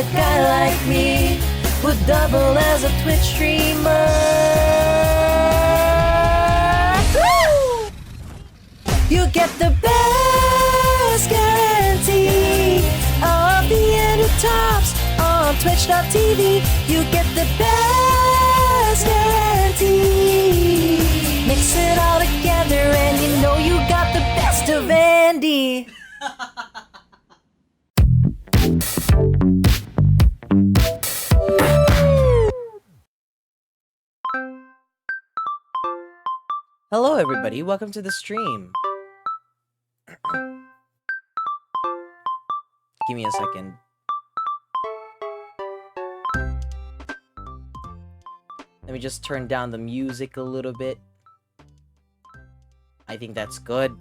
a guy like me would double as a Twitch streamer. Woo! You get the best guarantee of the end tops on Twitch.tv. You get the best guarantee. Mix it all together and you know you got the best of Andy. Hello everybody, welcome to the stream. Give me a second. Let me just turn down the music a little bit. I think that's good.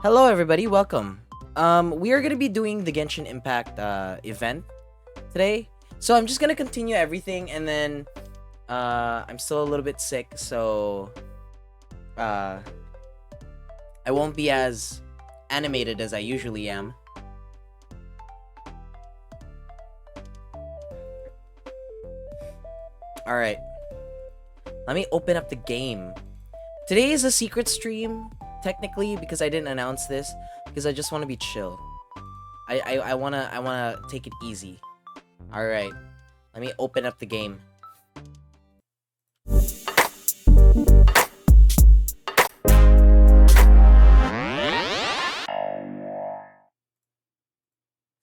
Hello everybody, welcome. We are gonna be doing the Genshin Impact event today. So I'm just gonna continue everything, and then I'm still a little bit sick, so I won't be as animated as I usually am. Alright. Let me open up the game. Today is a secret stream, technically, because I didn't announce this, because I just want to be chill. I wanna take it easy. Alright. Let me open up the game.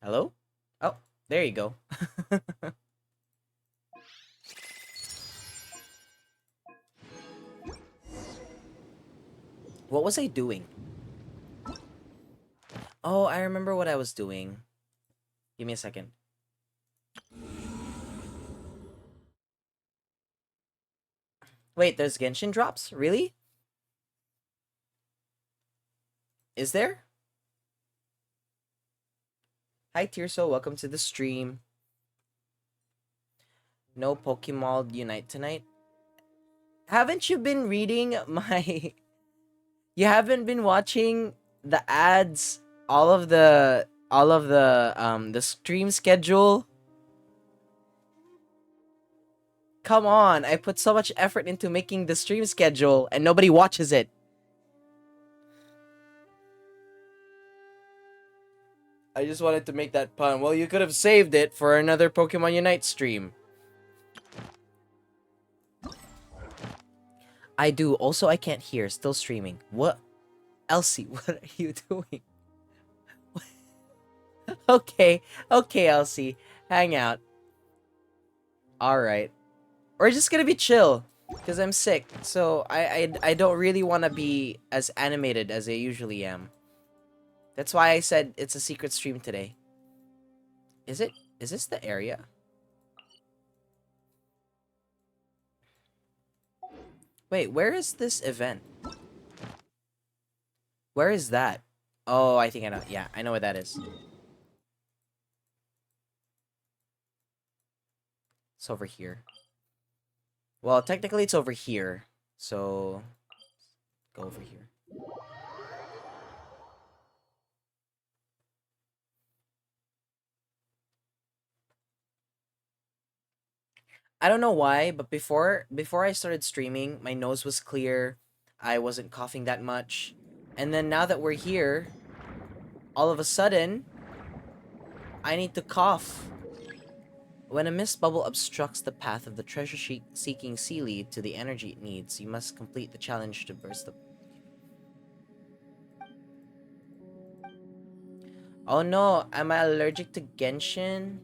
Hello? Oh, there you go. What was I doing? Oh, I remember what I was doing. Give me a second. Wait, there's Genshin drops? Really? Is there? Hi, Tirso. Welcome to the stream. No Pokemon Unite tonight? Haven't you been reading my... You haven't been watching the ads, all of the stream schedule? Come on, I put so much effort into making the stream schedule and nobody watches it. I just wanted to make that pun. Well, you could have saved it for another Pokemon Unite stream. I do. Also, I can't hear. Still streaming. What? Elsie, what are you doing? Okay. Okay, Elsie. Hang out. Alright. We're just gonna be chill. Because I'm sick. So, I don't really want to be as animated as I usually am. That's why I said it's a secret stream today. Is it? Is this the area? Wait, where is this event? Where is that? Oh, I think I know. Yeah, I know where that is. It's over here. Well, technically it's over here. So, go over here. I don't know why, but before I started streaming, my nose was clear. I wasn't coughing that much. And then now that we're here, all of a sudden, I need to cough. When a mist bubble obstructs the path of the treasure-seeking sea lead to the energy it needs, you must complete the challenge to burst the... Oh no, am I allergic to Genshin?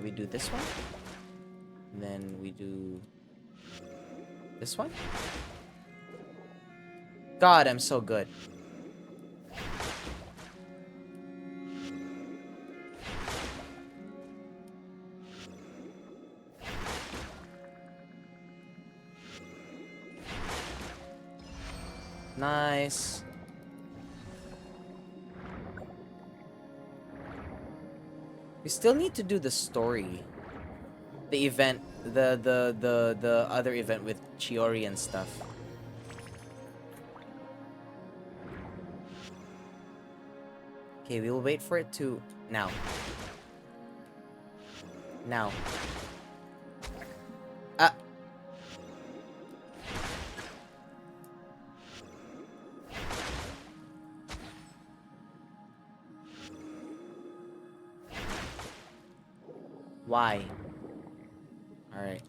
We do this one, and then we do this one. God, I'm so good. Nice. We still need to do the story. The event, the other event with Chiori and stuff. Okay, we will wait for it to now. Now. Ah. Why? Alright.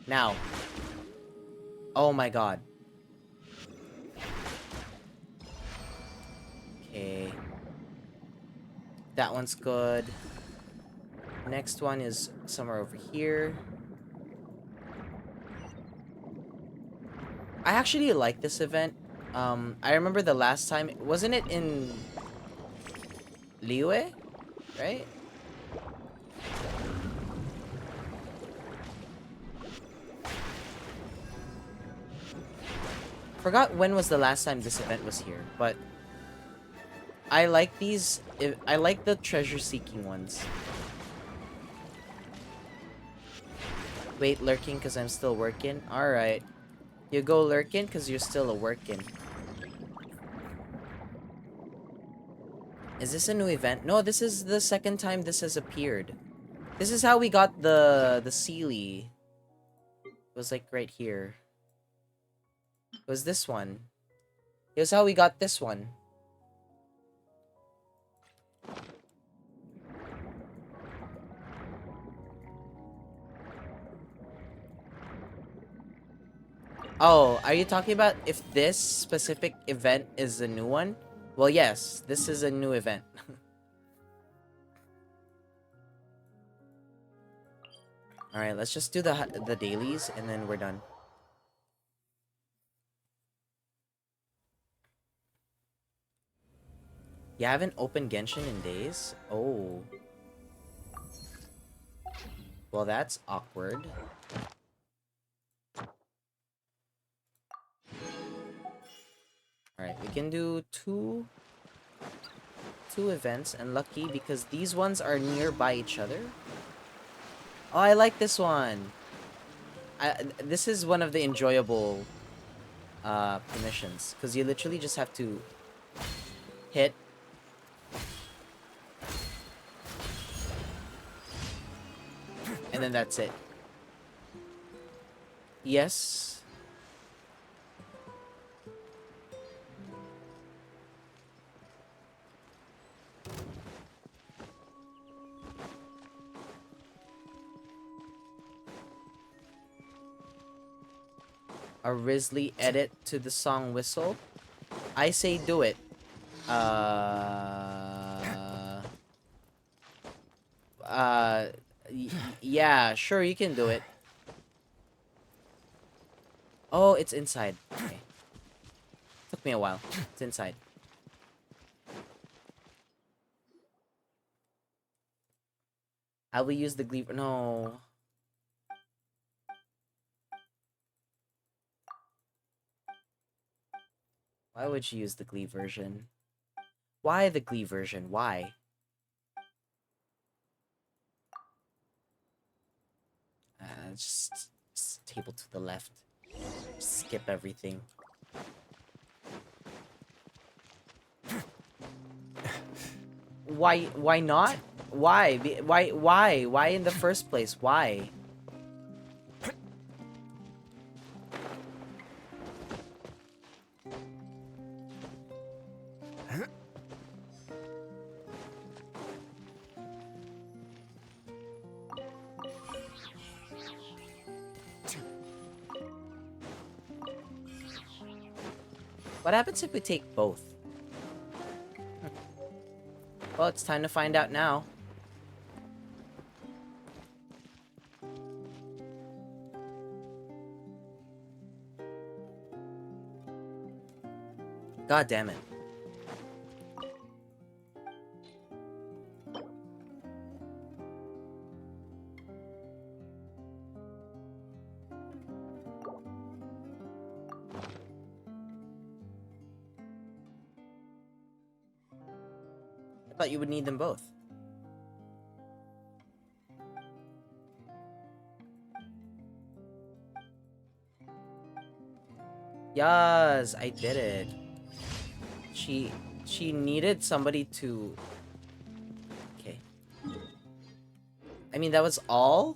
Now. Oh my god. Okay. That one's good. Next one is somewhere over here. I actually like this event. I remember the last time, wasn't it in Liyue? Right? Forgot when was the last time this event was here, but I like these. I like the treasure-seeking ones. Wait, lurking because I'm still working? Alright. You go lurking because you're still a working. Is this a new event? No, this is the second time this has appeared. This is how we got the Sealy. It was like right here. It was this one. It was how we got this one. Oh, are you talking about if this specific event is a new one? Well, yes, this is a new event. Alright, let's just do the dailies and then we're done. You haven't opened Genshin in days? Oh. Well, that's awkward. Alright, we can do two events, and lucky because these ones are nearby each other. Oh, I like this one. This is one of the enjoyable permissions, because you literally just have to hit. And then that's it. Yes. A Risley edit to the song Whistle. I say do it. Yeah, sure, you can do it. Oh, it's inside. Okay. Took me a while. It's inside. I will use the glee. No. Why would you use the Glee version? Why the Glee version? Why? Just table to the left. Skip everything. Why not? Why? Why in the first place? Why? What happens if we take both? Well, it's time to find out now. God damn it. I thought you would need them both. Yes, I did it. She needed somebody to... Okay. I mean, that was all?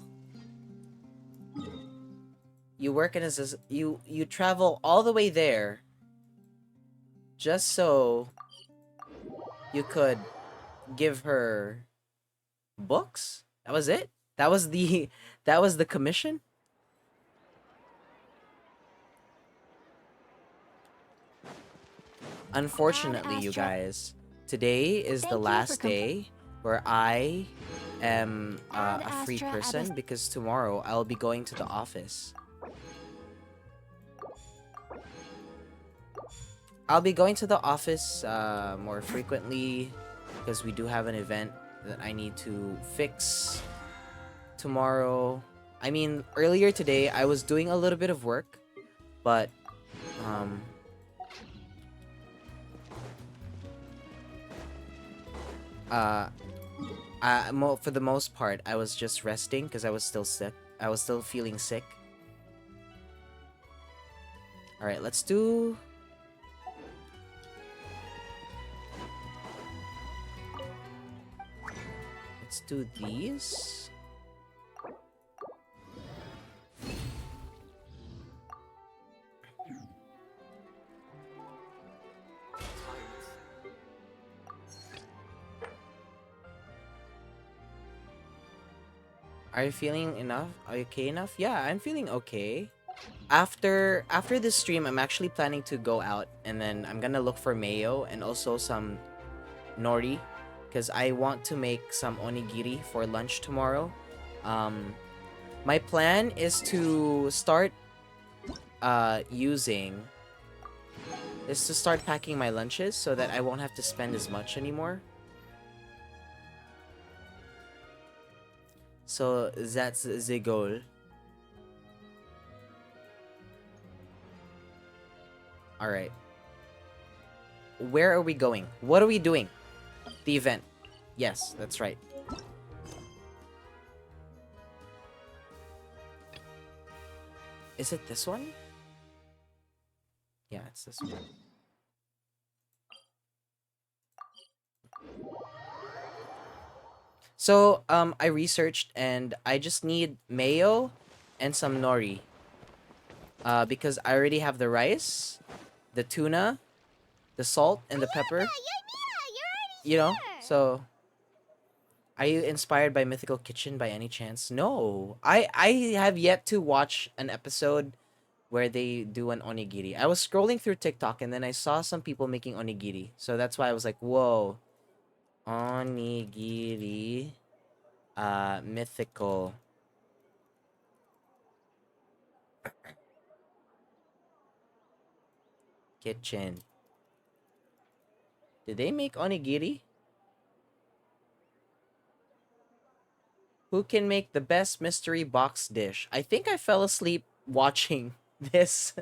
You work in as you travel all the way there just so you could give her books? That was it? That was the that was the commission? Unfortunately, you guys, today is the last day where I am a free person because tomorrow I'll be going to the office. I'll be going to the office more frequently because we do have an event that I need to fix tomorrow. I mean, earlier today I was doing a little bit of work, but um uh for the most part I was just resting because I was still sick. I was still feeling sick. All right, let's do these. Are you feeling enough? Are you okay enough? Yeah, I'm feeling okay. After this stream, I'm actually planning to go out and then I'm gonna look for mayo and also some nori because I want to make some onigiri for lunch tomorrow. My plan is to start packing my lunches so that I won't have to spend as much anymore. So that's the goal. All right. Where are we going? What are we doing? The event. Yes, that's right. Is it this one? Yeah, it's this one. So, I researched and I just need mayo and some nori. Because I already have the rice, the tuna, the salt, and the pepper. You know, so... Are you inspired by Mythical Kitchen by any chance? No. I have yet to watch an episode where they do an onigiri. I was scrolling through TikTok and then I saw some people making onigiri. So that's why I was like, whoa. Onigiri. Mythical Kitchen. Did they make onigiri? Who can make the best mystery box dish? I think I fell asleep watching this.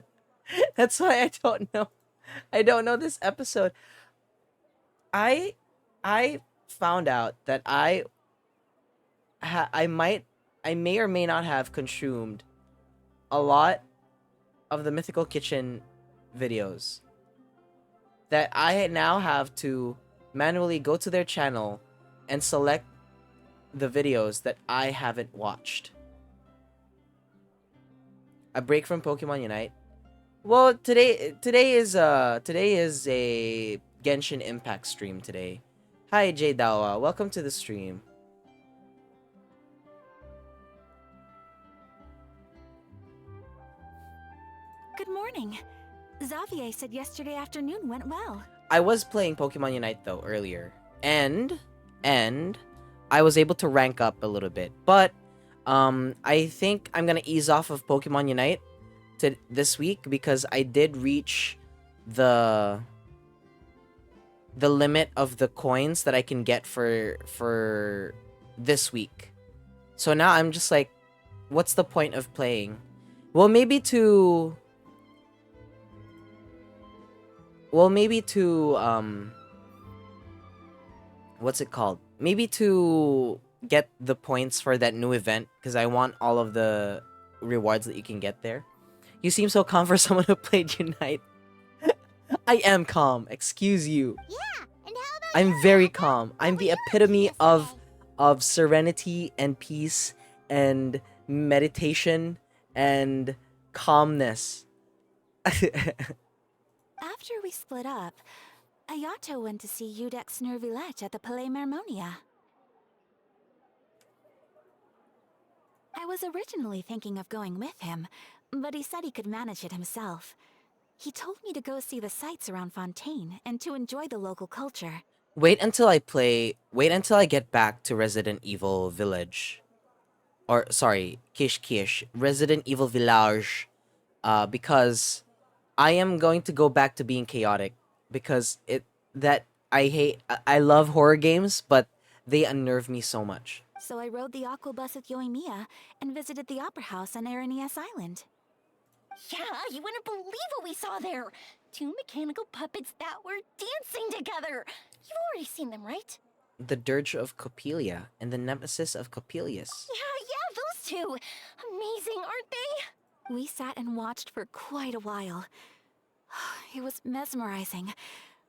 That's why I don't know. I don't know this episode. I found out that I may or may not have consumed a lot of the Mythical Kitchen videos. That I now have to manually go to their channel and select the videos that I haven't watched. A break from Pokemon Unite. Well, today is a Genshin Impact stream today. Hi Jay Dawa, welcome to the stream. Good morning. Xavier said yesterday afternoon went well. I was playing Pokemon Unite though earlier, and I was able to rank up a little bit, but I think I'm gonna ease off of Pokemon Unite to this week because I did reach the limit of the coins that I can get for this week. So now I'm just like, what's the point of playing? Well, maybe to what's it called? Maybe to get the points for that new event, because I want all of the rewards that you can get there. You seem so calm for someone who played Unite. I am calm. Excuse you. Yeah, and how about I'm you, very Yaka? calm. What I'm were the you up to epitome yesterday? of serenity and peace and meditation and calmness. After we split up, Ayato went to see Udex Nervillette at the Palais Mermonia. I was originally thinking of going with him, but he said he could manage it himself. He told me to go see the sights around Fontaine and to enjoy the local culture. Wait until I play. Wait until I get back to Resident Evil Village. Or, sorry, Kish Kish. Resident Evil Village. Because I am going to go back to being chaotic. Because I love horror games, but they unnerve me so much. So I rode the aqua bus with Yoimiya and visited the opera house on Aranias Island. Yeah, you wouldn't believe what we saw there. Two mechanical puppets that were dancing together. You've already seen them, right? The Dirge of Coppelia and the Nemesis of Coppelius. Yeah, those two. Amazing, aren't they? We sat and watched for quite a while. It was mesmerizing.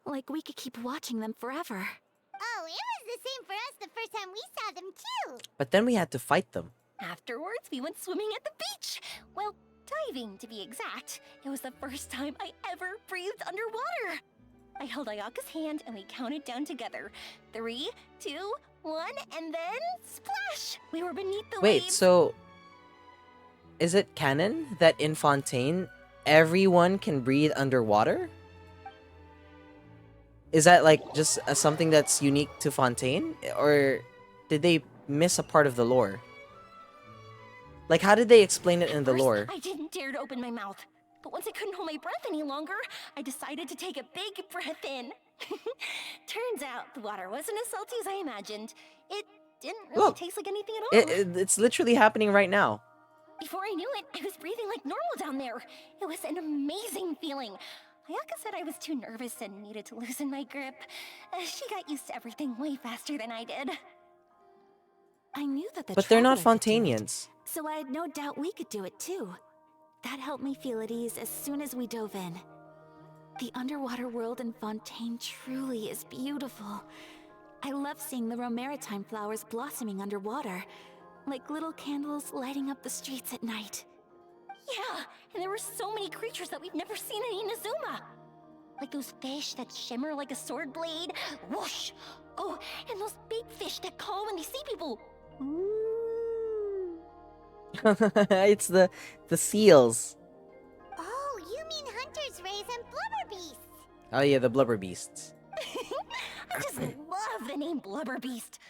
Like we could keep watching them forever. Oh, it was the same for us the first time we saw them too. But then we had to fight them. Afterwards, we went swimming at the beach. Well, diving to be exact. It was the first time I ever breathed underwater. I held Ayaka's hand and we counted down together. 3, 2, 1, and then splash! We were beneath the Wait, waves. so is it canon that in Fontaine everyone can breathe underwater? Is that like just something that's unique to Fontaine, or did they miss a part of the lore? Like, how did they explain it in the First, lore? I didn't dare to open my mouth. But once I couldn't hold my breath any longer, I decided to take a big breath in. Turns out the water wasn't as salty as I imagined. It didn't really Look, taste like anything at all. it's literally happening right now. Before I knew it, I was breathing like normal down there. It was an amazing feeling. Ayaka said I was too nervous and needed to loosen my grip. She got used to everything way faster than I did. I knew that the But they're not Traveler could do it, Fontainians. so I had no doubt we could do it too. That helped me feel at ease as soon as we dove in. The underwater world in Fontaine truly is beautiful. I love seeing the romaritime flowers blossoming underwater, like little candles lighting up the streets at night. Yeah, and there were so many creatures that we've never seen in Inazuma. Like those fish that shimmer like a sword blade. Whoosh! Oh, and those big fish that call when they see people. Ooh. It's the seals. Oh, you mean Hunter's Rays and Blubber Beasts. Oh yeah, the blubber beasts. I just love the name Blubber Beast.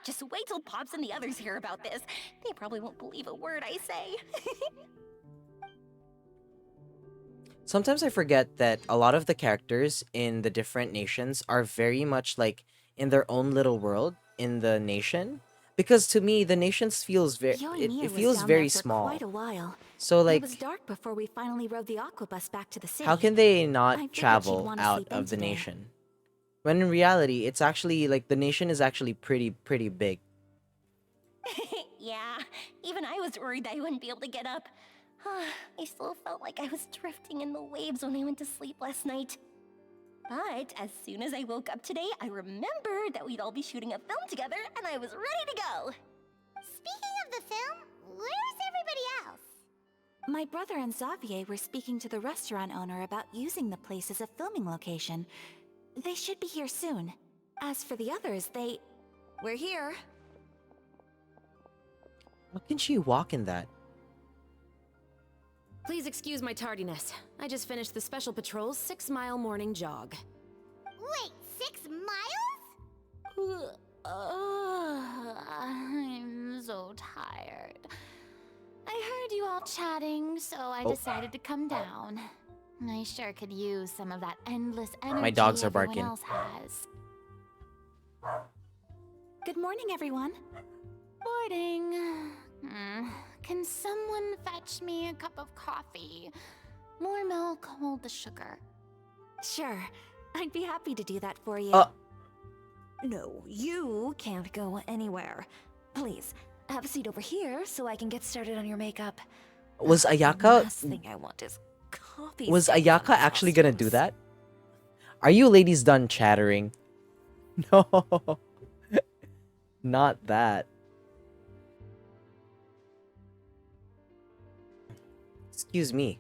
Just wait till Pops and the others hear about this. They probably won't believe a word I say. Sometimes I forget that a lot of the characters in the different nations are very much like in their own little world in the nation. Because to me, the nations feels Yoimiya it was feels down very there for small. quite a while. So It like, was dark before we finally rode the aqua bus back to the city. how can they I not figured she'd travel wanna out sleep in of the today. nation? When in reality, it's actually like the nation is actually pretty big. Yeah, even I was worried I wouldn't be able to get up. I still felt like I was drifting in the waves when I went to sleep last night. But as soon as I woke up today, I remembered that we'd all be shooting a film together, and I was ready to go. Speaking of the film, where's everybody else? My brother and Xavier were speaking to the restaurant owner about using the place as a filming location. They should be here soon. As for the others, we're here. How can she walk in that? Please excuse my tardiness. I just finished the Special Patrol's 6-mile morning jog. Wait, 6 miles? I'm so tired. I heard you all chatting, so I decided to come down. I sure could use some of that endless energy My dogs are everyone barking. else has. Good morning, everyone. Morning. Can someone fetch me a cup of coffee? More milk, hold the sugar. Sure, I'd be happy to do that for you. No, you can't go anywhere. Please, have a seat over here so I can get started on your makeup. Was The Ayaka last thing I want is coffee was stains on Ayaka my actually gonna do costumes. that? Are you ladies done chattering? No. Not that. Excuse me.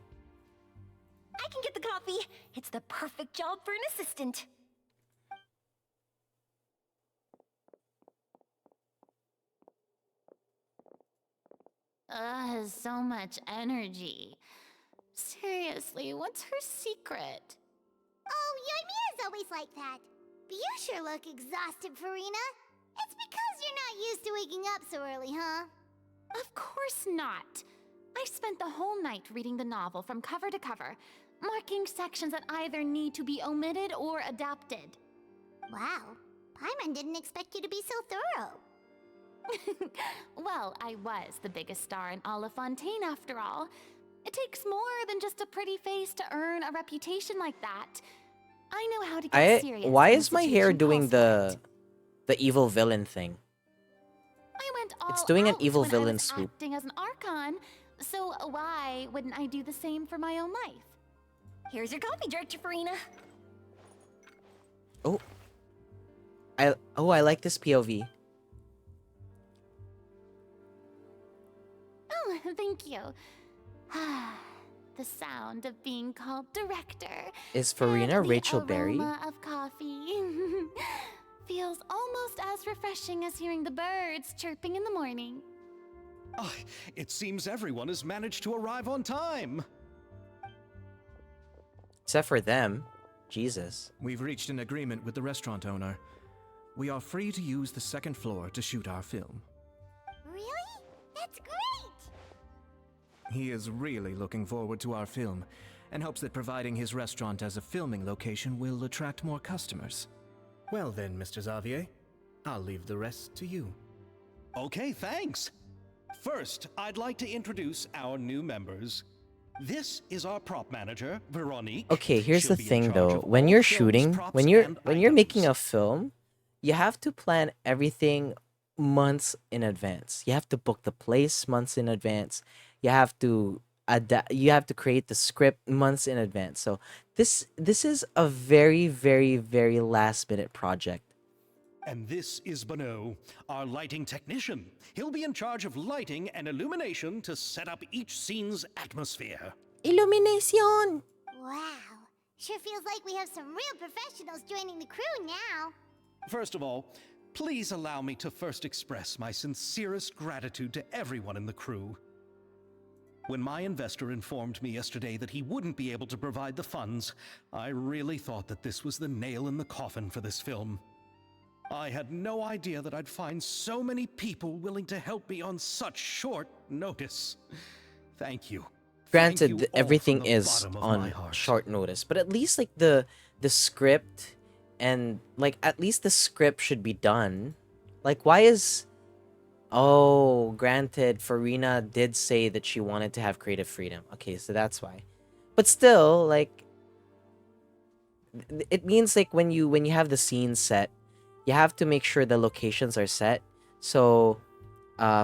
I can get the coffee. It's the perfect job for an assistant. So much energy. Seriously, what's her secret? Oh, Yoimiya's always like that. But you sure look exhausted, Farina. It's because you're not used to waking up so early, huh? Of course not. I spent the whole night reading the novel from cover to cover, marking sections that either need to be omitted or adapted. Wow. Paimon didn't expect you to be so thorough. Well, I was the biggest star in Fontaine after all. It takes more than just a pretty face to earn a reputation like that. I know how to get serious. Why when is the my hair situation doing calls for it. the evil villain thing? I went all It's doing an out evil when villain I was swoop. acting as an Archon, so why wouldn't I do the same for my own life? Here's your coffee, Director Farina. Oh. I like this POV. Oh, thank you. The sound of being called director. Is Farina and the Rachel Berry? aroma of coffee feels almost as refreshing as hearing the birds chirping in the morning. Oh, it seems everyone has managed to arrive on time. Except for them. Jesus. We've reached an agreement with the restaurant owner. We are free to use the second floor to shoot our film. Really? That's great! He is really looking forward to our film and hopes that providing his restaurant as a filming location will attract more customers. Well then, Mr. Xavier, I'll leave the rest to you. Okay, thanks. First, I'd like to introduce our new members. This is our prop manager, Veronique. Okay, here's She'll the be in thing charge though. of When all you're the film's shooting, props when you're and making a items. film, you have to plan everything months in advance. You have to book the place months in advance. You have to create the script months in advance. So this is a very very last minute project. And this is Bono, our lighting technician. He'll be in charge of lighting and illumination to set up each scene's atmosphere. Illumination. Wow. Sure feels like we have some real professionals joining the crew now. First of all, please allow me to first express my sincerest gratitude to everyone in the crew. When my investor informed me yesterday that he wouldn't be able to provide the funds, I really thought that this was the nail in the coffin for this film. I had no idea that I'd find so many people willing to help me on such short notice. Thank you. Thank you Granted, all everything from the is bottom of my on heart. short notice, but at least like the script and like at least the script should be done. Like why is Oh, granted, Farina did say that she wanted to have creative freedom. Okay, so that's why. But still, like it means like when you have the scene set, you have to make sure the locations are set. So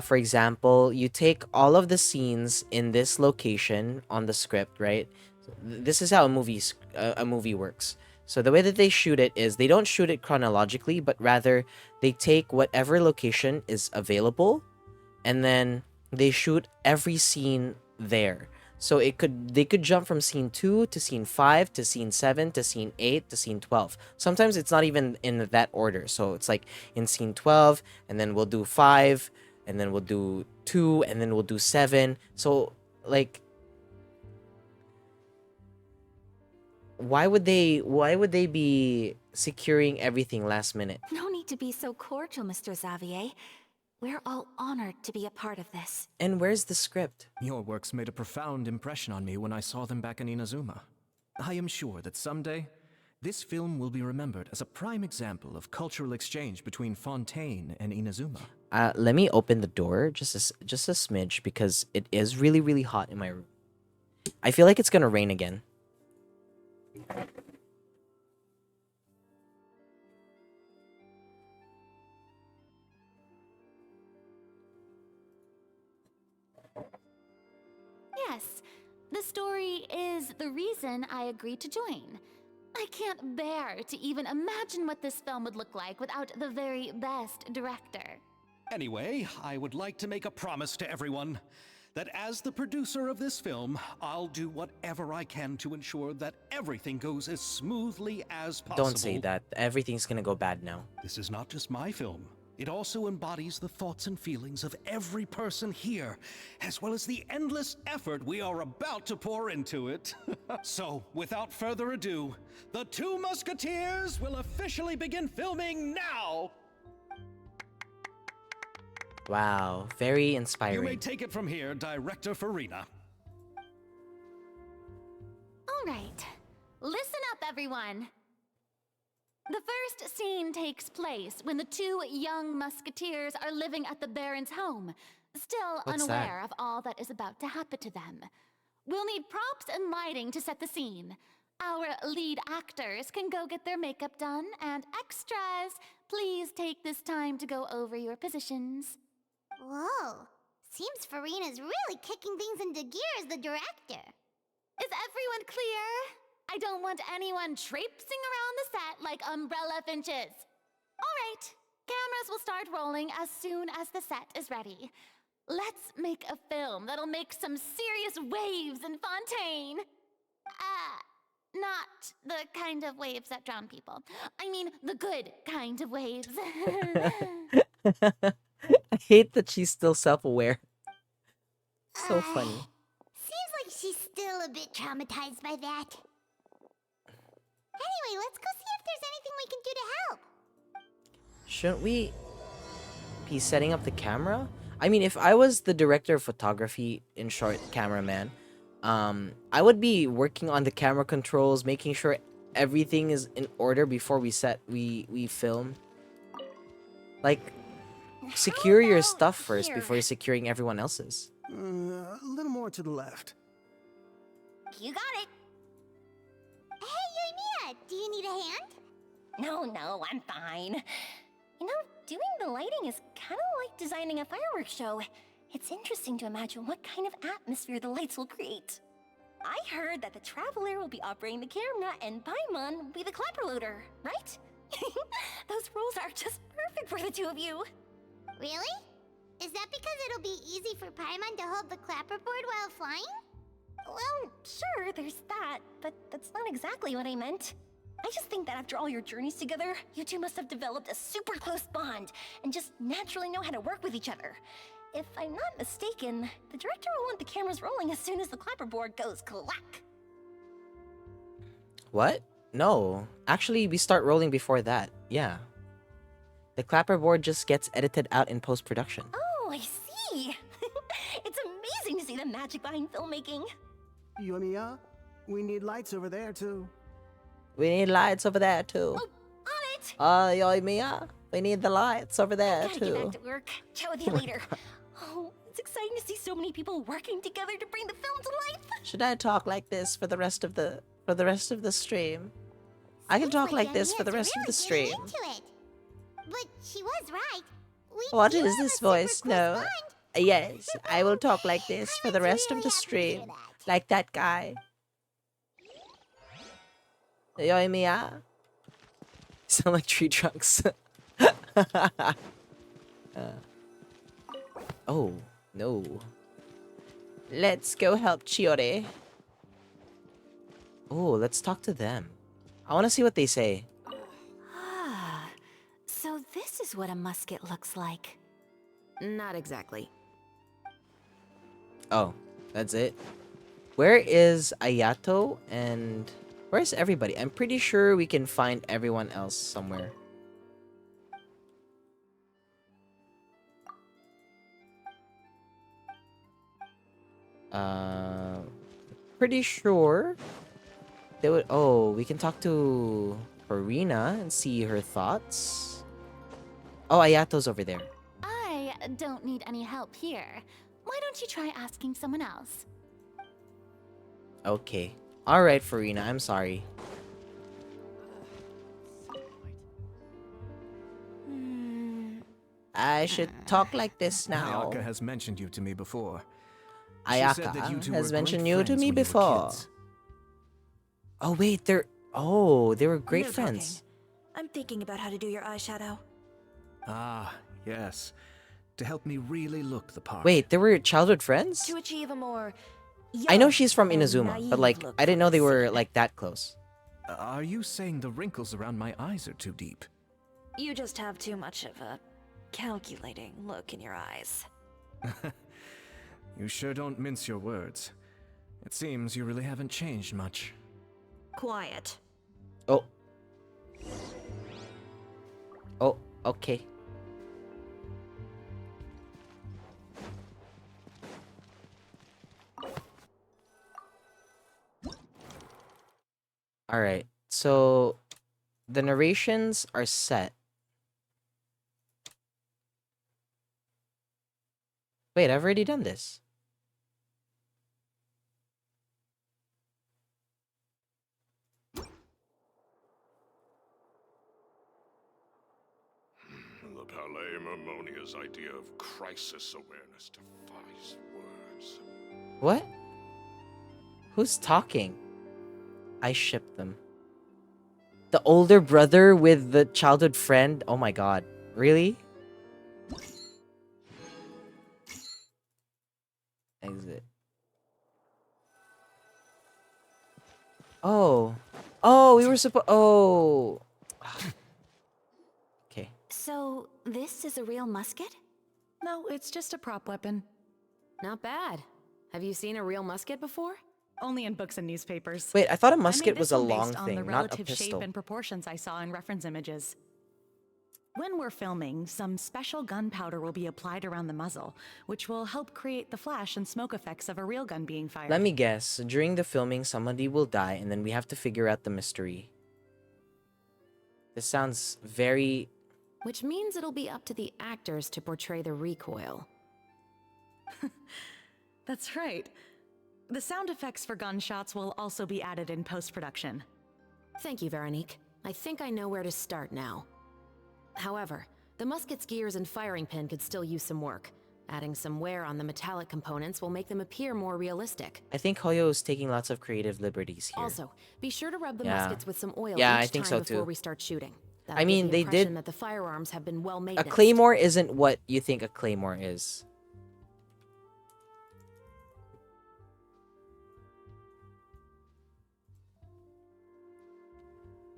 for example, you take all of the scenes in this location on the script, right? This is how a movie works. So the way that they shoot it is they don't shoot it chronologically, but rather they take whatever location is available and then they shoot every scene there. So they could jump from scene 2 to scene 5 to scene 7 to scene 8 to scene 12. Sometimes it's not even in that order. So it's like in scene 12 and then we'll do 5 and then we'll do 2 and then we'll do 7. So like why would they be securing everything last minute? No need to be so cordial, Mr. Xavier. We're all honored to be a part of this. And where's the script? Your works made a profound impression on me when I saw them back in Inazuma. I am sure that someday, this film will be remembered as a prime example of cultural exchange between Fontaine and Inazuma. Let me open the door just a smidge because it is really hot in my room. I feel like it's gonna rain again. The story is the reason I agreed to join. I can't bear to even imagine what this film would look like without the very best director. Anyway, I would like to make a promise to everyone that as the producer of this film, I'll do whatever I can to ensure that everything goes as smoothly as possible. Don't say that. Everything's gonna go bad now. This is not just my film. It also embodies the thoughts and feelings of every person here, as well as the endless effort we are about to pour into it. So, without further ado, The Two Musketeers will officially begin filming now! Wow, very You may inspiring. take it from here, Director Farina. All right, listen up, everyone. The first scene takes place when the two young musketeers are living at the Baron's home, still What's unaware that? of all that is about to happen to them. We'll need props and lighting to set the scene. Our lead actors can go get their makeup done, and extras, please take this time to go over your positions. Whoa. Seems Farina's really kicking things into gear as the director. Is everyone clear? I don't want anyone traipsing around the set like umbrella finches. All right, cameras will start rolling as soon as the set is ready. Let's make a film that'll make some serious waves in Fontaine. Not the kind of waves that drown people. I mean, the good kind of waves. I hate that she's still self-aware. So funny. Seems like she's still a bit traumatized by that. Anyway, let's go see if there's anything we can do to help. Shouldn't we be setting up the camera? I mean, if I was the director of photography, in short, cameraman, I would be working on the camera controls, making sure everything is in order before we film. Like, secure your stuff first before you're securing everyone else's. A little more to the left. You got it. Hey, Yoimiya, do you need a hand? No, I'm fine. You know, doing the lighting is kind of like designing a fireworks show. It's interesting to imagine what kind of atmosphere the lights will create. I heard that the Traveler will be operating the camera and Paimon will be the clapper loader, right? Those roles are just perfect for the two of you. Really? Is that because it'll be easy for Paimon to hold the clapperboard while flying? Well, sure, there's that, but that's not exactly what I meant. I just think that after all your journeys together, you two must have developed a super close bond and just naturally know how to work with each other. If I'm not mistaken, the director will want the cameras rolling as soon as the clapperboard goes clack. What? No. Actually, we start rolling before that. Yeah. The clapperboard just gets edited out in post-production. Oh, I see. It's amazing to see the magic behind filmmaking. Yoimiya, we need lights over there too. We need lights over there too. Oh, on it! Yoimiya, we need the lights over there Gotta get back too. to work. Chat with you later. Oh, it's exciting to see so many people working together to bring the film to life. Should I talk like this for the rest of the stream? I can Seems talk like this Yoimiya's for the rest of the really stream. getting into it. But she was right. We What do is have this a super voice? close No. bond. Yes, I will talk like this for the Paimon's rest of really the happy to stream. hear that. Like that guy. Yoimiya. Sound like tree trunks. Oh, no. Let's go help Chiore. Oh, let's talk to them. I want to see what they say. Ah, so this is what a musket looks like. Not exactly. Oh, that's it. Where is Ayato and where's everybody? I'm pretty sure we can find everyone else somewhere. Pretty sure they would. Oh, we can talk to Farina and see her thoughts. Oh, Ayato's over there. I don't need any help here. Why don't you try asking someone else? Okay. Alright, Farina, I'm sorry. I should talk like this now. Ayaka has mentioned you to me before. She said that you Ayaka two has were mentioned great you to friends me when you were before. kids. Oh wait, they were great No friends. talking. I'm thinking about how to do your eyeshadow. Ah, yes. To help me really look the part. Wait, they were childhood friends? To achieve a more I know young she's from and Inazuma, but naive like look I didn't for know the they were scene. like that close. Are you saying the wrinkles around my eyes are too deep? You just have too much of a calculating look in your eyes. You sure don't mince your words. It seems you really haven't changed much. Quiet. Oh. Oh, okay. All right. So the narrations are set. Wait, I've already done this. The Palais Mermonia's idea of crisis awareness defies words. What? Who's talking? I ship them. The older brother with the childhood friend? Oh my god. Really? Exit. Oh. Oh, we were supposed... Oh. Okay. So, this is a real musket? No, it's just a prop weapon. Not bad. Have you seen a real musket before? Only in books and newspapers. Wait, I thought a I made musket this was a one long based on the thing, not a relative pistol. shape and proportions I saw in reference images. When we're filming, some special gunpowder will be applied around the muzzle, which will help create the flash and smoke effects of a real gun being fired. Let me guess. During the filming, somebody will die, and then we have to figure out the mystery. This sounds very... Which means it'll be up to the actors to portray the recoil. That's right. The sound effects for gunshots will also be added in post-production. Thank you, Veronique. I think I know where to start now. However, the musket's gears and firing pin could still use some work. Adding some wear on the metallic components will make them appear more realistic. I think Hoyo is taking lots of creative liberties here. Also, be sure to rub the Yeah. muskets with some oil Yeah, each I think time so before too. we start shooting. I That'll give mean, the they impression did... that the firearms have been well A maintenance. claymore isn't what you think a claymore is.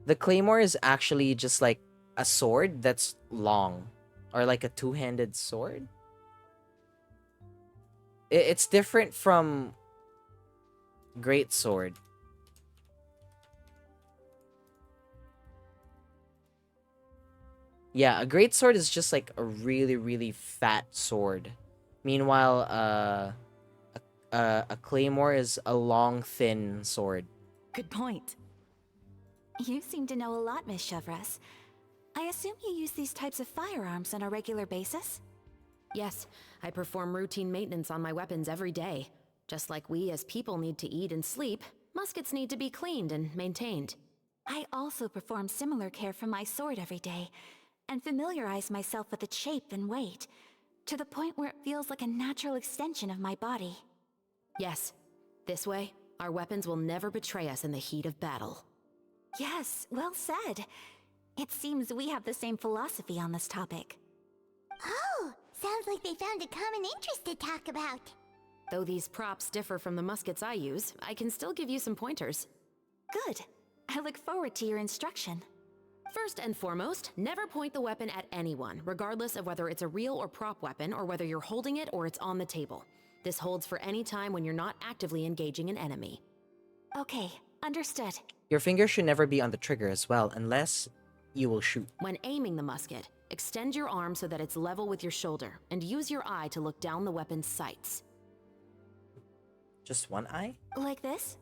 The claymore is actually just like a sword that's long. Or like a two-handed sword. It's different from great sword. Yeah, a great sword is just like a really, really fat sword. Meanwhile, a claymore is a long, thin sword. Good point. You seem to know a lot, Miss Chevres. I assume you use these types of firearms on a regular basis? Yes, I perform routine maintenance on my weapons every day. Just like we as people need to eat and sleep, muskets need to be cleaned and maintained. I also perform similar care for my sword every day, and familiarize myself with its shape and weight, to the point where it feels like a natural extension of my body. Yes, this way, our weapons will never betray us in the heat of battle. Yes, well said. It seems we have the same philosophy on this topic. Oh, sounds like they found a common interest to talk about. Though these props differ from the muskets I use, I can still give you some pointers. Good. I look forward to your instruction. First and foremost, never point the weapon at anyone, regardless of whether it's a real or prop weapon, or whether you're holding it or it's on the table. This holds for any time when you're not actively engaging an enemy. Okay, understood. Your finger should never be on the trigger as well, unless you will shoot. When aiming the musket, extend your arm so that it's level with your shoulder, and use your eye to look down the weapon's sights. Just one eye? Like this?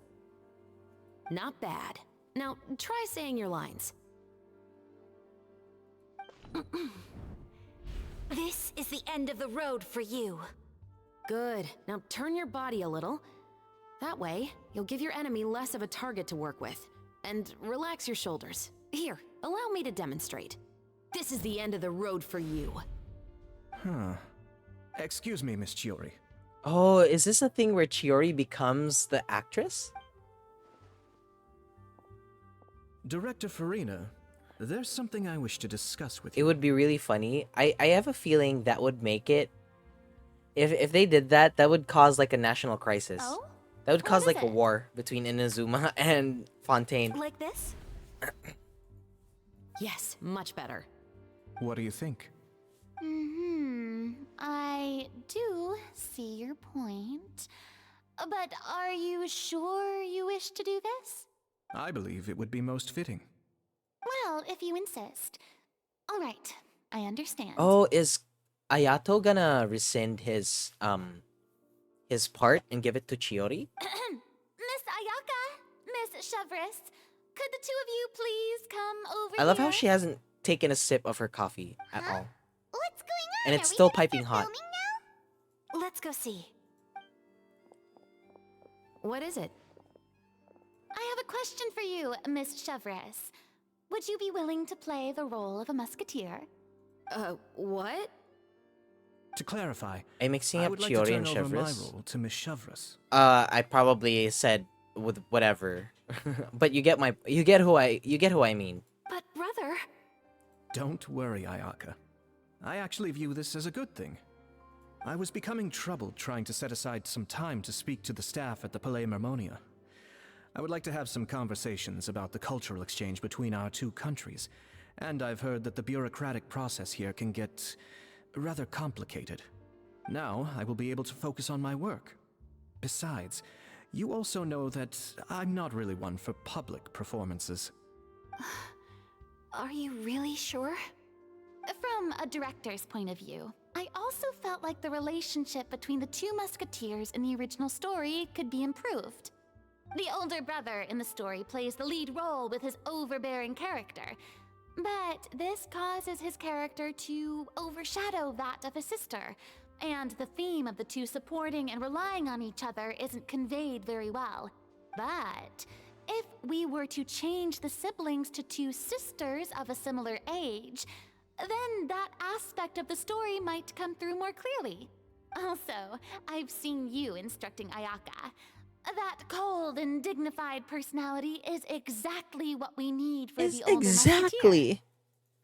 Not bad. Now, try saying your lines. This is the end of the road for you. Good. Now turn your body a little. That way, you'll give your enemy less of a target to work with. And relax your shoulders. Here, allow me to demonstrate. This is the end of the road for you. Huh. Excuse me, Miss Chiori. Oh, is this a thing where Chiori becomes the actress? Director Farina, there's something I wish to discuss with It you. would be really funny. I have a feeling that would make it, if they did that, that would cause like a national crisis. Oh? That would What cause is like a it? war between Inazuma and Fontaine. Like this? Yes, much better. What do you think? I do see your point. But are you sure you wish to do this? I believe it would be most fitting. Well, if you insist. All right, I understand. Oh, is Ayato gonna rescind his part and give it to Chiori? Miss Ayaka, Miss Chevris, could the two of you please come over I love here? how she hasn't taken a sip of her coffee at all. What's going on? And it's Are we still gonna piping start hot. filming now? Let's go see. What is it? I have a question for you, Miss Chevris. Would you be willing to play the role of a musketeer? What? To clarify, I'm mixing I up would like to Chiori turn and over my Chevres. role to Miss Chevres. I probably said with whatever, but you get who I mean. But brother... Don't worry, Ayaka. I actually view this as a good thing. I was becoming troubled trying to set aside some time to speak to the staff at the Palais Mermonia. I would like to have some conversations about the cultural exchange between our two countries, and I've heard that the bureaucratic process here can get rather complicated. Now, I will be able to focus on my work. Besides, you also know that I'm not really one for public performances. Are you really sure? From a director's point of view, I also felt like the relationship between the two musketeers in the original story could be improved. The older brother in the story plays the lead role with his overbearing character, but this causes his character to overshadow that of his sister, and the theme of the two supporting and relying on each other isn't conveyed very well. But if we were to change the siblings to two sisters of a similar age, then that aspect of the story might come through more clearly. Also, I've seen you instructing Ayaka. That cold and dignified personality is exactly what we need for the older musketeer. Exactly.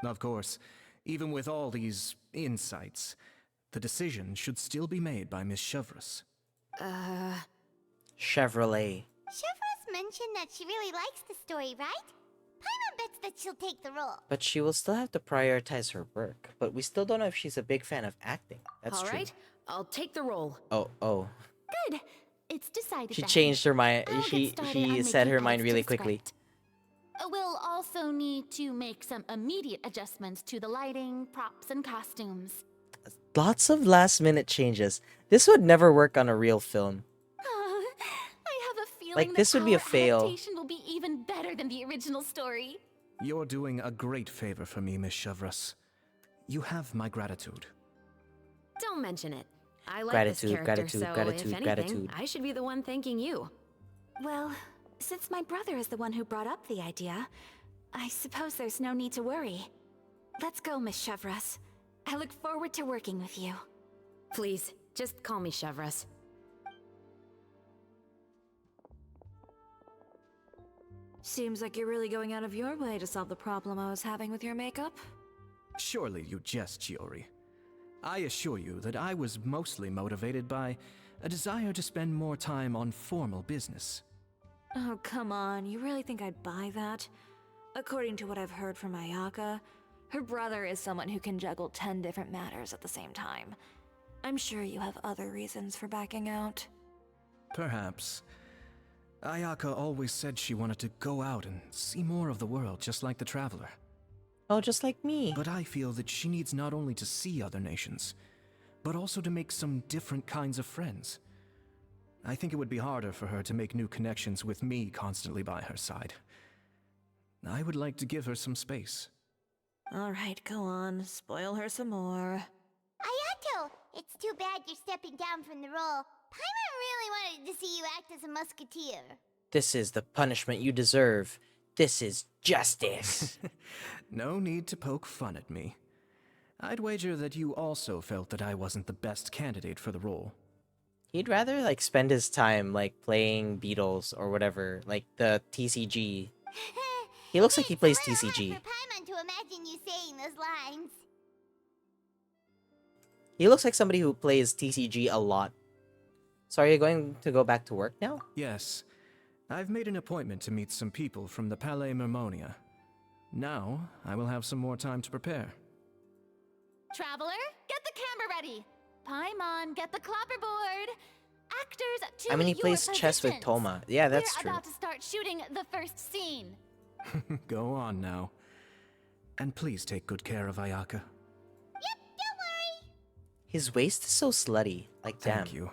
Of course, even with all these insights, the decision should still be made by Miss Chevres. Chevrolet. Chevres mentioned that she really likes the story, right? Paimon bets that she'll take the role. But she will still have to prioritize her work. But we still don't know if she's a big fan of acting. That's All true. right, I'll take the role. Oh. Good. It's decided She then. changed her mind. I'll get She started on said making her mind edits to really the quickly. script. We'll also need to make some immediate adjustments to the lighting, props, and costumes. Lots of last minute changes. This would never work on a real film. I have a feeling Like, this that would be a our fail. adaptation will be even better than the original story. You're doing a great favor for me, Miss Chevres. You have my gratitude. Don't mention it. I like Gratitude, this character, gratitude, so gratitude, if anything, gratitude. I should be the one thanking you. Well, since my brother is the one who brought up the idea, I suppose there's no need to worry. Let's go, Miss Chevres. I look forward to working with you. Please, just call me Chevres. Seems like you're really going out of your way to solve the problem I was having with your makeup. Surely you jest, Chiori. I assure you that I was mostly motivated by a desire to spend more time on formal business. Oh, come on. You really think I'd buy that? According to what I've heard from Ayaka, her brother is someone who can juggle 10 different matters at the same time. I'm sure you have other reasons for backing out. Perhaps. Ayaka always said she wanted to go out and see more of the world, just like the Traveler. Oh, just like me. But I feel that she needs not only to see other nations, but also to make some different kinds of friends. I think it would be harder for her to make new connections with me constantly by her side. I would like to give her some space. Alright, go on. Spoil her some more. Ayato, it's too bad you're stepping down from the role. Paimon really wanted to see you act as a musketeer. This is the punishment you deserve. This is justice. No need to poke fun at me. I'd wager that you also felt that I wasn't the best candidate for the role. He'd rather like spend his time like playing Beatles or whatever, like the TCG. He looks like he plays It's a little TCG. hard for Paimon to imagine you saying those lines. He looks like somebody who plays TCG a lot. So are you going to go back to work now? Yes. I've made an appointment to meet some people from the Palais Mermonia. Now, I will have some more time to prepare. Traveler, get the camera ready. Paimon, get the clapperboard. Actors, to I mean, he your plays chess with positions. Toma. Yeah, that's We're true. about to start shooting the first scene. Go on now. And please take good care of Ayaka. Yep, don't worry. His waist is so slutty. Like, damn. Thank you.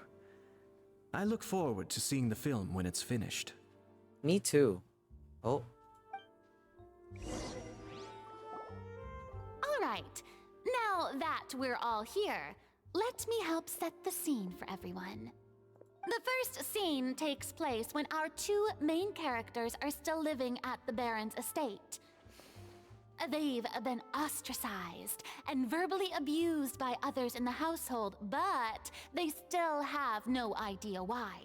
I look forward to seeing the film when it's finished. Me too. Oh, All right, now that we're all here, let me help set the scene for everyone. The first scene takes place when our two main characters are still living at the Baron's estate. They've been ostracized and verbally abused by others in the household, but they still have no idea why.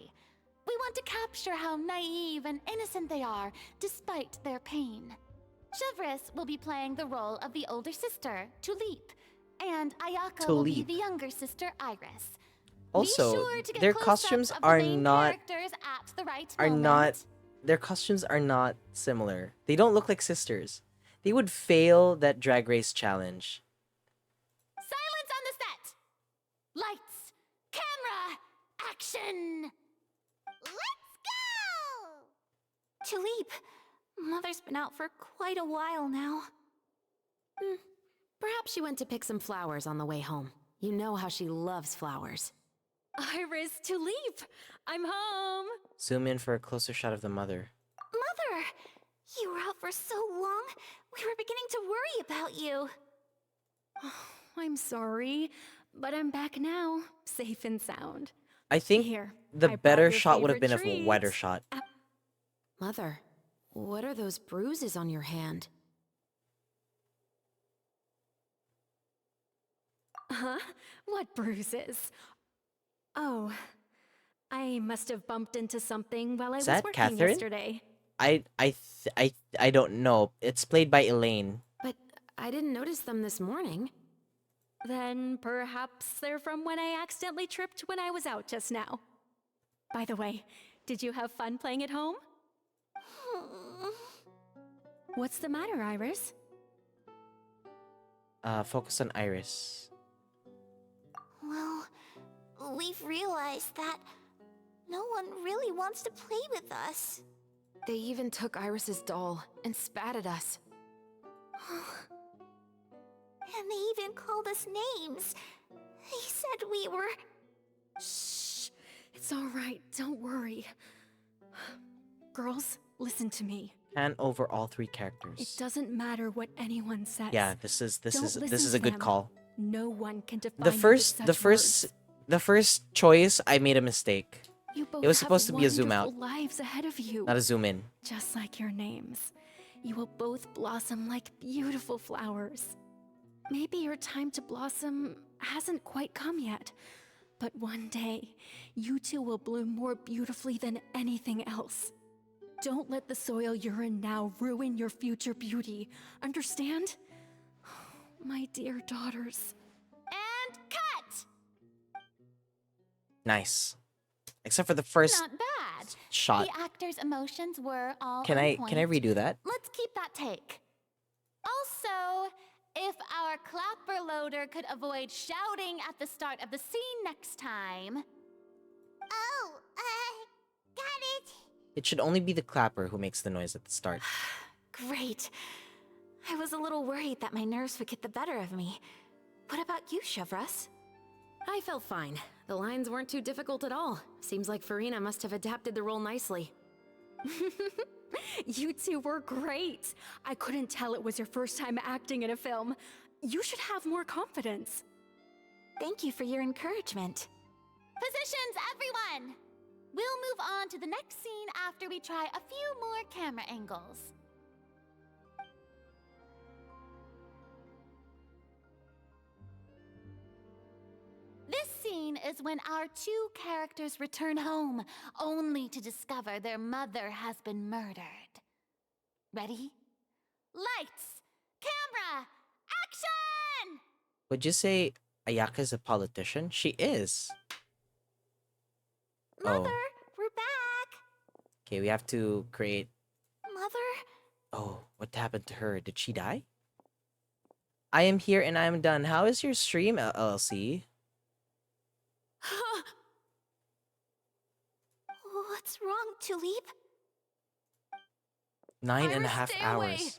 We want to capture how naive and innocent they are despite their pain. Chevris will be playing the role of the older sister, Tulip, and Ayaka will be Tulip. the younger sister, Iris. also, be sure to get their close-ups costumes of the are main not characters at the right are moment. not their costumes are not similar. They don't look like sisters. They would fail that drag race challenge. Silence on the set! Lights, camera, action! Let's go! Tulip, Mother's been out for quite a while now. Perhaps she went to pick some flowers on the way home. You know how she loves flowers. Iris, Tulip, I'm home. Zoom in for a closer shot of the mother. Mother! You were out for so long, we were beginning to worry about you. I'm sorry, but I'm back now, safe and sound. I think Here, the I brought better your shot would have been favorite a wider treats. shot. Mother, what are those bruises on your hand? Huh? What bruises? Oh, I must have bumped into something while I Is was that working Catherine? yesterday. I don't know. It's played by Elaine. But I didn't notice them this morning. Then perhaps they're from when I accidentally tripped when I was out just now. By the way, did you have fun playing at home? What's the matter, Iris? Focus on Iris. Well, we've realized that no one really wants to play with us. They even took Iris's doll and spat at us. And they even called us names. They said we were... Shh. It's all right. Don't worry. Girls, listen to me. Hand over all three It characters. doesn't matter what anyone says. Yeah, this is Don't this listen is a to good them. call. No one can define The you with first such the first words. the first choice I made a mistake. You both was have supposed to be a zoom wonderful out. lives ahead of you. Not a zoom in. Just like your names. You will both blossom like beautiful flowers. Maybe your time to blossom hasn't quite come yet, but one day, you two will bloom more beautifully than anything else. Don't let the soil you're in now ruin your future beauty. Understand? My dear daughters. And cut! Nice. Except for the first Not bad. shot. The actors' emotions were all Can on I point. redo that? Let's keep that take. Also, if our clapper loader could avoid shouting at the start of the scene next time. Oh, got it. It should only be the clapper who makes the noise at the start. Great. I was a little worried that my nerves would get the better of me. What about you, Chevras? I felt fine. The lines weren't too difficult at all. Seems like Farina must have adapted the role nicely. You two were great. I couldn't tell it was your first time acting in a film. You should have more confidence. Thank you for your encouragement. Positions, everyone! We'll move on to the next scene after we try a few more camera angles. This scene is when our two characters return home, only to discover their mother has been murdered. Ready? Lights! Camera! Action! Would you say Ayaka's a politician? She is. Mother, Oh, we're back! okay, we have to create... Mother? Oh, what happened to her? Did she die? I am here and I am done. How is your stream, LLC? What's wrong, Tulip? 9.5 stay hours. away.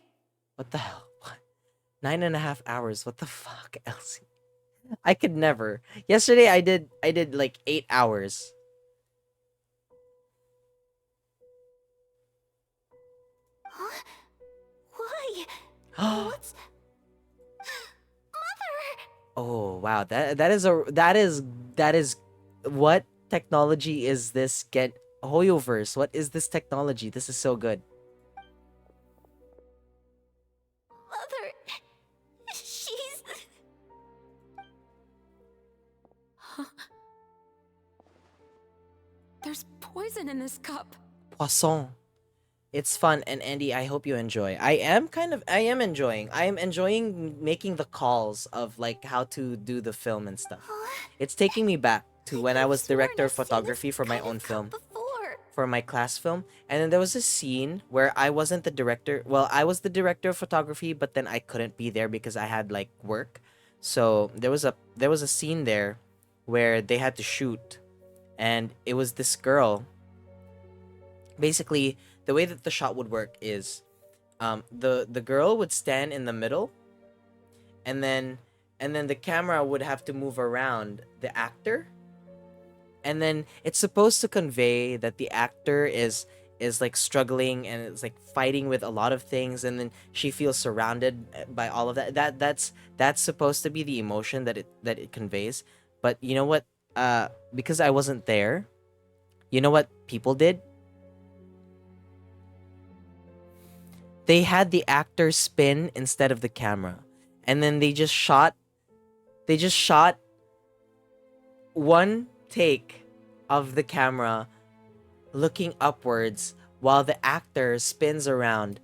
What the hell? What? 9.5 hours. What the fuck, Elsie? I could never. Yesterday I did like 8 hours. Huh? Why? What's... Mother! Oh wow, that is what technology is this? Get Hoyoverse. What is this technology? This is so good. Mother... She's... There's poison in this cup. Poisson. It's fun, and Andy, I hope you enjoy. I am enjoying. I am enjoying making the calls of like how to do the film and stuff. It's taking me back to when I was director of photography for my own film, for my class film. And then there was a scene where I wasn't the director. Well, I was the director of photography, but then I couldn't be there because I had like work. So there was a scene there where they had to shoot, and it was this girl. Basically, the way that the shot would work is, the girl would stand in the middle, and then the camera would have to move around the actor, and then it's supposed to convey that the actor is like struggling and it's like fighting with a lot of things, and then she feels surrounded by all of that. That's supposed to be the emotion that it conveys. But you know what? Because I wasn't there, you know what people did? They had the actor spin instead of the camera. And then they just shot one take of the camera looking upwards while the actor spins around.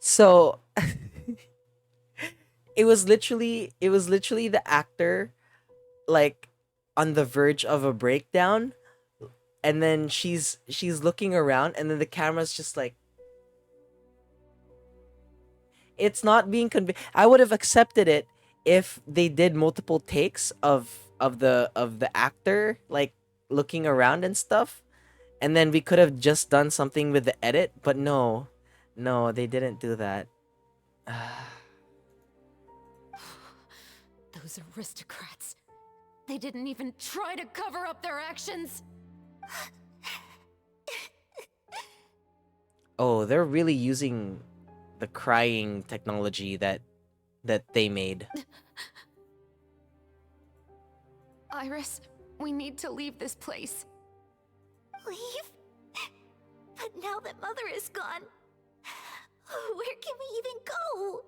So it was literally the actor like on the verge of a breakdown, and then she's looking around, and then the camera's just like, it's not being I would have accepted it if they did multiple takes of the actor like looking around and stuff, and then we could have just done something with the edit, but no, they didn't do that. Those aristocrats. They didn't even try to cover up their actions. Oh, they're really using the crying technology that they made. Iris, we need to leave this place. Leave? But now that Mother is gone, where can we even go?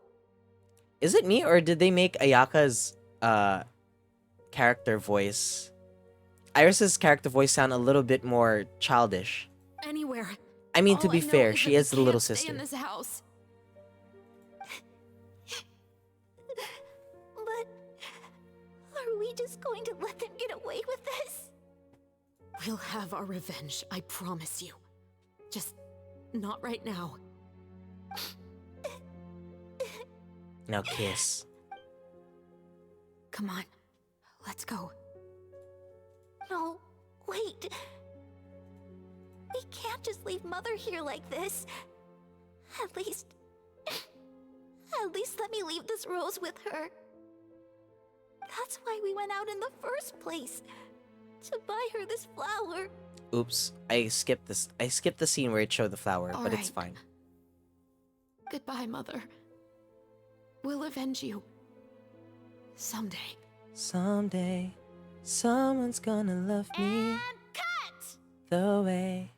Is it me, or did they make Ayaka's character voice, Iris's character voice, sound a little bit more childish? Anywhere. I mean, to All be I know fair, is she that is we the little can't stay sister. in this house. But are we just going to let them get away with this? We'll have our revenge, I promise you. Just not right now. Now kiss. Come on, let's go. No, wait. We can't just leave Mother here like this. At least let me leave this rose with her. That's why we went out in the first place. To buy her this flower. Oops, I skipped this. I skipped the scene where it showed the flower, All but it's right. fine. Goodbye, Mother. We'll avenge you. Someday. Someday, someone's gonna love me And cut! the way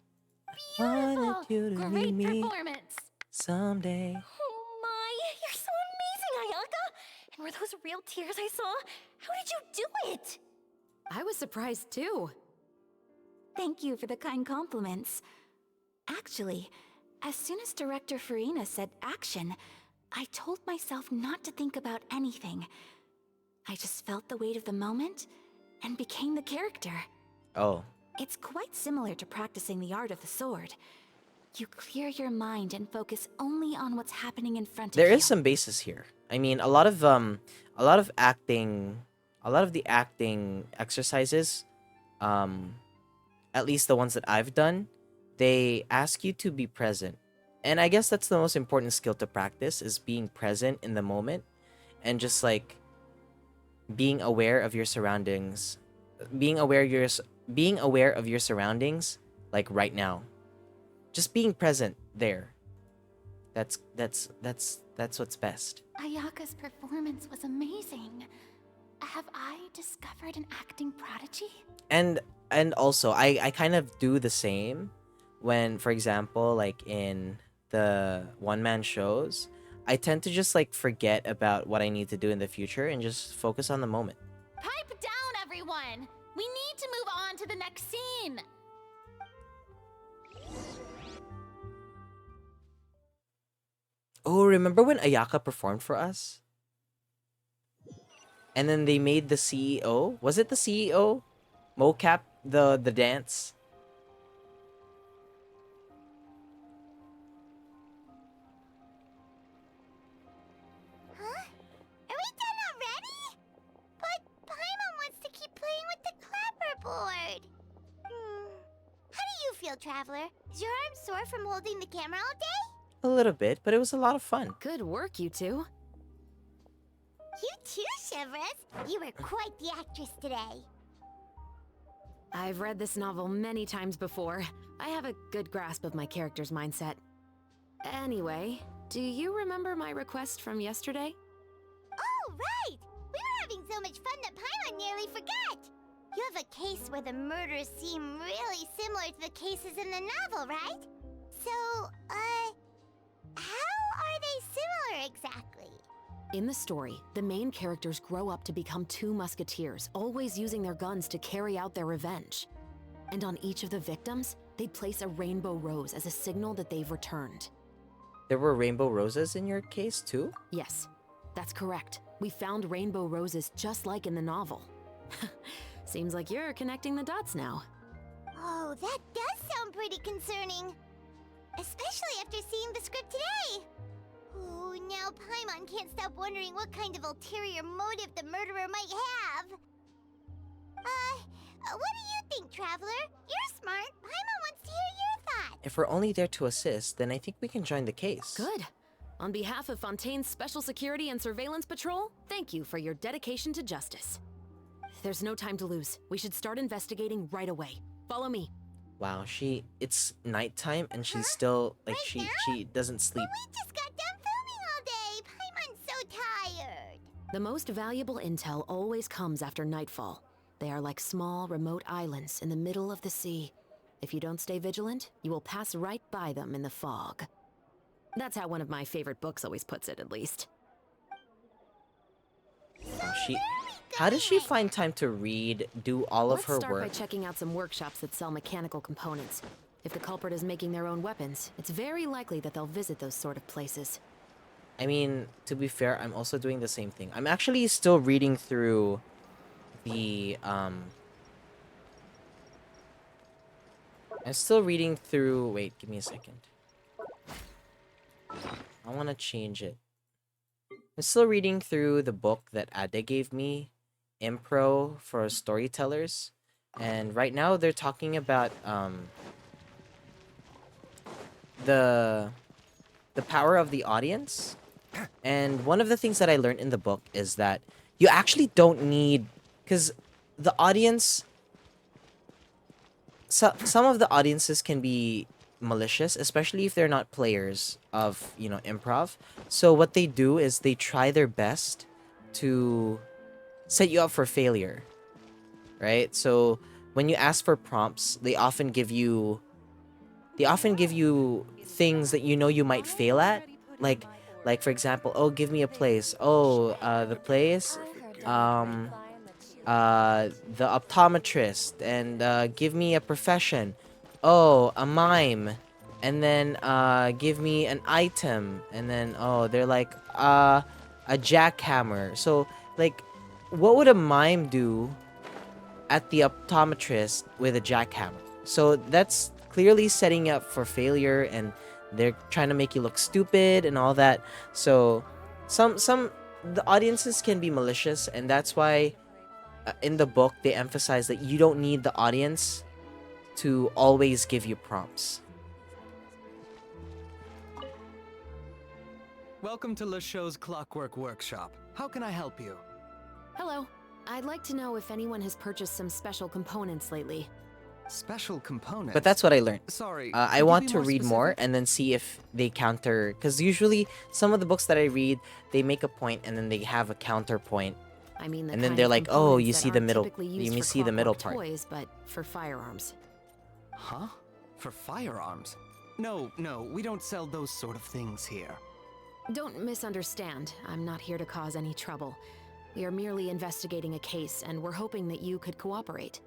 I wanted you to Great leave me. performance. Someday. Oh my, you're so amazing, Ayaka! And were those real tears I saw? How did you do it? I was surprised too. Thank you for the kind compliments. Actually, as soon as Director Farina said action, I told myself not to think about anything. I just felt the weight of the moment and became the character. Oh. It's quite similar to practicing the art of the sword. You clear your mind and focus only on what's happening in front of you. There is some basis here. I mean, a lot of the acting exercises, at least the ones that I've done, they ask you to be present. And I guess that's the most important skill to practice, is being present in the moment and just like being aware of your surroundings. Being aware of your surroundings like right now. Just being present there. That's what's best. Ayaka's performance was amazing. Have I discovered an acting prodigy? And also I kind of do the same when, for example, like in the one-man shows, I tend to just like forget about what I need to do in the future and just focus on the moment. Pipe down, everyone! We need to move on to the next scene! Oh, remember when Ayaka performed for us? And then they made the CEO? Was it the CEO? Mocap the dance? Huh? Are we done already? But Paimon wants to keep playing with the clapperboard. How do you feel, Traveler? Is your arm sore from holding the camera all day? A little bit, but it was a lot of fun. Good work, you two. You too, Shivers. You were quite the actress today. I've read this novel many times before. I have a good grasp of my character's mindset. Anyway, do you remember my request from yesterday? Oh, right! We were having so much fun that Paimon nearly forgot! You have a case where the murders seem really similar to the cases in the novel, right? So, how are they similar exactly? In the story, the main characters grow up to become two musketeers, always using their guns to carry out their revenge. And on each of the victims, they place a rainbow rose as a signal that they've returned. There were rainbow roses in your case too? Yes, that's correct. We found rainbow roses just like in the novel. Seems like you're connecting the dots now. Oh, that does sound pretty concerning. Especially after seeing the script today. Ooh, now Paimon can't stop wondering what kind of ulterior motive the murderer might have. What do you think, Traveler? You're smart. Paimon wants to hear your thoughts. If we're only there to assist, then I think we can join the case. Good. On behalf of Fontaine's Special Security and Surveillance Patrol, thank you for your dedication to justice. There's no time to lose. We should start investigating right away. Follow me. Wow, it's nighttime and she's still like Right she doesn't sleep. We just got done filming all day. Paimon's so tired. The most valuable intel always comes after nightfall. They are like small, remote islands in the middle of the sea. If you don't stay vigilant, you will pass right by them in the fog. That's how one of my favorite books always puts it, at least. Wow, how does she find time to read, do all of her Let's start work? by checking out some workshops that sell mechanical components. If the culprit is making their own weapons, it's very likely that they'll visit those sort of places. I mean, to be fair, I'm also doing the same thing. I'm actually still reading through the I'm still reading through. Wait, give me a second. I want to change it. I'm still reading through the book that Ade gave me, Impro for Storytellers, and right now they're talking about the power of the audience. And one of the things that I learned in the book is that you actually don't need, because the audience, some of the audiences can be malicious, especially if they're not players of, improv. So what they do is they try their best to set you up for failure, right? So when you ask for prompts, they often give you things that you might fail at, like for example, oh, give me a place. Oh, the place, um the optometrist, and give me a profession. Oh, a mime. And then give me an item, and then oh, they're like a jackhammer. So like, what would a mime do at the optometrist with a jackhammer? So that's clearly setting you up for failure, and they're trying to make you look stupid and all that. So some the audiences can be malicious, and that's why in the book they emphasize that you don't need the audience to always give you prompts. Welcome to Le Show's Clockwork Workshop. How can I help you? Hello. I'd like to know if anyone has purchased some special components lately. Special components? But that's what I learned. Sorry. I want to read more and then see if they counter, because usually some of the books that I read, they make a point and then they have a counterpoint. I mean, and then they're like, oh, you see the middle, you see the middle part. Toys, but for firearms. Huh? For firearms? No, we don't sell those sort of things here. Don't misunderstand. I'm not here to cause any trouble. We are merely investigating a case, and we're hoping that you could cooperate.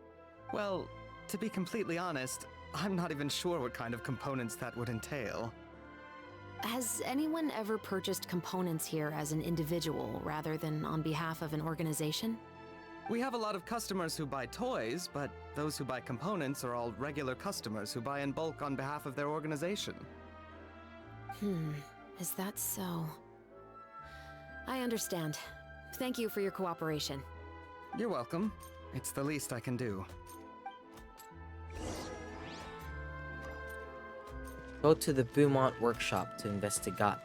Well, to be completely honest, I'm not even sure what kind of components that would entail. Has anyone ever purchased components here as an individual rather than on behalf of an organization? We have a lot of customers who buy toys, but those who buy components are all regular customers who buy in bulk on behalf of their organization. Is that so? I understand. Thank you for your cooperation. You're welcome. It's the least I can do. Go to the Beaumont workshop to investigate.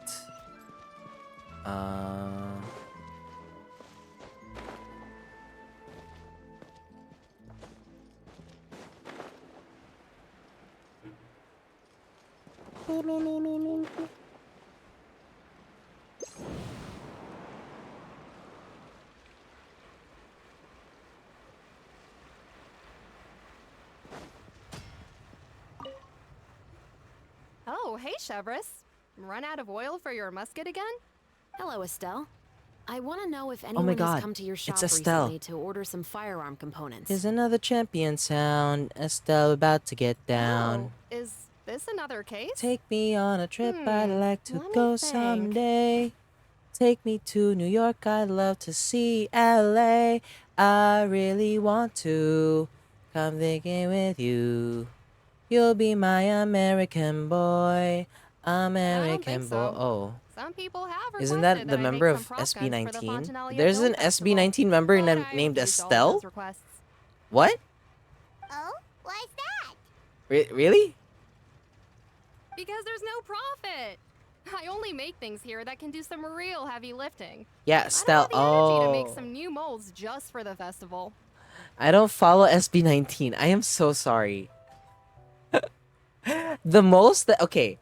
Oh, hey, Chevris. Run out of oil for your musket again? Hello, Estelle. I want to know if Oh anyone my has god, come to your shop it's Estelle. recently to order some firearm components. Is another champion sound. Estelle about to get down. Oh, is this another case? Take me on a trip, I'd like to let me go think. someday. Take me to New York, I'd love to see LA. I really want to come thinking with you. You'll be my American boy. American boy. so. Oh. Some people have Isn't that requested the I member make of some prop guns for the SB19? Fontanalia There's Film an Festival, SB19 member but I named refused all of Estelle? those requests. What? Oh, why's that? Really? Because there's no profit. I only make things here that can do some real heavy lifting. Yeah, Estelle. I don't have the energy to make Oh. some new molds just for the festival. I don't follow SB19. I am so sorry. The most that okay.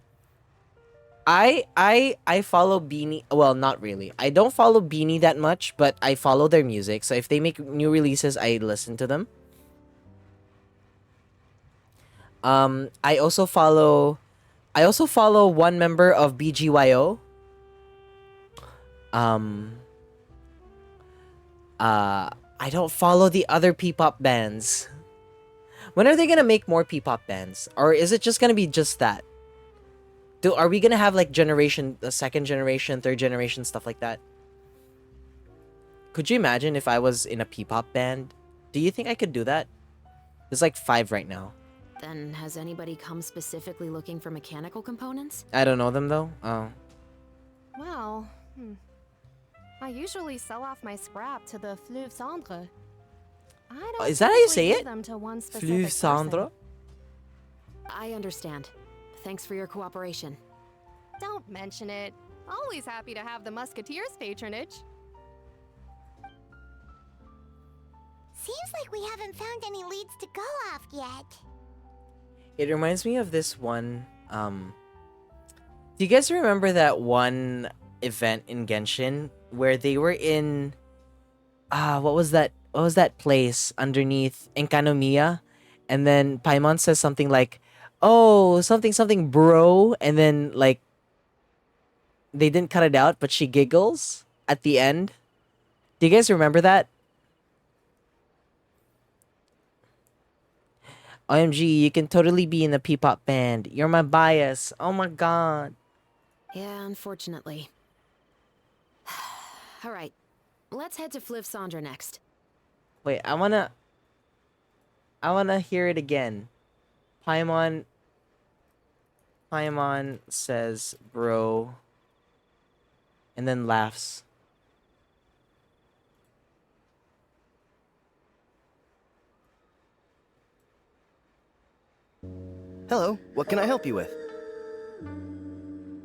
I follow Beanie. Well, not really. I don't follow Beanie that much, but I follow their music. So if they make new releases, I listen to them. I also follow one member of BGYO. I don't follow the other P-pop bands. When are they gonna make more P-pop bands? Or is it just gonna be just that? Are we gonna have like second generation, third generation, stuff like that? Could you imagine if I was in a P-pop band? Do you think I could do that? There's like 5 right now. Then has anybody come specifically looking for mechanical components? I don't know them though. Oh. Well, I usually sell off my scrap to the Fleuve Cendre. I don't Is that how you typically say give it? them to one specific Fleuve person. Cendre? I understand. Thanks for your cooperation. Don't mention it. Always happy to have the Musketeers' patronage. Seems like we haven't found any leads to go off yet. It reminds me of this one Do you guys remember that one event in Genshin where they were in what was that? What was that place underneath Enkanomiya? And then Paimon says something like, "Oh, something something, bro," and then like they didn't cut it out, but she giggles at the end. Do you guys remember that? OMG, you can totally be in a P-pop band. You're my bias. Oh my god. Yeah, unfortunately. Alright, let's head to Fliv Sandra next. Wait, I wanna hear it again. Paimon says, bro, and then laughs. Hello, what can I help you with?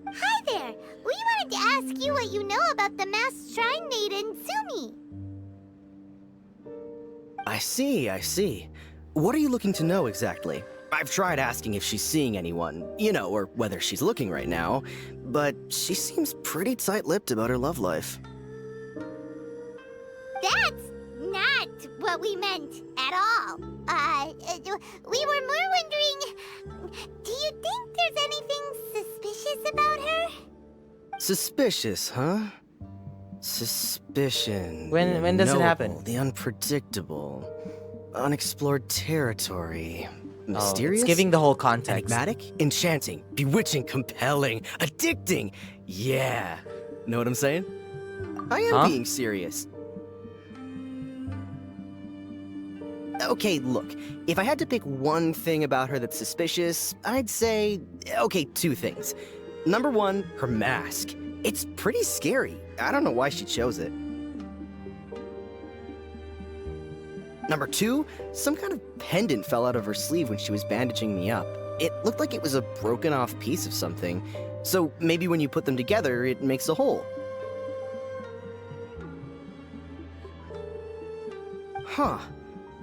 Hi there! We wanted to ask you what you know about the masked shrine maiden, Sumi. I see. What are you looking to know exactly? I've tried asking if she's seeing anyone, or whether she's looking right now, but she seems pretty tight-lipped about her love life. That's not what we meant at all. We were more wondering, do you think there's anything suspicious about her? Suspicious, huh? Suspicion. When does it happen? The unpredictable. Unexplored territory. Oh, Mysterious? it's giving the whole context. Enigmatic? Enchanting. Bewitching. Compelling. Addicting. Yeah. Know what I'm saying? I am being serious. Okay, look. If I had to pick one thing about her that's suspicious, I'd say, okay, two things. Number one, her mask. It's pretty scary. I don't know why she chose it. Number two, some kind of pendant fell out of her sleeve when she was bandaging me up. It looked like it was a broken off piece of something. So maybe when you put them together, it makes a whole. Huh.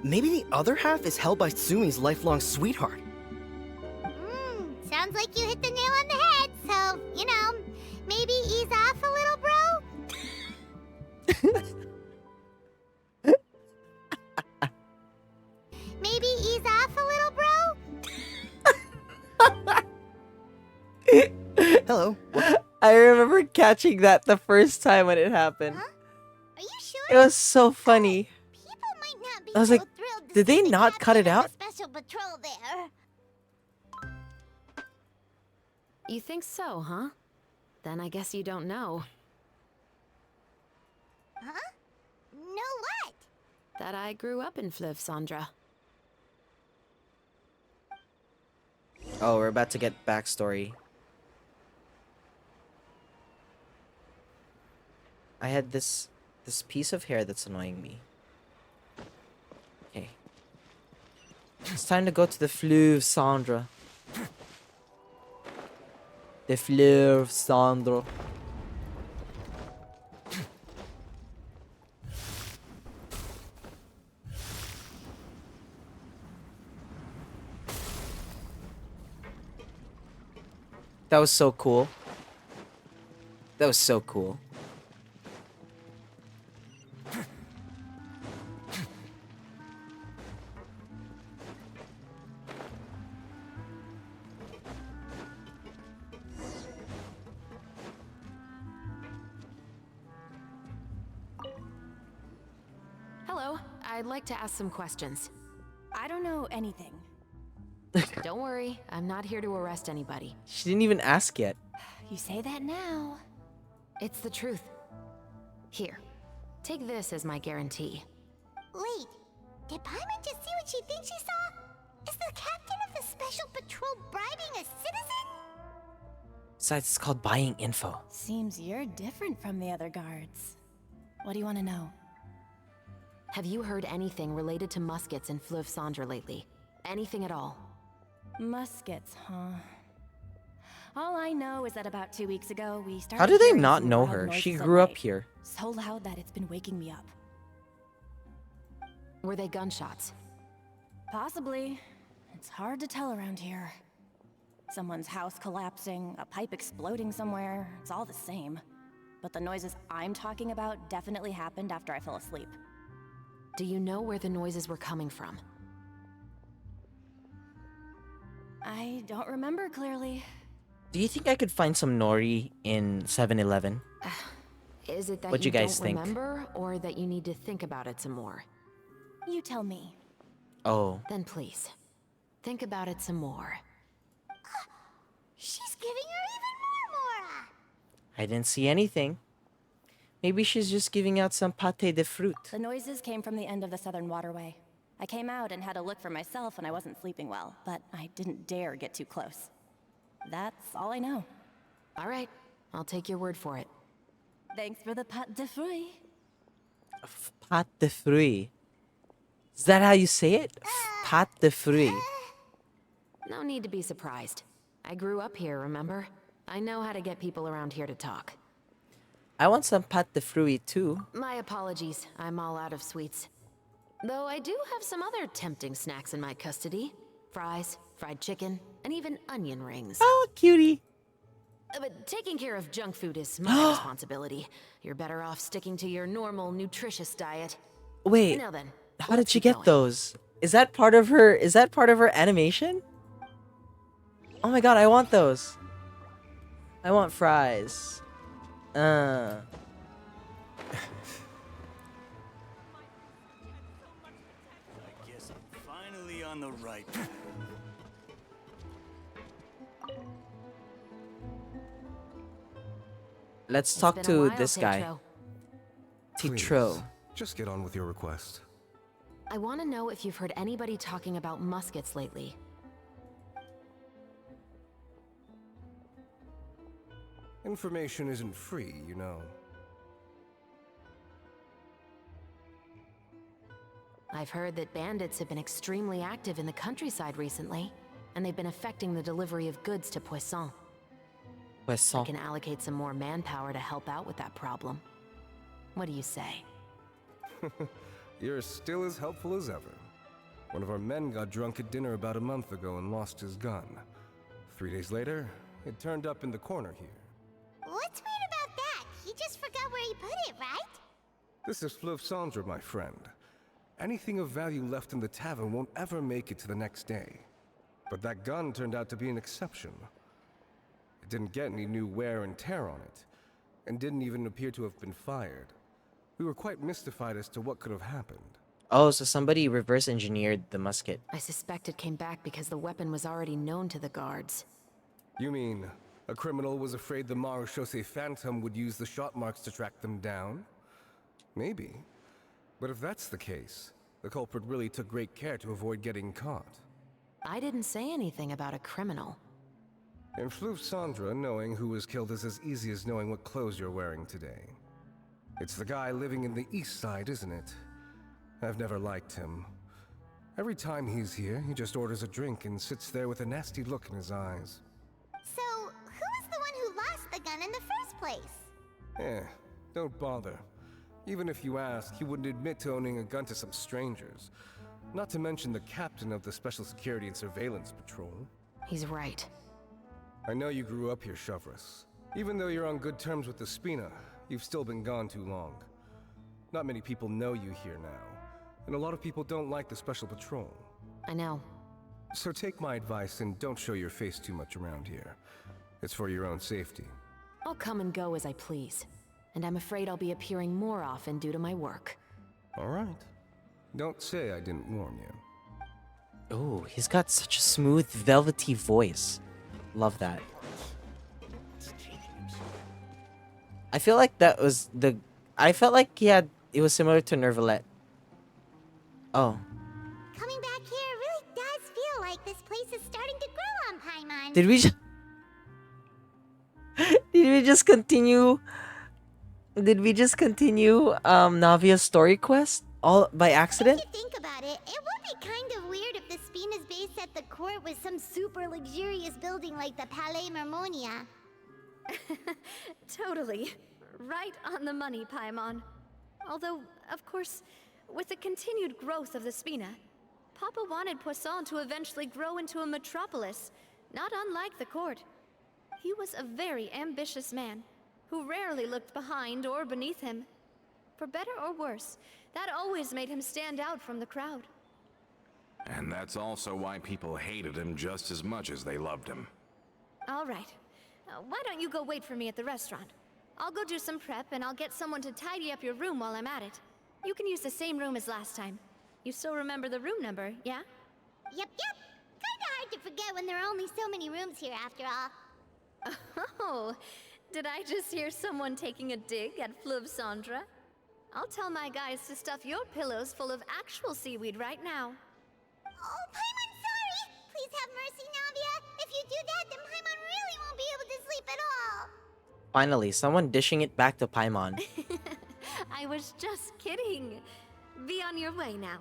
Maybe the other half is held by Sumi's lifelong sweetheart. Sounds like you hit the nail on the head, so, maybe ease off a little, bro? Maybe ease off a little, bro? Hello. I remember catching that the first time when it happened. Huh? Are you sure? It was so funny. People might not be I was so like, thrilled to did see they the not cut it captain of out? the special patrol there. You think so, huh? Then I guess you don't know. Huh? Know what? That I grew up in Fliv Sandra. Oh, we're about to get backstory. I had this piece of hair that's annoying me. Okay. It's time to go to the Fleuve Sandra. The Fleuve Sandra. That was so cool. That was so cool. Hello, I'd like to ask some questions. I don't know anything. Don't worry, I'm not here to arrest anybody. She didn't even ask yet. You say that now. It's the truth. Here, take this as my guarantee. Wait, did Paimon just see what she thinks she saw? Is the captain of the special patrol bribing a citizen? Besides, it's called buying info. Seems you're different from the other guards. What do you want to know? Have you heard anything related to muskets in Fliv Sandra lately? Anything at all? Muskets, huh? All I know is that about 2 weeks ago, we started. How do they hearing not some know loud her? She noises at grew up night. here. So loud that it's been waking me up. Were they gunshots? Possibly. It's hard to tell around here. Someone's house collapsing, a pipe exploding somewhere, it's all the same. But the noises I'm talking about definitely happened after I fell asleep. Do you know where the noises were coming from? I don't remember clearly. Do you think I could find some nori in 7-Eleven? Is it that What'd you you guys don't think? remember, or that you need to think about it some more? You tell me. Oh. Then please, think about it some more. She's giving her even more Mora! I didn't see anything. Maybe she's just giving out some pâté de fruit. The noises came from the end of the Southern Waterway. I came out and had a look for myself when I wasn't sleeping well, but I didn't dare get too close. That's all I know. All right, I'll take your word for it. Thanks for the pâte de fruit. Pâte de fruit. Is that how you say it? Pâte de fruit. No need to be surprised. I grew up here, remember? I know how to get people around here to talk. I want some pâte de fruit too. My apologies, I'm all out of sweets. Though I do have some other tempting snacks in my custody. Fries, fried chicken, and even onion rings. Oh, cutie. But taking care of junk food is my responsibility. You're better off sticking to your normal, nutritious diet. Wait, Now then, how let's did she keep get going. those? Is that part of her animation? Oh my god, I want those. I want fries. I guess I'm finally on the right path. Let's It's talk been a to while, this guy. Titro. Please, just get on with your request. I want to know if you've heard anybody talking about muskets lately. Information isn't free, you know. I've heard that bandits have been extremely active in the countryside recently, and they've been affecting the delivery of goods to Poisson. I Poisson. can allocate some more manpower to help out with that problem. What do you say? You're still as helpful as ever. One of our men got drunk at dinner about a month ago and lost his gun. 3 days later, it turned up in the corner here. What's weird about that? He just forgot where he put it, right? This is Fleuve Cendre, my friend. Anything of value left in the tavern won't ever make it to the next day. But that gun turned out to be an exception. It didn't get any new wear and tear on it, and didn't even appear to have been fired. We were quite mystified as to what could have happened. Oh, so somebody reverse engineered the musket. I suspect it came back because the weapon was already known to the guards. You mean, a criminal was afraid the Marechaussee Phantom would use the shot marks to track them down? Maybe. But if that's the case, the culprit really took great care to avoid getting caught. I didn't say anything about a criminal. In Fleuve Cendre, knowing who was killed is as easy as knowing what clothes you're wearing today. It's the guy living in the east side, isn't it? I've never liked him. Every time he's here, he just orders a drink and sits there with a nasty look in his eyes. So, who was the one who lost the gun in the first place? Don't bother. Even if you asked, he wouldn't admit to owning a gun to some strangers. Not to mention the captain of the Special Security and Surveillance Patrol. He's right. I know you grew up here, Chevreuse. Even though you're on good terms with the Spina, you've still been gone too long. Not many people know you here now, and a lot of people don't like the Special Patrol. I know. So take my advice and don't show your face too much around here. It's for your own safety. I'll come and go as I please. And I'm afraid I'll be appearing more often due to my work. All right. Don't say I didn't warn you. Oh, he's got such a smooth, velvety voice. Love that. I feel like that was the... I felt like it was similar to Nervalette. Oh. Coming back here really does feel like this place is starting to grow on Paimon. Did we just... Did we just continue... Did we just continue Navia's story quest? All by accident? If you think about it, it would be kind of weird if the Spina's base at the court was some super luxurious building like the Palais Mermonia. Totally. Right on the money, Paimon. Although, of course, with the continued growth of the Spina, Papa wanted Poisson to eventually grow into a metropolis, not unlike the court. He was a very ambitious man, who rarely looked behind or beneath him. For better or worse, that always made him stand out from the crowd. And that's also why people hated him just as much as they loved him. All right. Why don't you go wait for me at the restaurant? I'll go do some prep and I'll get someone to tidy up your room while I'm at it. You can use the same room as last time. You still remember the room number, yeah? Yep. Kinda hard to forget when there are only so many rooms here after all. Oh, did I just hear someone taking a dig at Fleuve Cendre? I'll tell my guys to stuff your pillows full of actual seaweed right now. Oh, Paimon's sorry! Please have mercy, Navia. If you do that, then Paimon really won't be able to sleep at all. Finally, someone dishing it back to Paimon. I was just kidding. Be on your way now.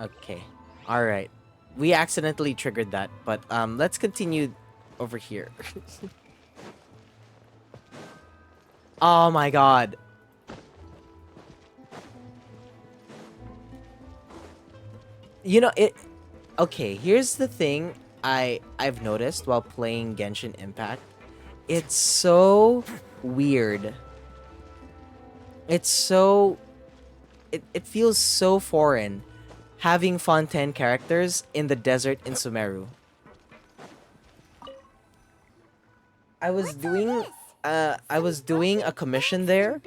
Okay. Alright. We accidentally triggered that, but let's continue over here. Oh my god. You know, okay, here's the thing I've noticed while playing Genshin Impact. It's so weird. It's so... It feels so foreign having Fontaine characters in the desert in Sumeru. I was doing a commission there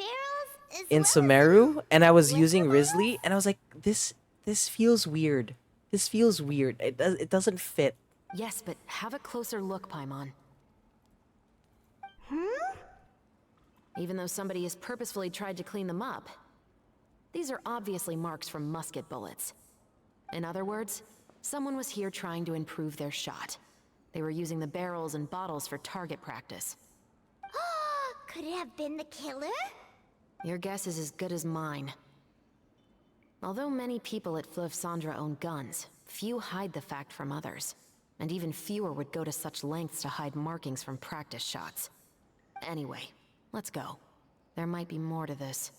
in Sumeru, and I was using Risley, and I was like, this feels weird. This feels weird. It doesn't fit. Yes, but have a closer look, Paimon. Even though somebody has purposefully tried to clean them up, these are obviously marks from musket bullets. In other words, someone was here trying to improve their shot. They were using the barrels and bottles for target practice. Could it have been the killer? Your guess is as good as mine. Although many people at Fleuve Cendre own guns, few hide the fact from others. And even fewer would go to such lengths to hide markings from practice shots. Anyway, let's go. There might be more to this.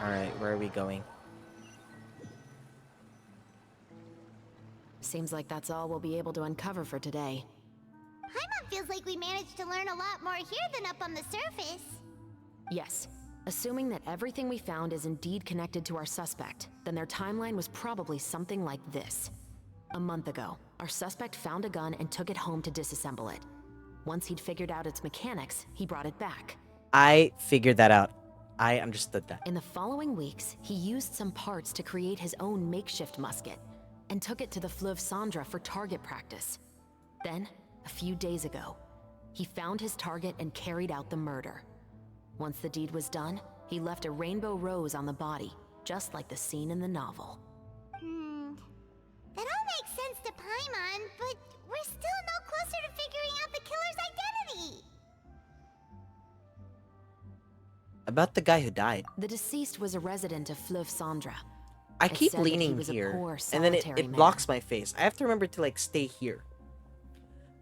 Alright, where are we going? Seems like that's all we'll be able to uncover for today. Paimon feels like we managed to learn a lot more here than up on the surface. Yes. Assuming that everything we found is indeed connected to our suspect, then their timeline was probably something like this. A month ago, our suspect found a gun and took it home to disassemble it. Once he'd figured out its mechanics, he brought it back. I figured that out. I understood that. In the following weeks, he used some parts to create his own makeshift musket, and took it to the Fleuve Cendre for target practice. Then, a few days ago, he found his target and carried out the murder. Once the deed was done, he left a rainbow rose on the body, just like the scene in the novel. That all makes sense to Paimon, but we're still no closer to figuring out the killer's identity. About the guy who died. The deceased was a resident of Fleuve Cendre. I keep said that he leaning was a here, poor, and then solitary it man. blocks my face. I have to remember to, like, stay here.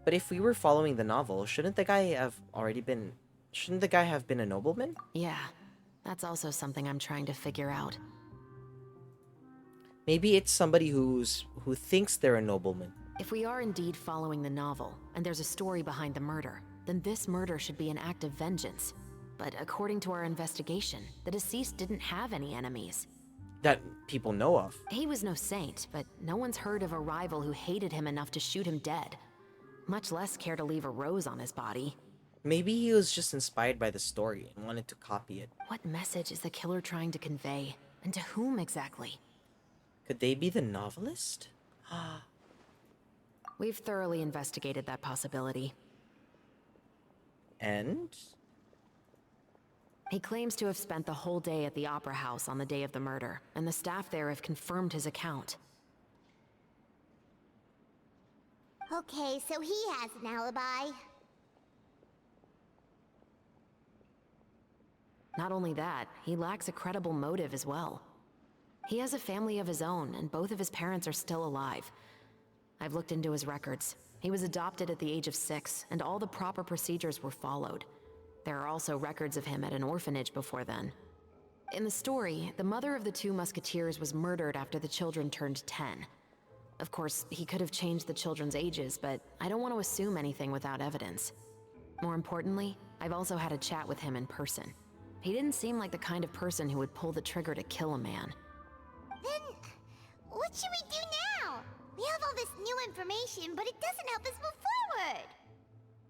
But if we were following the novel, shouldn't the guy have been a nobleman? Yeah, that's also something I'm trying to figure out. Maybe it's somebody who thinks they're a nobleman. If we are indeed following the novel, and there's a story behind the murder, then this murder should be an act of vengeance. But according to our investigation, the deceased didn't have any enemies. That people know of. He was no saint, but no one's heard of a rival who hated him enough to shoot him dead. Much less care to leave a rose on his body. Maybe he was just inspired by the story and wanted to copy it. What message is the killer trying to convey? And to whom exactly? Could they be the novelist? We've thoroughly investigated that possibility. And? He claims to have spent the whole day at the Opera House on the day of the murder, and the staff there have confirmed his account. Okay, so he has an alibi. Not only that, he lacks a credible motive as well. He has a family of his own, and both of his parents are still alive. I've looked into his records. He was adopted at the age of 6, and all the proper procedures were followed. There are also records of him at an orphanage before then. In the story, the mother of the 2 musketeers was murdered after the children turned 10. Of course, he could have changed the children's ages, but I don't want to assume anything without evidence. More importantly, I've also had a chat with him in person. He didn't seem like the kind of person who would pull the trigger to kill a man. Then, what should we do now? We have all this new information, but it doesn't help us move forward.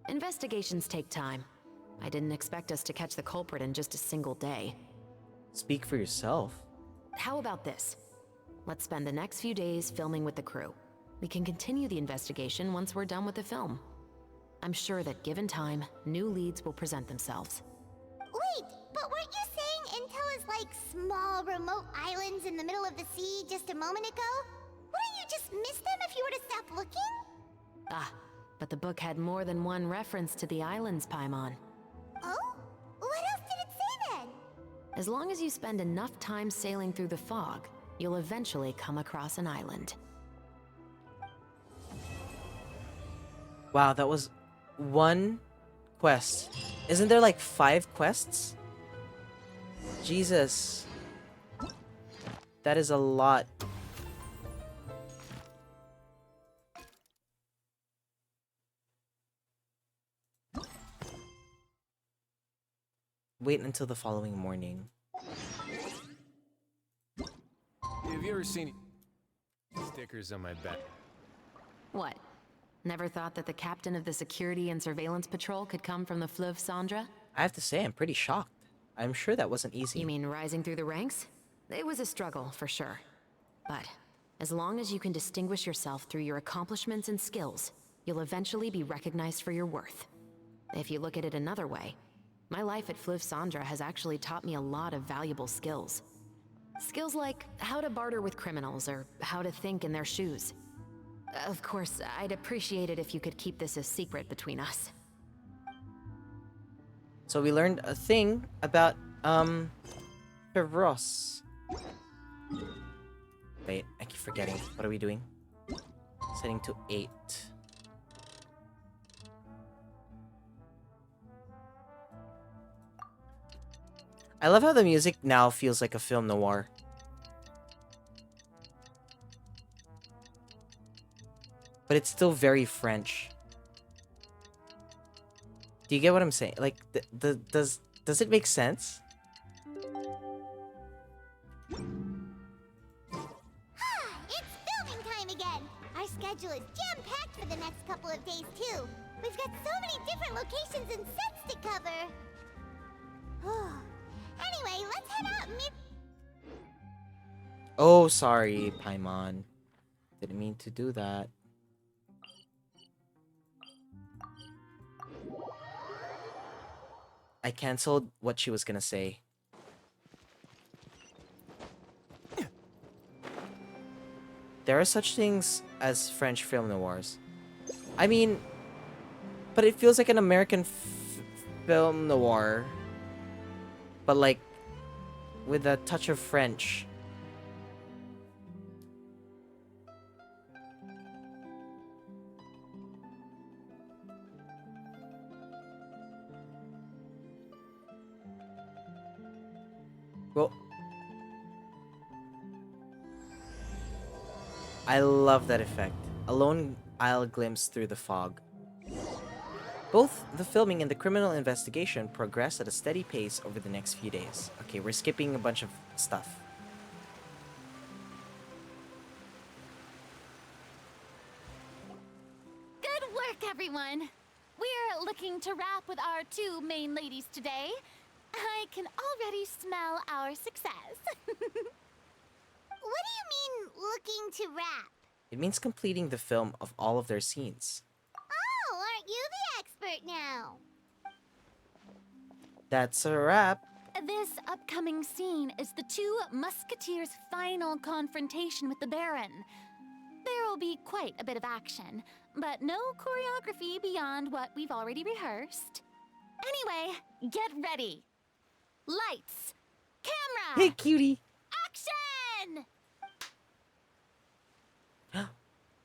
Investigations take time. I didn't expect us to catch the culprit in just a single day. Speak for yourself. How about this? Let's spend the next few days filming with the crew. We can continue the investigation once we're done with the film. I'm sure that given time, new leads will present themselves. Wait, but weren't you saying Intel is like small, remote islands in the middle of the sea just a moment ago? Wouldn't you just miss them if you were to stop looking? Ah, but the book had more than one reference to the islands, Paimon. Oh? What else did it say then? As long as you spend enough time sailing through the fog, you'll eventually come across an island. Wow, that was one quest. Isn't there like 5 quests? Jesus. That is a lot. Wait until the following morning. Have you ever seen stickers on my back? What? Never thought that the captain of the security and surveillance patrol could come from the Fleuve Cendre? I have to say, I'm pretty shocked. I'm sure that wasn't easy. You mean rising through the ranks? It was a struggle, for sure. But as long as you can distinguish yourself through your accomplishments and skills, you'll eventually be recognized for your worth. If you look at it another way, my life at Fleuve Cendre has actually taught me a lot of valuable skills. Skills like how to barter with criminals or how to think in their shoes. Of course, I'd appreciate it if you could keep this a secret between us. So we learned a thing about, Ross. Wait, I keep forgetting. What are we doing? Setting to 8. I love how the music now feels like a film noir. But it's still very French. Do you get what I'm saying? Like, does it make sense? It's filming time again! Our schedule is jam-packed for the next couple of days, too. We've got so many different locations and sets to cover. Anyway, let's head out and meet... Oh, sorry, Paimon. Didn't mean to do that. I canceled what she was gonna say. There are such things as French film noirs. I mean, but it feels like an American film noir. But like, with a touch of French. Well, I love that effect. A lone isle glimpse through the fog. Both the filming and the criminal investigation progress at a steady pace over the next few days. Okay, we're skipping a bunch of stuff. Good work, everyone! We're looking to wrap with our 2 main ladies today. I can already smell our success. What do you mean, looking to wrap? It means completing the film of all of their scenes. Oh, aren't you the expert now? That's a wrap. This upcoming scene is the 2 musketeers' final confrontation with the Baron. There will be quite a bit of action, but no choreography beyond what we've already rehearsed. Anyway, get ready. Lights, camera, Hey, cutie. action!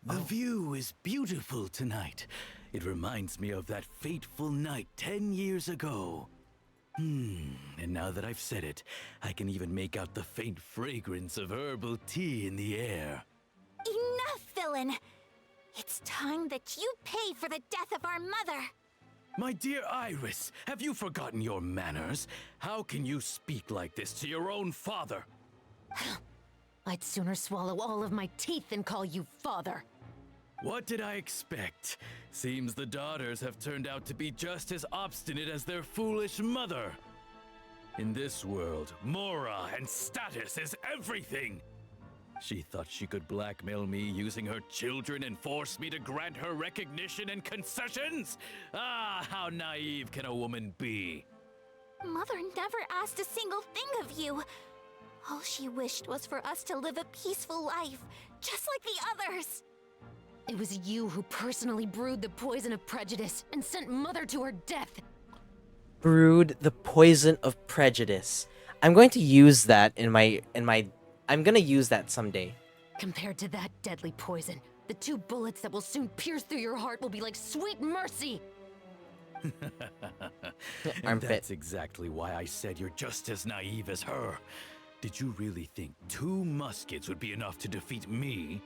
The view is beautiful tonight. It reminds me of that fateful night 10 years ago. And now that I've said it, I can even make out the faint fragrance of herbal tea in the air. Enough, villain. It's time that you pay for the death of our mother. My dear Iris, have you forgotten your manners? How can you speak like this to your own father? I'd sooner swallow all of my teeth than call you father. What did I expect? Seems the daughters have turned out to be just as obstinate as their foolish mother. In this world, mora and status is everything. She thought she could blackmail me using her children and force me to grant her recognition and concessions? Ah, how naive can a woman be? Mother never asked a single thing of you. All she wished was for us to live a peaceful life, just like the others. It was you who personally brewed the poison of prejudice and sent Mother to her death. Brewed the poison of prejudice. I'm going to use that I'm gonna use that someday. Compared to that deadly poison, the 2 bullets that will soon pierce through your heart will be like sweet mercy. And Armpit. that's exactly why I said you're just as naive as her. Did you really think 2 muskets would be enough to defeat me?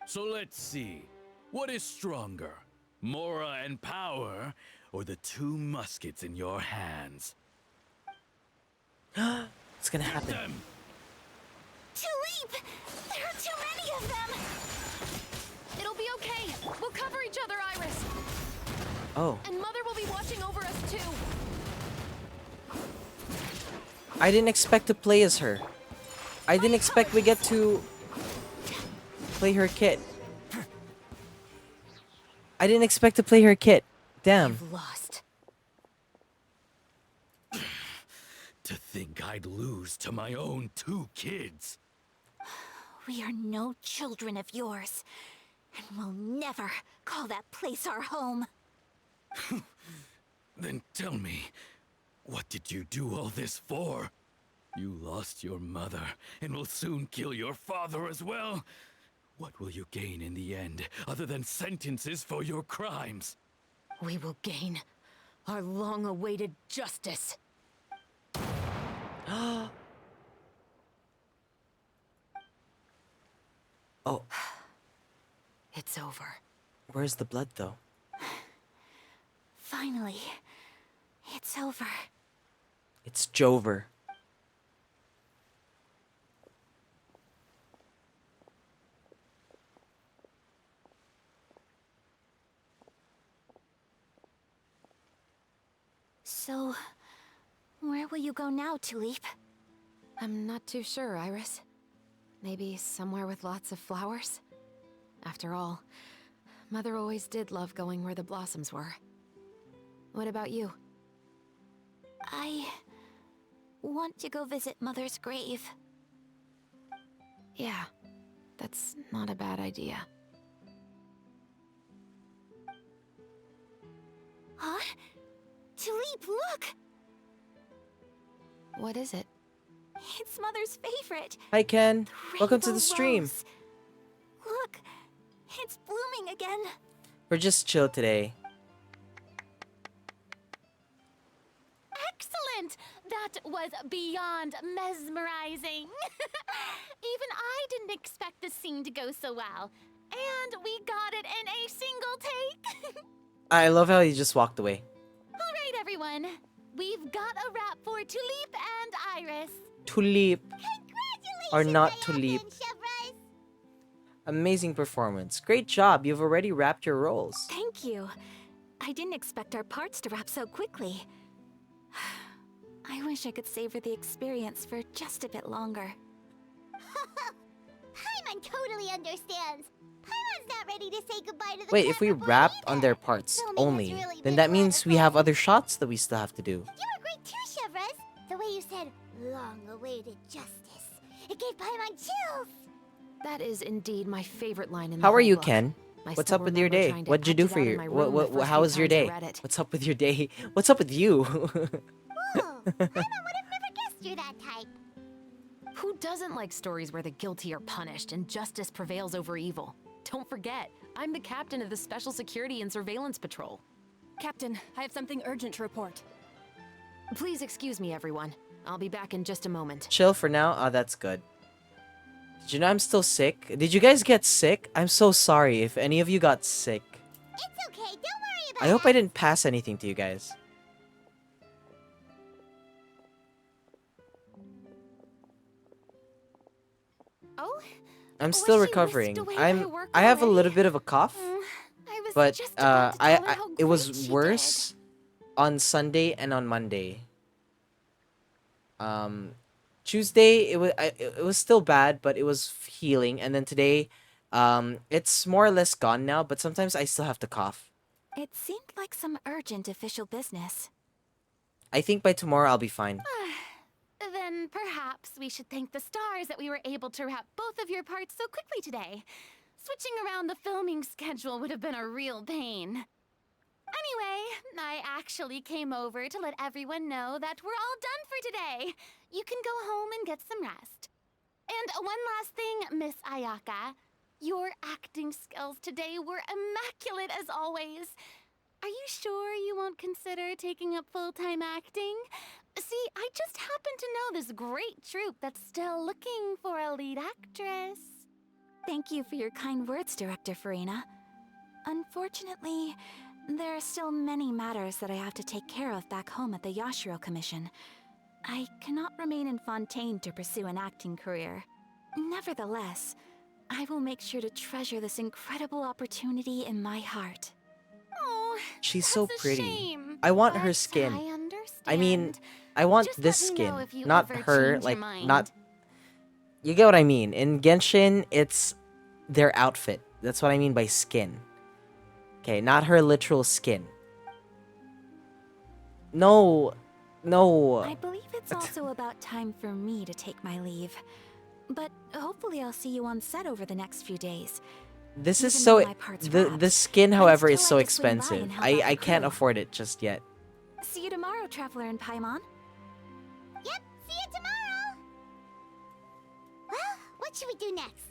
So let's see. What is stronger? Mora and power, or the 2 muskets in your hands? It's gonna happen. Them. Tulip! There are too many of them! It'll be okay. We'll cover each other, Iris. Oh. And Mother will be watching over us too. I didn't expect to play as her. I didn't expect we get to play her kit. I didn't expect to play her kit. Damn. You've lost. To think I'd lose to my own 2 kids. We are no children of yours, and we'll never call that place our home. Then tell me, what did you do all this for? You lost your mother, and will soon kill your father as well. What will you gain in the end, other than sentences for your crimes? We will gain our long-awaited justice. Oh. It's over. Where's the blood, though? Finally, it's over. It's Jover. So, where will you go now, Tulip? I'm not too sure, Iris. Maybe somewhere with lots of flowers? After all, Mother always did love going where the blossoms were. What about you? I want to go visit Mother's grave. Yeah, that's not a bad idea. Huh? Tulip, look! What is it? It's Mother's favorite. Hi, Ken. The Welcome to the rainbow stream. rose. Look, it's blooming again. We're just chill today. Excellent! That was beyond mesmerizing. Even I didn't expect the scene to go so well. And we got it in a single take. I love how he just walked away. All right, everyone. We've got a wrap for Tulip and Iris. Tulip. Or not Tulip. Chevrolet. Amazing performance. Great job. You've already wrapped your roles. Thank you. I didn't expect our parts to wrap so quickly. I wish I could savor the experience for just a bit longer. Paimon totally understands. Paimon's not ready to say goodbye to the Wait, if we clever boy wrapped on either. their parts Filming has only, really then been that a lot means of we have fun. other shots that we still have to do. You were great too, Chevrolet. The way you said, long-awaited justice. It gave Paimon chills. That is indeed my favorite line in the How are whole you, book. Ken? I What's still up with your remember day? trying to What'd you hatch do it for out in your my room the first how few was your times I day? read it. What's up with your day? What's up with you? Paimon would have never guessed you're that type. Who doesn't like stories where the guilty are punished and justice prevails over evil? Don't forget, I'm the captain of the Special Security and Surveillance Patrol. Captain, I have something urgent to report. Please excuse me, everyone. I'll be back in just a moment. Chill for now? Oh, that's good. Do you know I'm still sick? Did you guys get sick? I'm so sorry if any of you got sick. It's okay, don't worry about I hope I didn't pass anything to you guys. Oh, I'm still recovering. I have a little bit of a cough, I was but just about to tell her how it was great she worse on Sunday and on Monday. Tuesday it was still bad, but it was healing, and then today, it's more or less gone now. But sometimes I still have to cough. It seemed like some urgent official business. I think by tomorrow I'll be fine. Then perhaps we should thank the stars that we were able to wrap both of your parts so quickly today. Switching around the filming schedule would have been a real pain. Anyway, I actually came over to let everyone know that we're all done for today. You can go home and get some rest. And one last thing, Miss Ayaka. Your acting skills today were immaculate as always. Are you sure you won't consider taking up full-time acting? See, I just happen to know this great troupe that's still looking for a lead actress. Thank you for your kind words, Director Farina. Unfortunately, there are still many matters that I have to take care of back home at the Yashiro Commission. I cannot remain in Fontaine to pursue an acting career. Nevertheless, I will make sure to treasure this incredible opportunity in my heart. Oh, She's so that's a pretty. shame, I want her but skin. I understand. I mean, I want Just this let me know skin, if you not ever her. change your Like, mind. not. You get what I mean? In Genshin, it's their outfit. That's what I mean by skin. Okay, not her literal skin. No, no. I believe it's also about time for me to take my leave. But hopefully I'll see you on set over the next few days. This is Even so. though my part's The wrapped, skin, I'd however, is still so like to swing by and expensive. help out I the can't crew. afford it just yet. See you tomorrow, Traveler and Paimon. Yep, see you tomorrow. Well, what should we do next?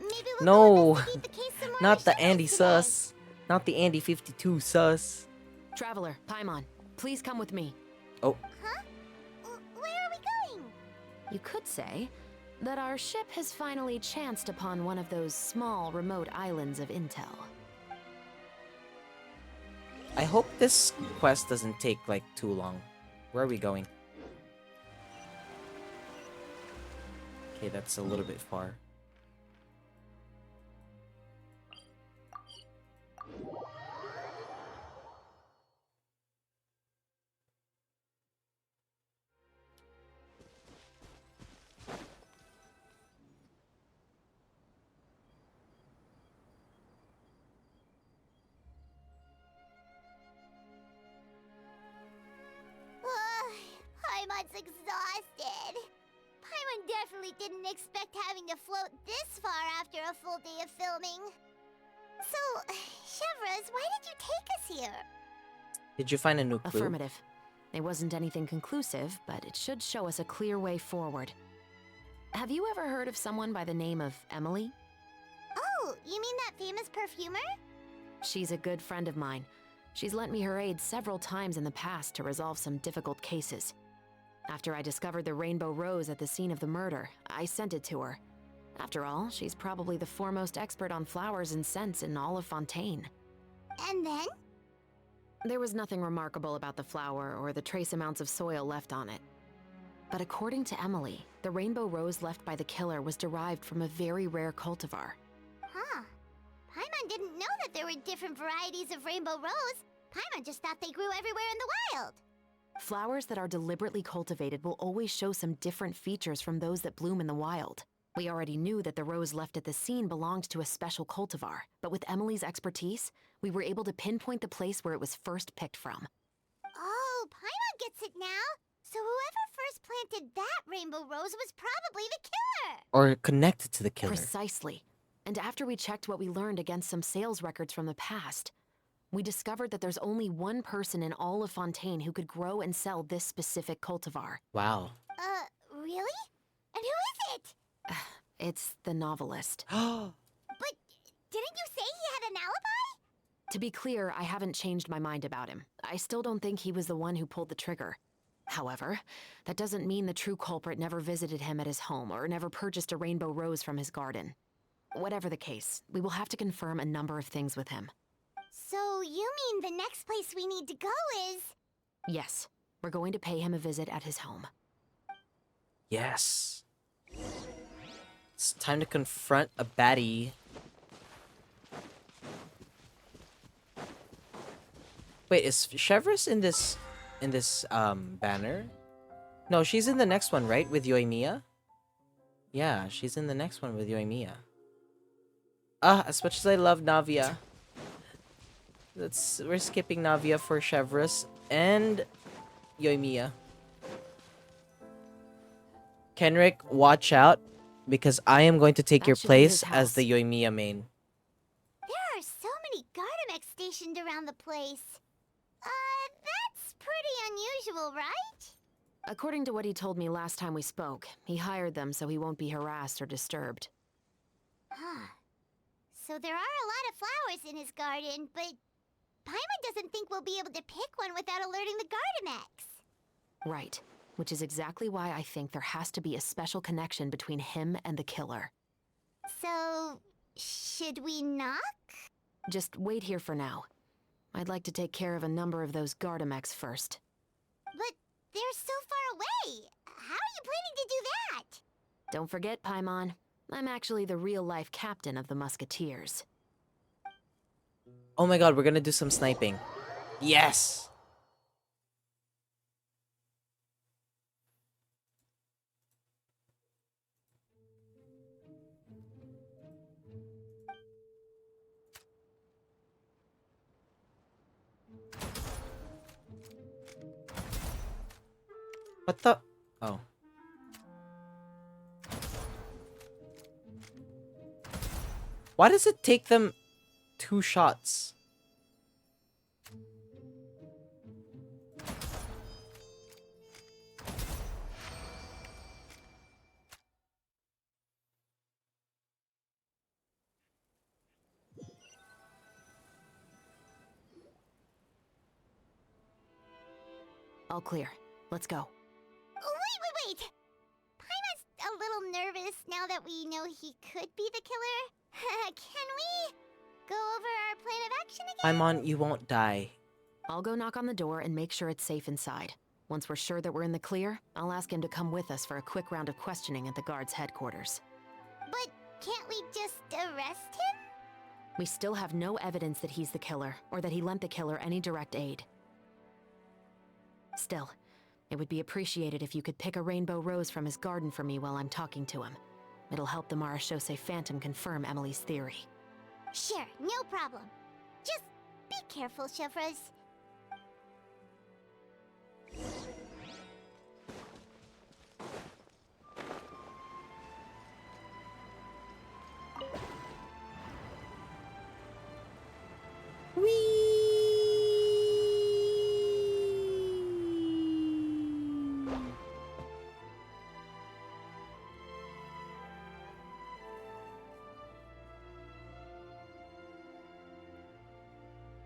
Maybe we'll go No, investigate the case some more not the ourselves Andy today. sus. Not the Andy 52 sus. Traveler, Paimon, please come with me. Oh, Huh? Where are we going? You could say that our ship has finally chanced upon one of those small, remote islands of intel. I hope this quest doesn't take like too long. Where are we going? Okay, that's a little bit far. Paimon's exhausted. Paimon definitely didn't expect having to float this far after a full day of filming. So, Chevrolet, why did you take us here? Did you find a new clue? Affirmative. It wasn't anything conclusive, but it should show us a clear way forward. Have you ever heard of someone by the name of Emily? Oh, you mean that famous perfumer? She's a good friend of mine. She's lent me her aid several times in the past to resolve some difficult cases. After I discovered the rainbow rose at the scene of the murder, I sent it to her. After all, she's probably the foremost expert on flowers and scents in all of Fontaine. And then? There was nothing remarkable about the flower or the trace amounts of soil left on it. But according to Emily, the rainbow rose left by the killer was derived from a very rare cultivar. Huh. Paimon didn't know that there were different varieties of rainbow rose. Paimon just thought they grew everywhere in the wild. Flowers that are deliberately cultivated will always show some different features from those that bloom in the wild. We already knew that the rose left at the scene belonged to a special cultivar, but with Emily's expertise, we were able to pinpoint the place where it was first picked from. Oh, Paimon gets it now. So whoever first planted that rainbow rose was probably the killer. Or connected to the killer. Precisely. And after we checked what we learned against some sales records from the past, we discovered that there's only one person in all of Fontaine who could grow and sell this specific cultivar. Wow. Really? And who is it? It's the novelist. But didn't you say he had an alibi? To be clear, I haven't changed my mind about him. I still don't think he was the one who pulled the trigger. However, that doesn't mean the true culprit never visited him at his home or never purchased a rainbow rose from his garden. Whatever the case, we will have to confirm a number of things with him. So you mean the next place we need to go is... Yes, we're going to pay him a visit at his home. Yes. It's time to confront a baddie. Wait, is Chevrolet in this banner? No, she's in the next one, right? With Yoimiya? Yeah, she's in the next one with Yoimiya. As much as I love Navia. We're skipping Navia for Chevrolet and Yoimiya. Kenrick, watch out, because I am going to take your place as the Yoimiya main. There are so many Gardamex stationed around the place. That's pretty unusual, right? According to what he told me last time we spoke, he hired them so he won't be harassed or disturbed. Huh. So there are a lot of flowers in his garden, but Paimon doesn't think we'll be able to pick one without alerting the Gardamex. Right, which is exactly why I think there has to be a special connection between him and the killer. So, should we knock? Just wait here for now. I'd like to take care of a number of those Gardamex first. But they're so far away. How are you planning to do that? Don't forget, Paimon, I'm actually the real-life captain of the Musketeers. Oh my god, we're gonna do some sniping. Yes! What the? Oh. Why does it take them 2 shots? All clear. Let's go. Wait! Paimon's a little nervous now that we know he could be the killer. Can we go over our plan of action again? Paimon, you won't die. I'll go knock on the door and make sure it's safe inside. Once we're sure that we're in the clear, I'll ask him to come with us for a quick round of questioning at the guard's headquarters. But can't we just arrest him? We still have no evidence that he's the killer, or that he lent the killer any direct aid. Still, it would be appreciated if you could pick a rainbow rose from his garden for me while I'm talking to him. It'll help the Marechaussee Phantom confirm Emily's theory. Sure, no problem. Just be careful, Chevrolet.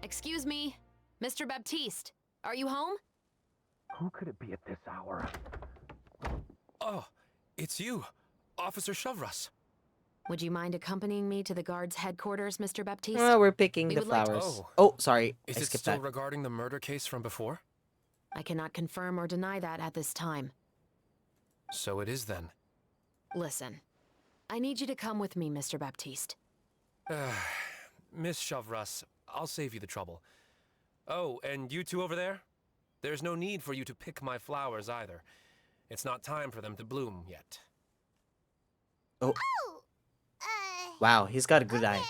Excuse me, Mr. Baptiste, are you home? Who could it be at this hour? Oh, it's you, Officer Chevrolet. Would you mind accompanying me to the guard's headquarters, Mr. Baptiste? We're picking the would like flowers. Oh. Oh, sorry. Is I it skipped still that. regarding the murder case from before? I cannot confirm or deny that at this time. So it is then. Listen, I need you to come with me, Mr. Baptiste. Miss Chevrolet, I'll save you the trouble. Oh, and you two over there? There's no need for you to pick my flowers either. It's not time for them to bloom yet. Oh. Wow, he's got a good eye.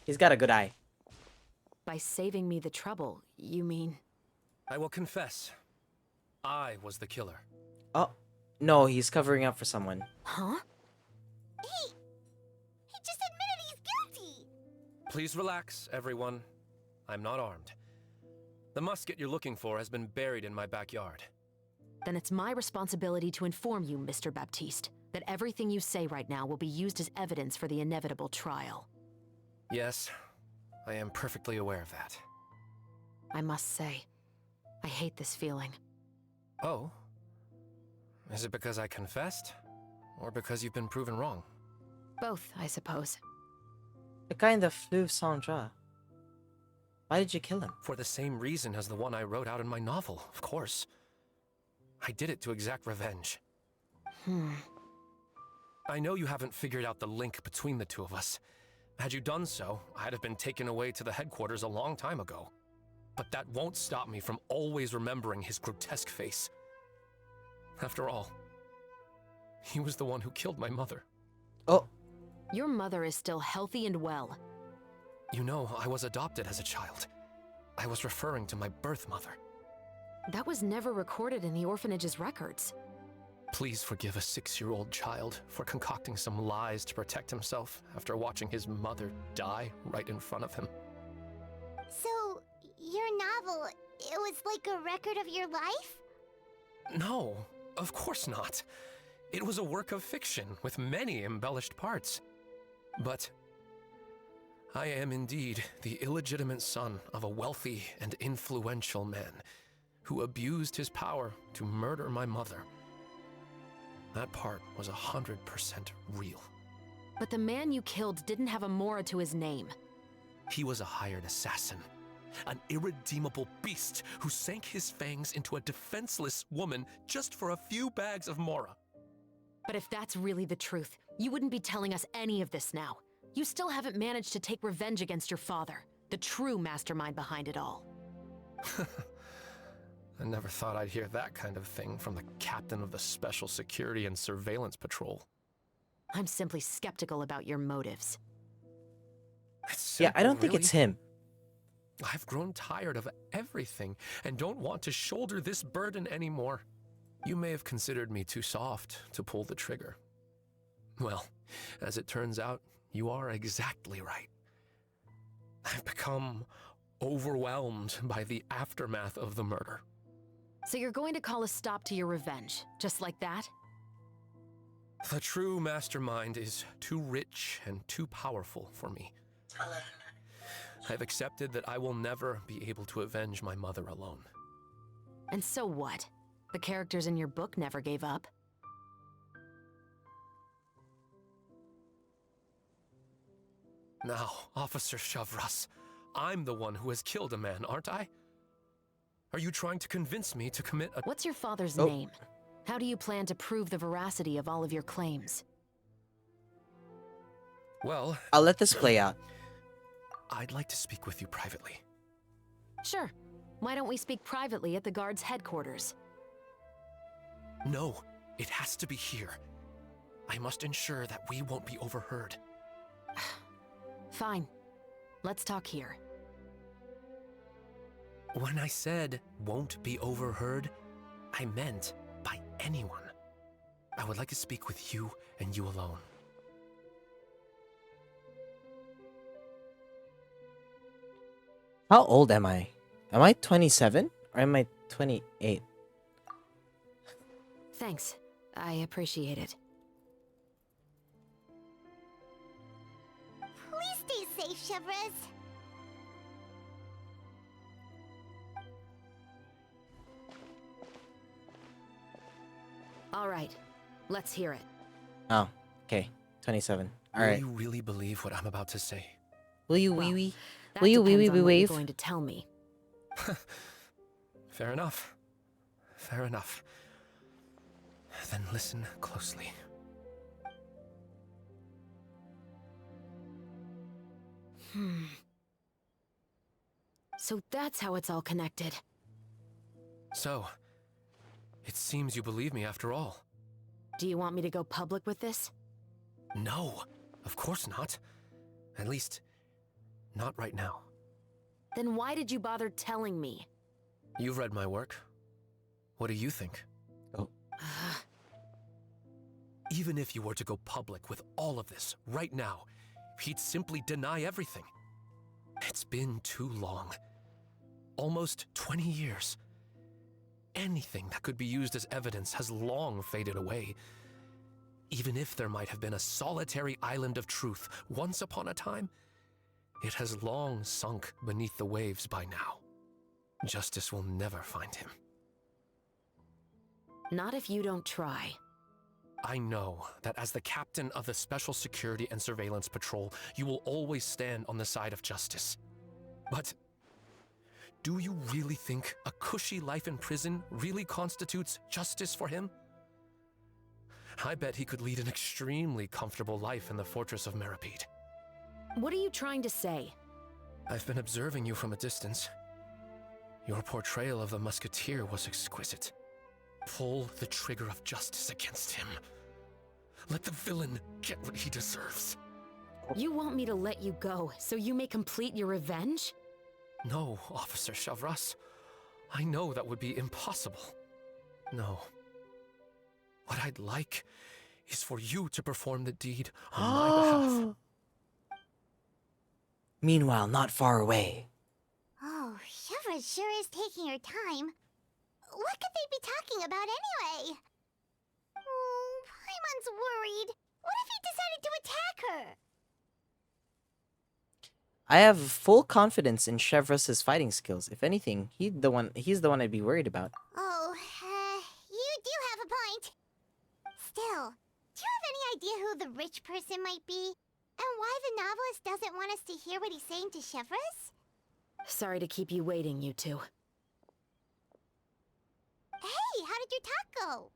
He's got a good eye. By saving me the trouble, you mean? I will confess. I was the killer. Oh, no, he's covering up for someone. Huh? He just admitted he's guilty! Please relax, everyone. I'm not armed. The musket you're looking for has been buried in my backyard. Then it's my responsibility to inform you, Mr. Baptiste, that everything you say right now will be used as evidence for the inevitable trial. Yes, I am perfectly aware of that. I must say. I hate this feeling. Oh? Is it because I confessed? Or because you've been proven wrong? Both, I suppose. The guy in the Fleuve Saint-Jean. Why did you kill him? For the same reason as the one I wrote out in my novel, of course. I did it to exact revenge. I know you haven't figured out the link between the two of us. Had you done so, I'd have been taken away to the headquarters a long time ago. But that won't stop me from always remembering his grotesque face. After all, he was the one who killed my mother. Oh. Your mother is still healthy and well. You know, I was adopted as a child. I was referring to my birth mother. That was never recorded in the orphanage's records. Please forgive a 6-year-old child for concocting some lies to protect himself after watching his mother die right in front of him. So, your novel, it was like a record of your life? No, of course not. It was a work of fiction with many embellished parts. But I am indeed the illegitimate son of a wealthy and influential man who abused his power to murder my mother. That part was 100% real. But the man you killed didn't have a Mora to his name. He was a hired assassin, an irredeemable beast who sank his fangs into a defenseless woman just for a few bags of Mora. But if that's really the truth, you wouldn't be telling us any of this now. You still haven't managed to take revenge against your father, the true mastermind behind it all. I never thought I'd hear that kind of thing from the captain of the Special Security and Surveillance Patrol. I'm simply skeptical about your motives. Yeah, I don't think really? it's him. I've grown tired of everything and don't want to shoulder this burden anymore. You may have considered me too soft to pull the trigger. Well, as it turns out, you are exactly right. I've become overwhelmed by the aftermath of the murder. So you're going to call a stop to your revenge, just like that? The true mastermind is too rich and too powerful for me. I've accepted that I will never be able to avenge my mother alone. And so what? The characters in your book never gave up. Now, Officer Chavras, I'm the one who has killed a man, aren't I? Are you trying to convince me to commit a— What's your father's name? How do you plan to prove the veracity of all of your claims? Well, I'll let this play out. I'd like to speak with you privately. Sure. Why don't we speak privately at the guard's headquarters? No, it has to be here. I must ensure that we won't be overheard. Fine. Let's talk here. When I said won't be overheard, I meant by anyone. I would like to speak with you and you alone. How old am I? Am I 27 or am I 28? Thanks. I appreciate it. Please stay safe, Chevres. All right. Let's hear it. Oh, okay. 27. All Will right. you really believe what I'm about to say? Will you Well, wee wee? That Will you wee wee depends on what you're wave? going to tell me. Fair enough. Fair enough. Then listen closely. So that's how it's all connected. So, it seems you believe me after all. Do you want me to go public with this? No, of course not. At least, not right now. Then why did you bother telling me? You've read my work. What do you think? Oh. Even if you were to go public with all of this right now, he'd simply deny everything. It's been too long. Almost 20 years. Anything that could be used as evidence has long faded away. Even if there might have been a solitary island of truth once upon a time, it has long sunk beneath the waves by now. Justice will never find him. Not if you don't try. I know that as the captain of the Special Security and Surveillance Patrol, you will always stand on the side of justice. But do you really think a cushy life in prison really constitutes justice for him? I bet he could lead an extremely comfortable life in the fortress of Meripede. What are you trying to say? I've been observing you from a distance. Your portrayal of the musketeer was exquisite. Pull the trigger of justice against him. Let the villain get what he deserves. You want me to let you go so you may complete your revenge? No, Officer Chavras. I know that would be impossible. No. What I'd like is for you to perform the deed on my behalf. Meanwhile, not far away. Oh, Shiva sure is taking her time. What could they be talking about anyway? Oh, Paimon's worried. What if he decided to attack her? I have full confidence in Chevros's fighting skills. If anything, he's the one I'd be worried about. Oh, you do have a point. Still, do you have any idea who the rich person might be? And why the novelist doesn't want us to hear what he's saying to Chevros? Sorry to keep you waiting, you two. Hey, how did your talk go?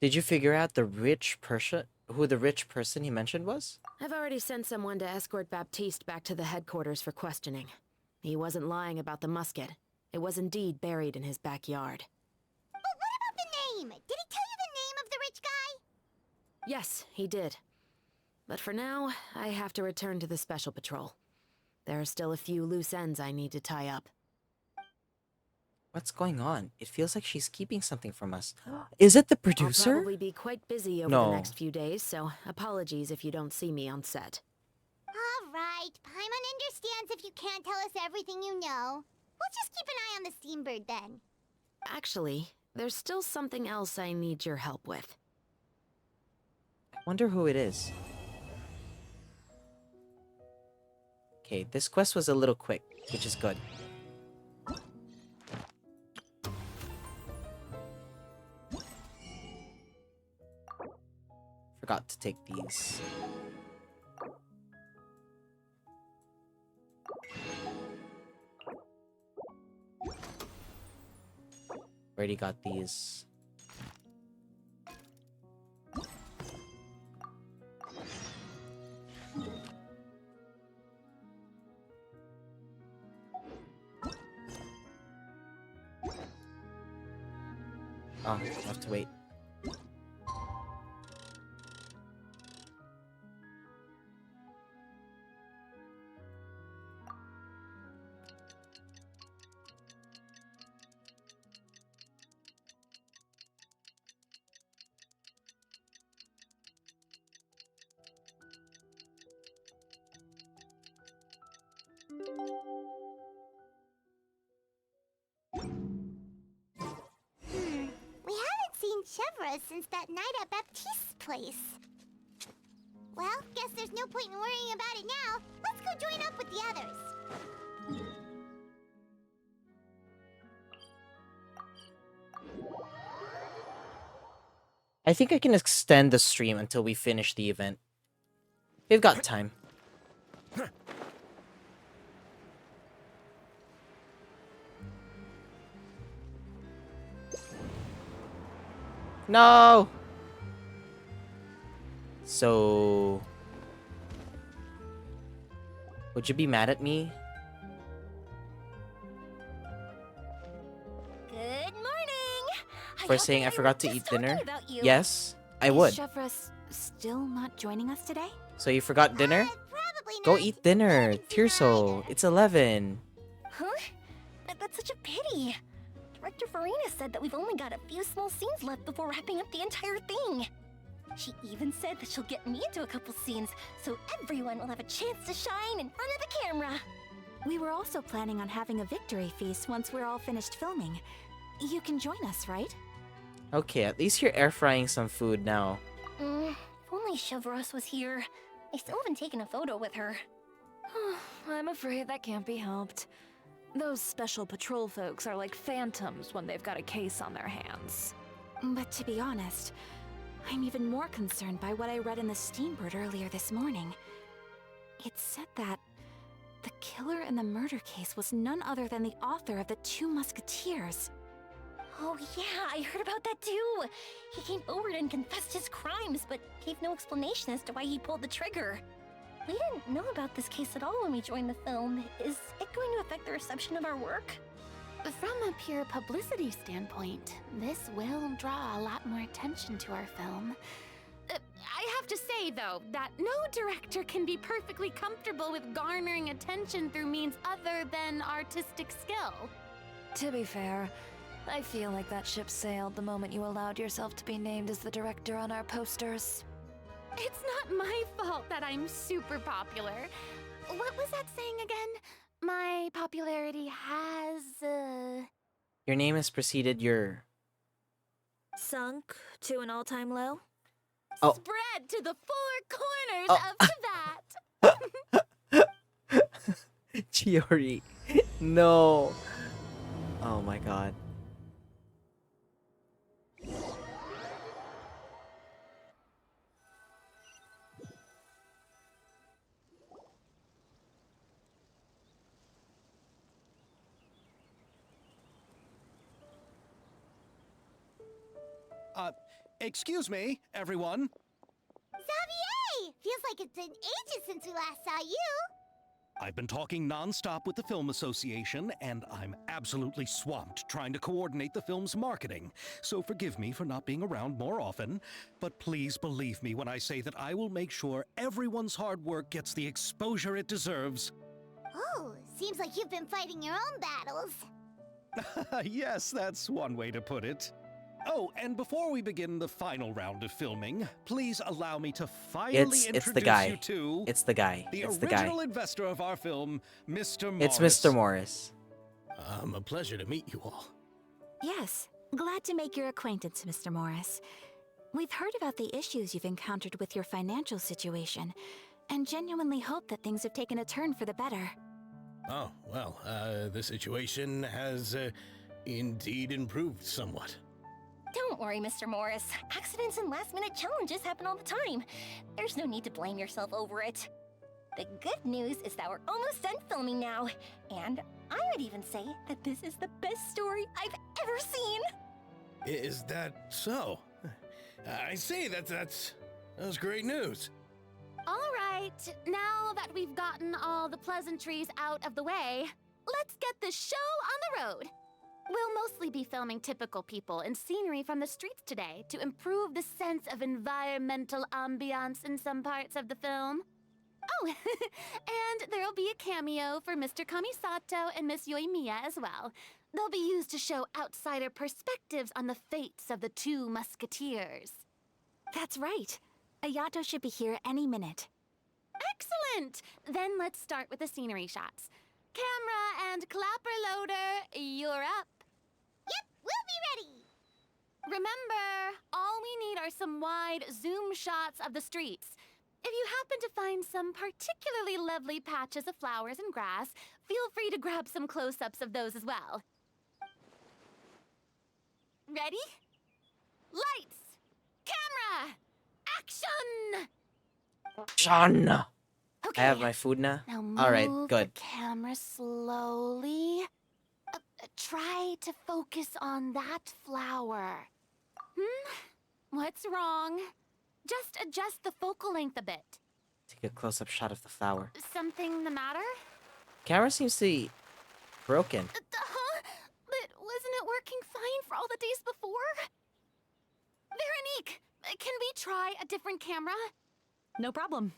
Did you figure out who the rich person he mentioned was? I've already sent someone to escort Baptiste back to the headquarters for questioning. He wasn't lying about the musket. It was indeed buried in his backyard. But what about the name? Did he tell you the name of the rich guy? Yes, he did. But for now, I have to return to the Special Patrol. There are still a few loose ends I need to tie up. What's going on? It feels like she's keeping something from us. Is it the producer? I'll probably be quite busy over the next few days, so apologies if you don't see me on set. All right, Paimon understands if you can't tell us everything you know. We'll just keep an eye on the Steambird then. Actually, there's still something else I need your help with. I wonder who it is. Okay, this quest was a little quick, which is good. Forgot to take these. Already got these. Oh, I have to wait. We haven't seen Chevra since that night at Baptiste's place. Well, guess there's no point in worrying about it now. Let's go join up with the others. I think I can extend the stream until we finish the event. We've got time. No! So... would you be mad at me? Good morning! For saying I forgot to eat dinner? about you. Yes, I would. Is Chevros still not joining us today? So you forgot dinner? Go eat dinner, Tirso. It's 11. Huh? That's such a pity. Director Farina said that we've only got a few small scenes left before wrapping up the entire thing. She even said that she'll get me into a couple scenes, so everyone will have a chance to shine in front of the camera. We were also planning on having a victory feast once we're all finished filming. You can join us, right? Okay, at least you're air frying some food now. If only Chevros was here. I still haven't taken a photo with her. I'm afraid that can't be helped. Those special patrol folks are like phantoms when they've got a case on their hands. But to be honest, I'm even more concerned by what I read in the Steambird earlier this morning. It said that the killer in the murder case was none other than the author of the Two Musketeers. Oh yeah, I heard about that too. He came forward and confessed his crimes, but gave no explanation as to why he pulled the trigger. We didn't know about this case at all when we joined the film. Is it going to affect the reception of our work? From a pure publicity standpoint, this will draw a lot more attention to our film. I have to say, though, that no director can be perfectly comfortable with garnering attention through means other than artistic skill. To be fair, I feel like that ship sailed the moment you allowed yourself to be named as the director on our posters. It's not my fault that I'm super popular. What was that saying again? My popularity has, Your name has preceded your... Sunk to an all-time low? Oh. Spread to the four corners of Tibet. Chiori. No. Oh my god. Excuse me, everyone. Xavier! Feels like it's been ages since we last saw you. I've been talking non-stop with the Film Association, and I'm absolutely swamped trying to coordinate the film's marketing. So forgive me for not being around more often, but please believe me when I say that I will make sure everyone's hard work gets the exposure it deserves. Oh, seems like you've been fighting your own battles. Yes, that's one way to put it. Oh, and before we begin the final round of filming, please allow me to finally It's the guy. you to It's the guy. the It's the guy. original investor of our film, Mr. Morris. It's Mr. Morris. A pleasure to meet you all. Yes, glad to make your acquaintance, Mr. Morris. We've heard about the issues you've encountered with your financial situation, and genuinely hope that things have taken a turn for the better. Oh, well, the situation has indeed improved somewhat. Don't worry, Mr. Morris. Accidents and last-minute challenges happen all the time. There's no need to blame yourself over it. The good news is that we're almost done filming now, and I would even say that this is the best story I've ever seen. Is that so? I see, that's great news. All right, now that we've gotten all the pleasantries out of the way, let's get this show on the road. We'll mostly be filming typical people and scenery from the streets today to improve the sense of environmental ambiance in some parts of the film. Oh, and there'll be a cameo for Mr. Kamisato and Miss Yoimiya as well. They'll be used to show outsider perspectives on the fates of the Two Musketeers. That's right. Ayato should be here any minute. Excellent! Then let's start with the scenery shots. Camera and clapper loader, you're up. Yep, we'll be ready. Remember, all we need are some wide zoom shots of the streets. If you happen to find some particularly lovely patches of flowers and grass, feel free to grab some close-ups of those as well. Ready? Lights! Camera! Action! Sean! Okay. I have my food now. Now move All right, good. the camera slowly. Try to focus on that flower. What's wrong? Just adjust the focal length a bit. Take a close-up shot of the flower. Something the matter? Camera seems to be broken. Huh? But wasn't it working fine for all the days before? Veronique, can we try a different camera? No problem.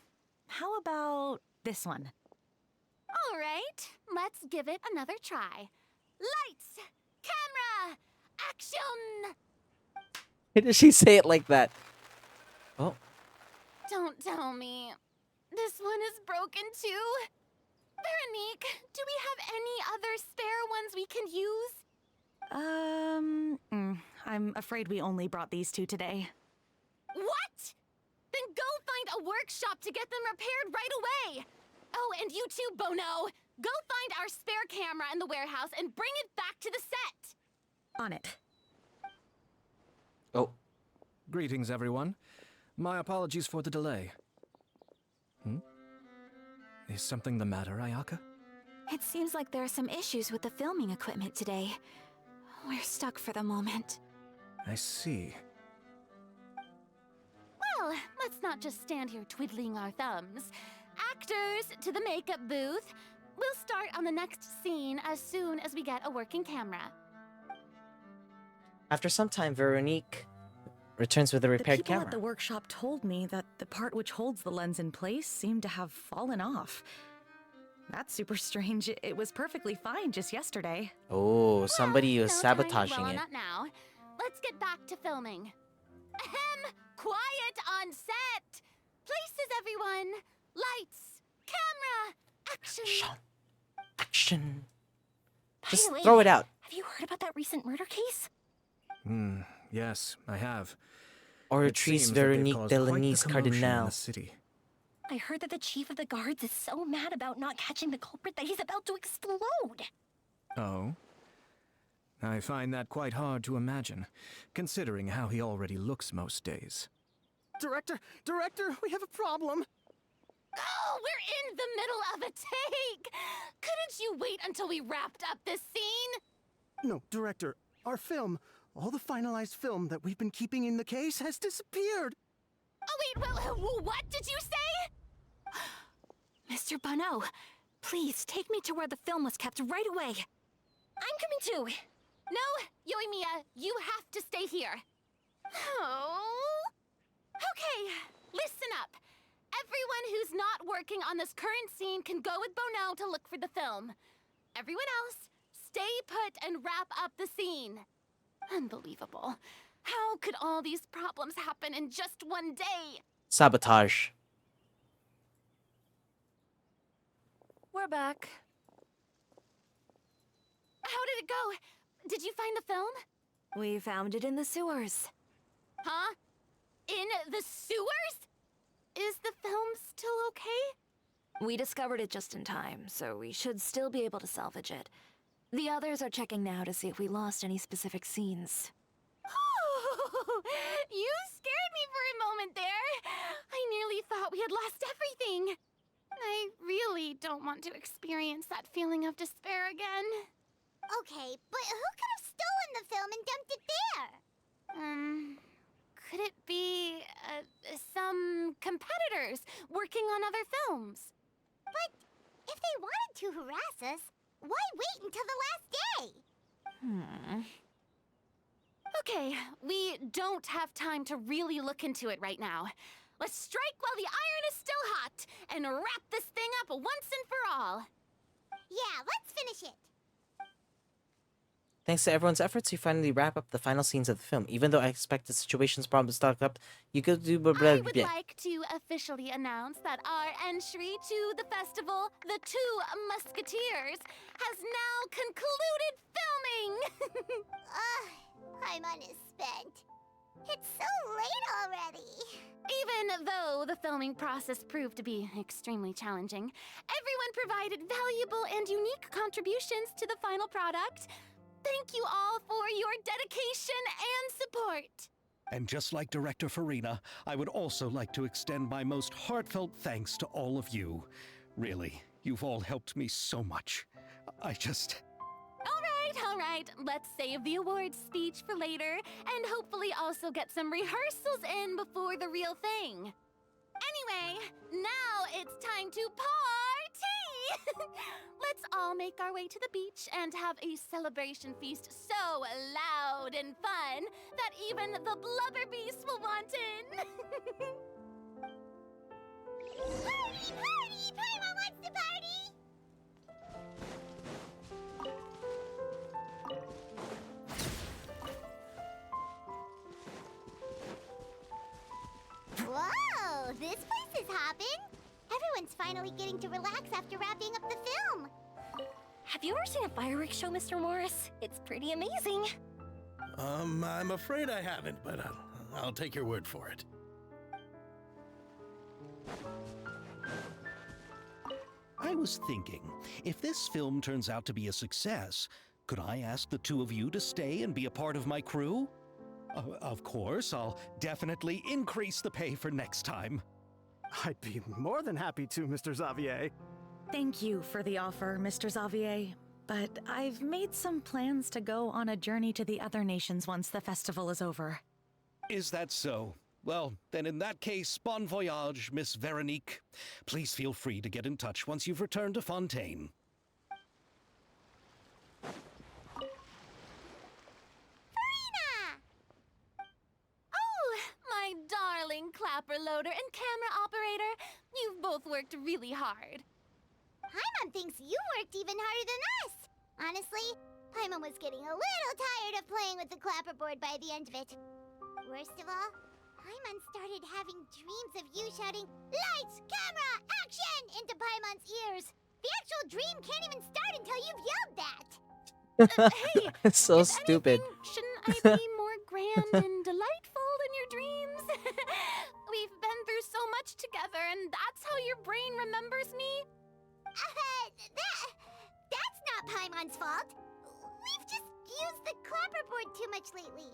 How about this one? All right, let's give it another try. Lights! Camera! Action! Why did she say it like that? Oh. Don't tell me. This one is broken too? Veronique, do we have any other spare ones we can use? I'm afraid we only brought these two today. What? Then go find a workshop to get them repaired right away! Oh, and you too, Bono! Go find our spare camera in the warehouse and bring it back to the set! On it. Oh. Greetings, everyone. My apologies for the delay. Is something the matter, Ayaka? It seems like there are some issues with the filming equipment today. We're stuck for the moment. I see. Well, let's not just stand here twiddling our thumbs. Actors, to the makeup booth. We'll start on the next scene as soon as we get a working camera. After some time, Veronique returns with a repaired The people camera. at the workshop told me that the part which holds the lens in place seemed to have fallen off. That's super strange. It was perfectly fine just yesterday. Oh, somebody was No time to sabotaging dwell on it. that now. Let's get back to filming. Ahem! Quiet on set! Places, everyone! Lights! Camera! Action! Action. By Just the way, throw it out. Have you heard about that recent murder case? Yes, I have. Oratrice Veronique Delanise Cardinal. City. I heard that the chief of the guards is so mad about not catching the culprit that he's about to explode. Oh? I find that quite hard to imagine, considering how he already looks most days. Director, we have a problem. Oh, we're in the middle of a take! Couldn't you wait until we wrapped up this scene? No, Director, our film, all the finalized film that we've been keeping in the case has disappeared. Oh, wait, well, what did you say? Mr. Bono, please take me to where the film was kept right away. I'm coming too. No, Yoimiya, you have to stay here. Oh. Okay, listen up. Everyone who's not working on this current scene can go with Bono to look for the film. Everyone else, stay put and wrap up the scene. Unbelievable. How could all these problems happen in just one day? Sabotage. We're back. How did it go? Did you find the film? We found it in the sewers. Huh? In the sewers? Is the film still okay? We discovered it just in time, so we should still be able to salvage it. The others are checking now to see if we lost any specific scenes. You scared me for a moment there. I nearly thought we had lost everything. I really don't want to experience that feeling of despair again. Okay, but who could have stolen the film and dumped it there? Could it be some competitors working on other films? But if they wanted to harass us, why wait until the last day? Okay, we don't have time to really look into it right now. Let's strike while the iron is still hot and wrap this thing up once and for all. Yeah, let's finish it. Thanks to everyone's efforts, you finally wrap up the final scenes of the film. Even though I expect the situation's problems to stock up, you could do blah blah I would blah. like to officially announce that our entry to the festival, The Two Musketeers, has now concluded filming! Paimon is spent. It's so late already. Even though the filming process proved to be extremely challenging, everyone provided valuable and unique contributions to the final product. Thank you all for your dedication and support. And just like Director Farina, I would also like to extend my most heartfelt thanks to all of you. Really, you've all helped me so much. All right, let's save the awards speech for later, and hopefully also get some rehearsals in before the real thing. Anyway, now it's time to party! Let's all make our way to the beach and have a celebration feast so loud and fun that even the blubber beast will want in. Party! Paimon wants to party! Whoa, this place is hopping. Everyone's finally getting to relax after wrapping up the film. Have you ever seen a fireworks show, Mr. Morris? It's pretty amazing. I'm afraid I haven't, but I'll take your word for it. I was thinking, if this film turns out to be a success, could I ask the two of you to stay and be a part of my crew? Of course, I'll definitely increase the pay for next time. I'd be more than happy to, Mr. Xavier. Thank you for the offer, Mr. Xavier. But I've made some plans to go on a journey to the other nations once the festival is over. Is that so? Well, then in that case, bon voyage, Miss Veronique. Please feel free to get in touch once you've returned to Fontaine. Oh, my darling clapper loader and camera operator. You've both worked really hard. Paimon thinks you worked even harder than us. Honestly, Paimon was getting a little tired of playing with the clapperboard by the end of it. Worst of all, Paimon started having dreams of you shouting, "Lights, camera, action!" into Paimon's ears. The actual dream can't even start until you've yelled that. Hey, It's so if stupid. anything, shouldn't I be more grand and delightful than your dreams? We've been through so much together, and that's how your brain remembers me? That's not Paimon's fault. We've just used the clapperboard too much lately.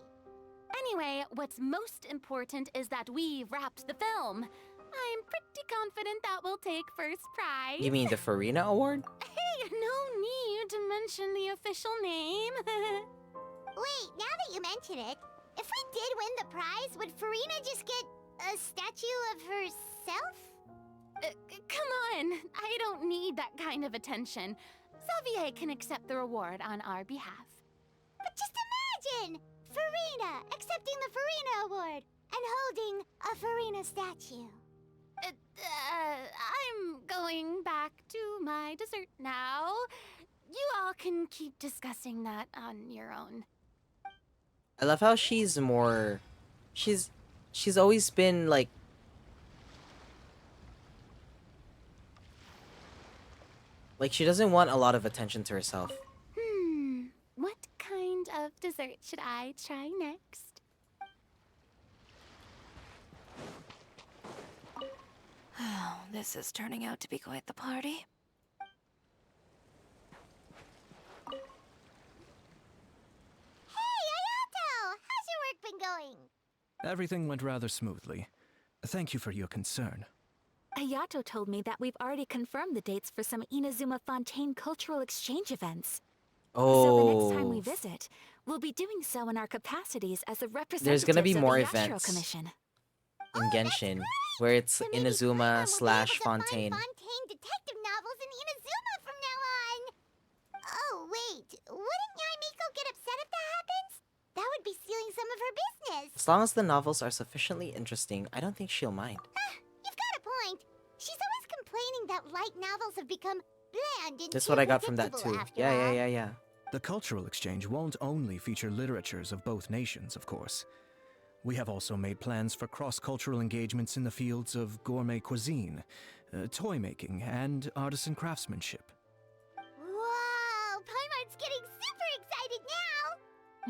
Anyway, what's most important is that we wrapped the film. I'm pretty confident that we'll take first prize. You mean the Farina Award? Hey, no need to mention the official name. Wait, now that you mention it, if we did win the prize, would Farina just get a statue of herself? Come on, I don't need that kind of attention. Xavier can accept the reward on our behalf. But just imagine! Farina accepting the Farina Award and holding a Farina statue. I'm going back to my dessert now. You all can keep discussing that on your own. I love how she's more... She's always been, like... Like, she doesn't want a lot of attention to herself. What kind of dessert should I try next? Oh, this is turning out to be quite the party. Hey, Ayato! How's your work been going? Everything went rather smoothly. Thank you for your concern. Ayato told me that we've already confirmed the dates for some Inazuma Fontaine cultural exchange events. So the next time we visit, we'll be doing so in our capacities as the representatives There's gonna be more of the Yashiro events Commission. in Genshin, where it's Inazuma / Fontaine. Fontaine detective novels in Inazuma from now on! Oh, wait. Wouldn't Yaimiko get upset if that happens? That would be stealing some of her business. As long as the novels are sufficiently interesting, I don't think she'll mind. You've got a point. She's always complaining that light novels have become bland and That's what I got from that too. Yeah. The cultural exchange won't only feature literatures of both nations, of course. We have also made plans for cross-cultural engagements in the fields of gourmet cuisine, toy making, and artisan craftsmanship. Whoa! Paimon's getting super excited now!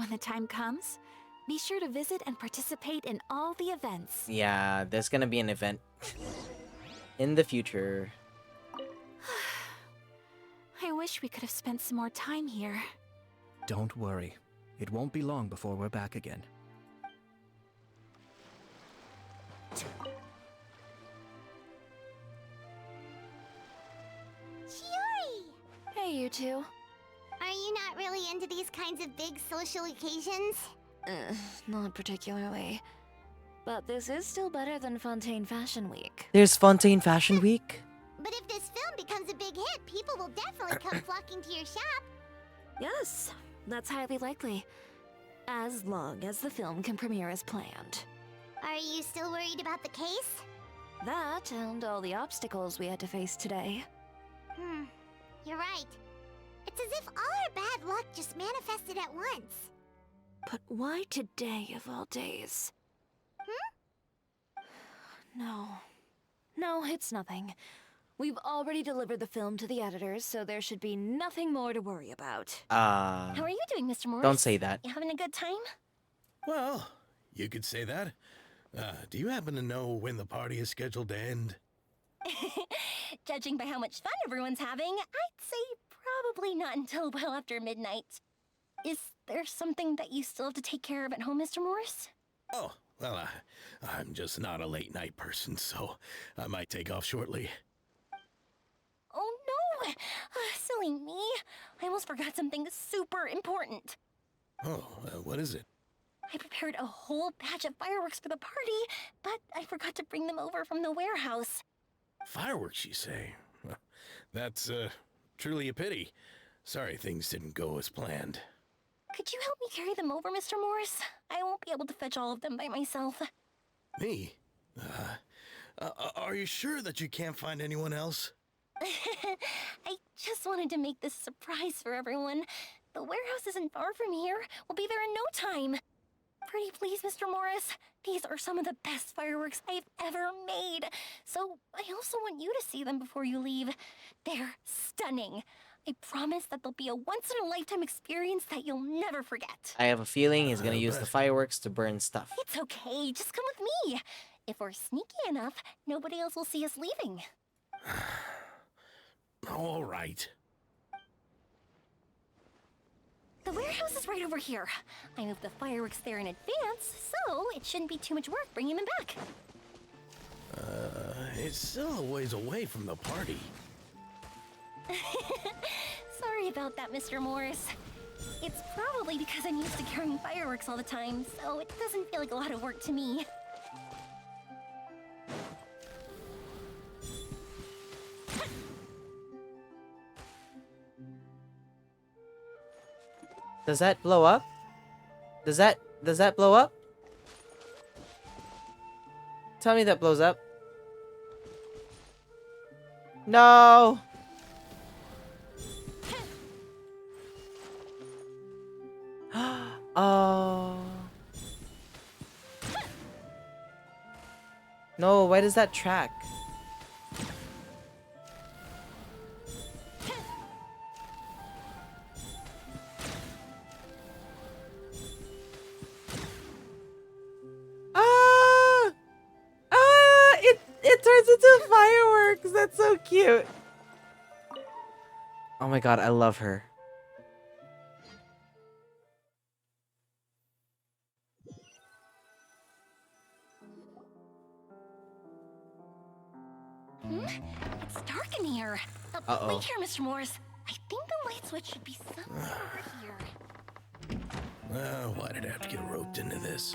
When the time comes, be sure to visit and participate in all the events. Yeah, there's gonna be an event in the future. I wish we could have spent some more time here. Don't worry. It won't be long before we're back again. Chiori! Hey, you two. Are you not really into these kinds of big social occasions? Not particularly. But this is still better than Fontaine Fashion Week. There's Fontaine Fashion Week? But if this film becomes a big hit, people will definitely come flocking to your shop. Yes, that's highly likely. As long as the film can premiere as planned. Are you still worried about the case? That and all the obstacles we had to face today. You're right. It's as if all our bad luck just manifested at once. But why today of all days? No, it's nothing. We've already delivered the film to the editors, so there should be nothing more to worry about. How are you doing, Mr. Morris? Don't say that. You having a good time? Well, you could say that. Do you happen to know when the party is scheduled to end? Judging by how much fun everyone's having, I'd say probably not until well after midnight. Is there something that you still have to take care of at home, Mr. Morris? Oh, well, I'm just not a late night person, so I might take off shortly. Oh no! Silly me. I almost forgot something super important. Oh, what is it? I prepared a whole batch of fireworks for the party, but I forgot to bring them over from the warehouse. Fireworks, you say? Well, that's, truly a pity. Sorry things didn't go as planned. Could you help me carry them over, Mr. Morris? I won't be able to fetch all of them by myself. Me? Are you sure that you can't find anyone else? I just wanted to make this a surprise for everyone. The warehouse isn't far from here. We'll be there in no time. Pretty please, Mr. Morris. These are some of the best fireworks I've ever made. So I also want you to see them before you leave. They're stunning. I promise that they'll be a once-in-a-lifetime experience that you'll never forget. I have a feeling he's gonna use the fireworks to burn stuff. It's okay. Just come with me. If we're sneaky enough, nobody else will see us leaving. All right. The warehouse is right over here. I moved the fireworks there in advance, so it shouldn't be too much work bringing them back. It's still a ways away from the party. Sorry about that, Mr. Morris. It's probably because I'm used to carrying fireworks all the time, so it doesn't feel like a lot of work to me. Does that blow up? Does that blow up? Tell me that blows up. No. Oh. No, why does that track? It turns into fireworks. That's so cute. Oh my god, I love her. It's dark in here. Uh-oh. Wait here, Mr. Morris. I think the light switch should be somewhere over here. Why did I have to get roped into this?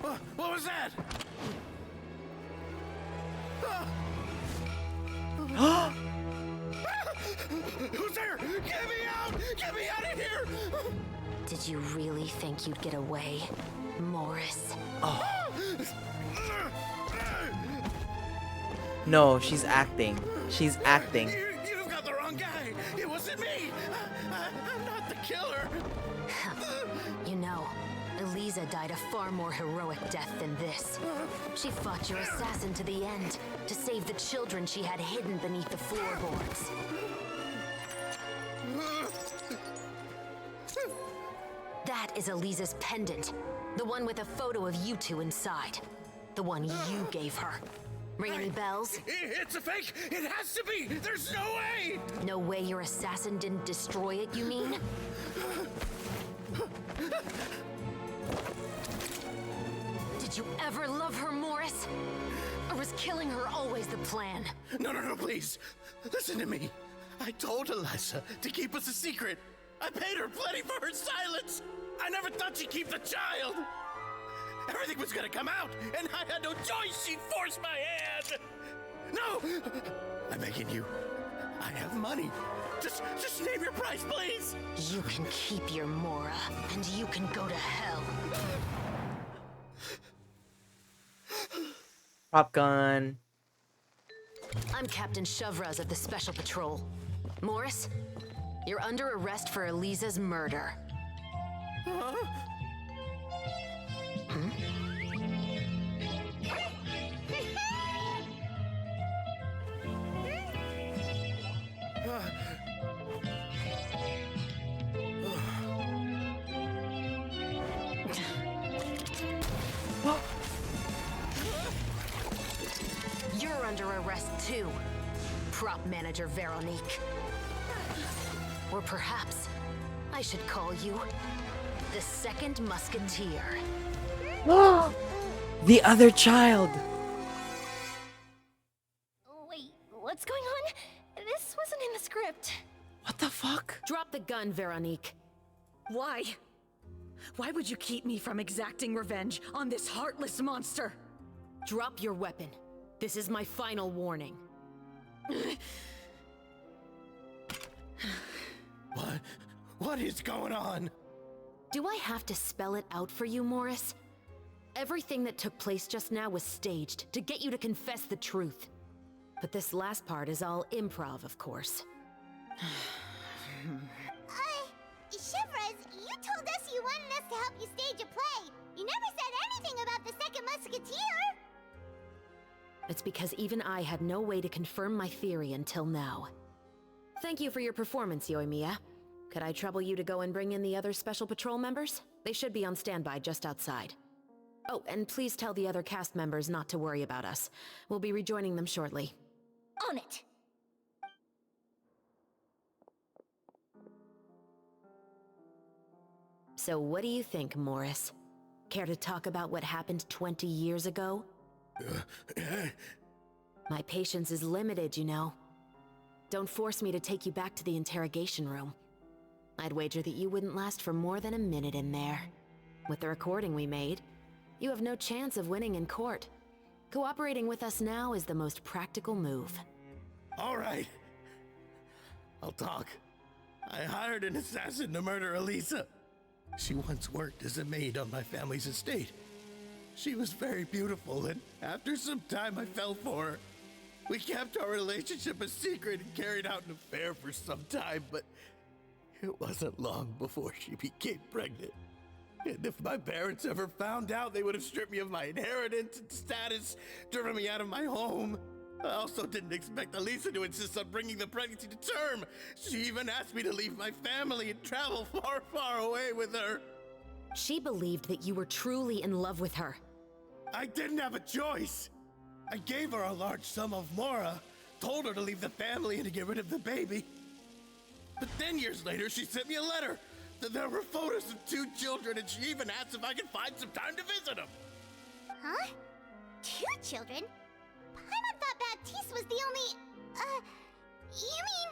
What was that? Who's there? Get me out! Get me out of here! Did you really think you'd get away, Morris? No, she's acting. She's acting. You've got the wrong guy. It wasn't me. I'm not the killer. You know, Eliza died a far more heroic death than this. She fought your assassin to the end, to save the children she had hidden beneath the floorboards. That is Eliza's pendant, the one with a photo of you two inside. The one you gave her. Ring any bells? It's a fake! It has to be! There's no way! No way your assassin didn't destroy it, you mean? Did you ever love her, Morris? Or was killing her always the plan? No, please. Listen to me. I told Eliza to keep us a secret. I paid her plenty for her silence. I never thought she'd keep the child. Everything was gonna come out, and I had no choice. She'd force my hand. No! I'm begging you. I have money. Just name your price, please. You can keep your Mora, and you can go to hell. Prop gun. I'm Captain Shovraz of the Special Patrol. Morris, you're under arrest for Eliza's murder. Hmm? You're under arrest too, prop manager Veronique. Or perhaps I should call you the Second Musketeer. The other child! Wait, what's going on? This wasn't in the script. What the fuck? Drop the gun, Veronique. Why? Why would you keep me from exacting revenge on this heartless monster? Drop your weapon. This is my final warning. What is going on? Do I have to spell it out for you, Morris? Everything that took place just now was staged to get you to confess the truth. But this last part is all improv, of course. Shivers, you told us you wanted us to help you stage a play. You never said anything about the Second Musketeer. It's because even I had no way to confirm my theory until now. Thank you for your performance, Yoimiya. Could I trouble you to go and bring in the other Special Patrol members? They should be on standby just outside. Oh, and please tell the other cast members not to worry about us. We'll be rejoining them shortly. On it. So what do you think, Morris? Care to talk about what happened 20 years ago? My patience is limited, you know. Don't force me to take you back to the interrogation room. I'd wager that you wouldn't last for more than a minute in there. With the recording we made, you have no chance of winning in court. Cooperating with us now is the most practical move. All right. I'll talk. I hired an assassin to murder Elisa. She once worked as a maid on my family's estate. She was very beautiful, and after some time I fell for her. We kept our relationship a secret and carried out an affair for some time, but it wasn't long before she became pregnant. And if my parents ever found out, they would have stripped me of my inheritance and status, driven me out of my home. I also didn't expect Elisa to insist on bringing the pregnancy to term. She even asked me to leave my family and travel far, far away with her. She believed that you were truly in love with her. I didn't have a choice. I gave her a large sum of mora, told her to leave the family and to get rid of the baby. But then years later, she sent me a letter. There were photos of 2 children, and she even asked if I could find some time to visit them. Huh? 2 children? Paimon thought Baptiste was the only... you mean...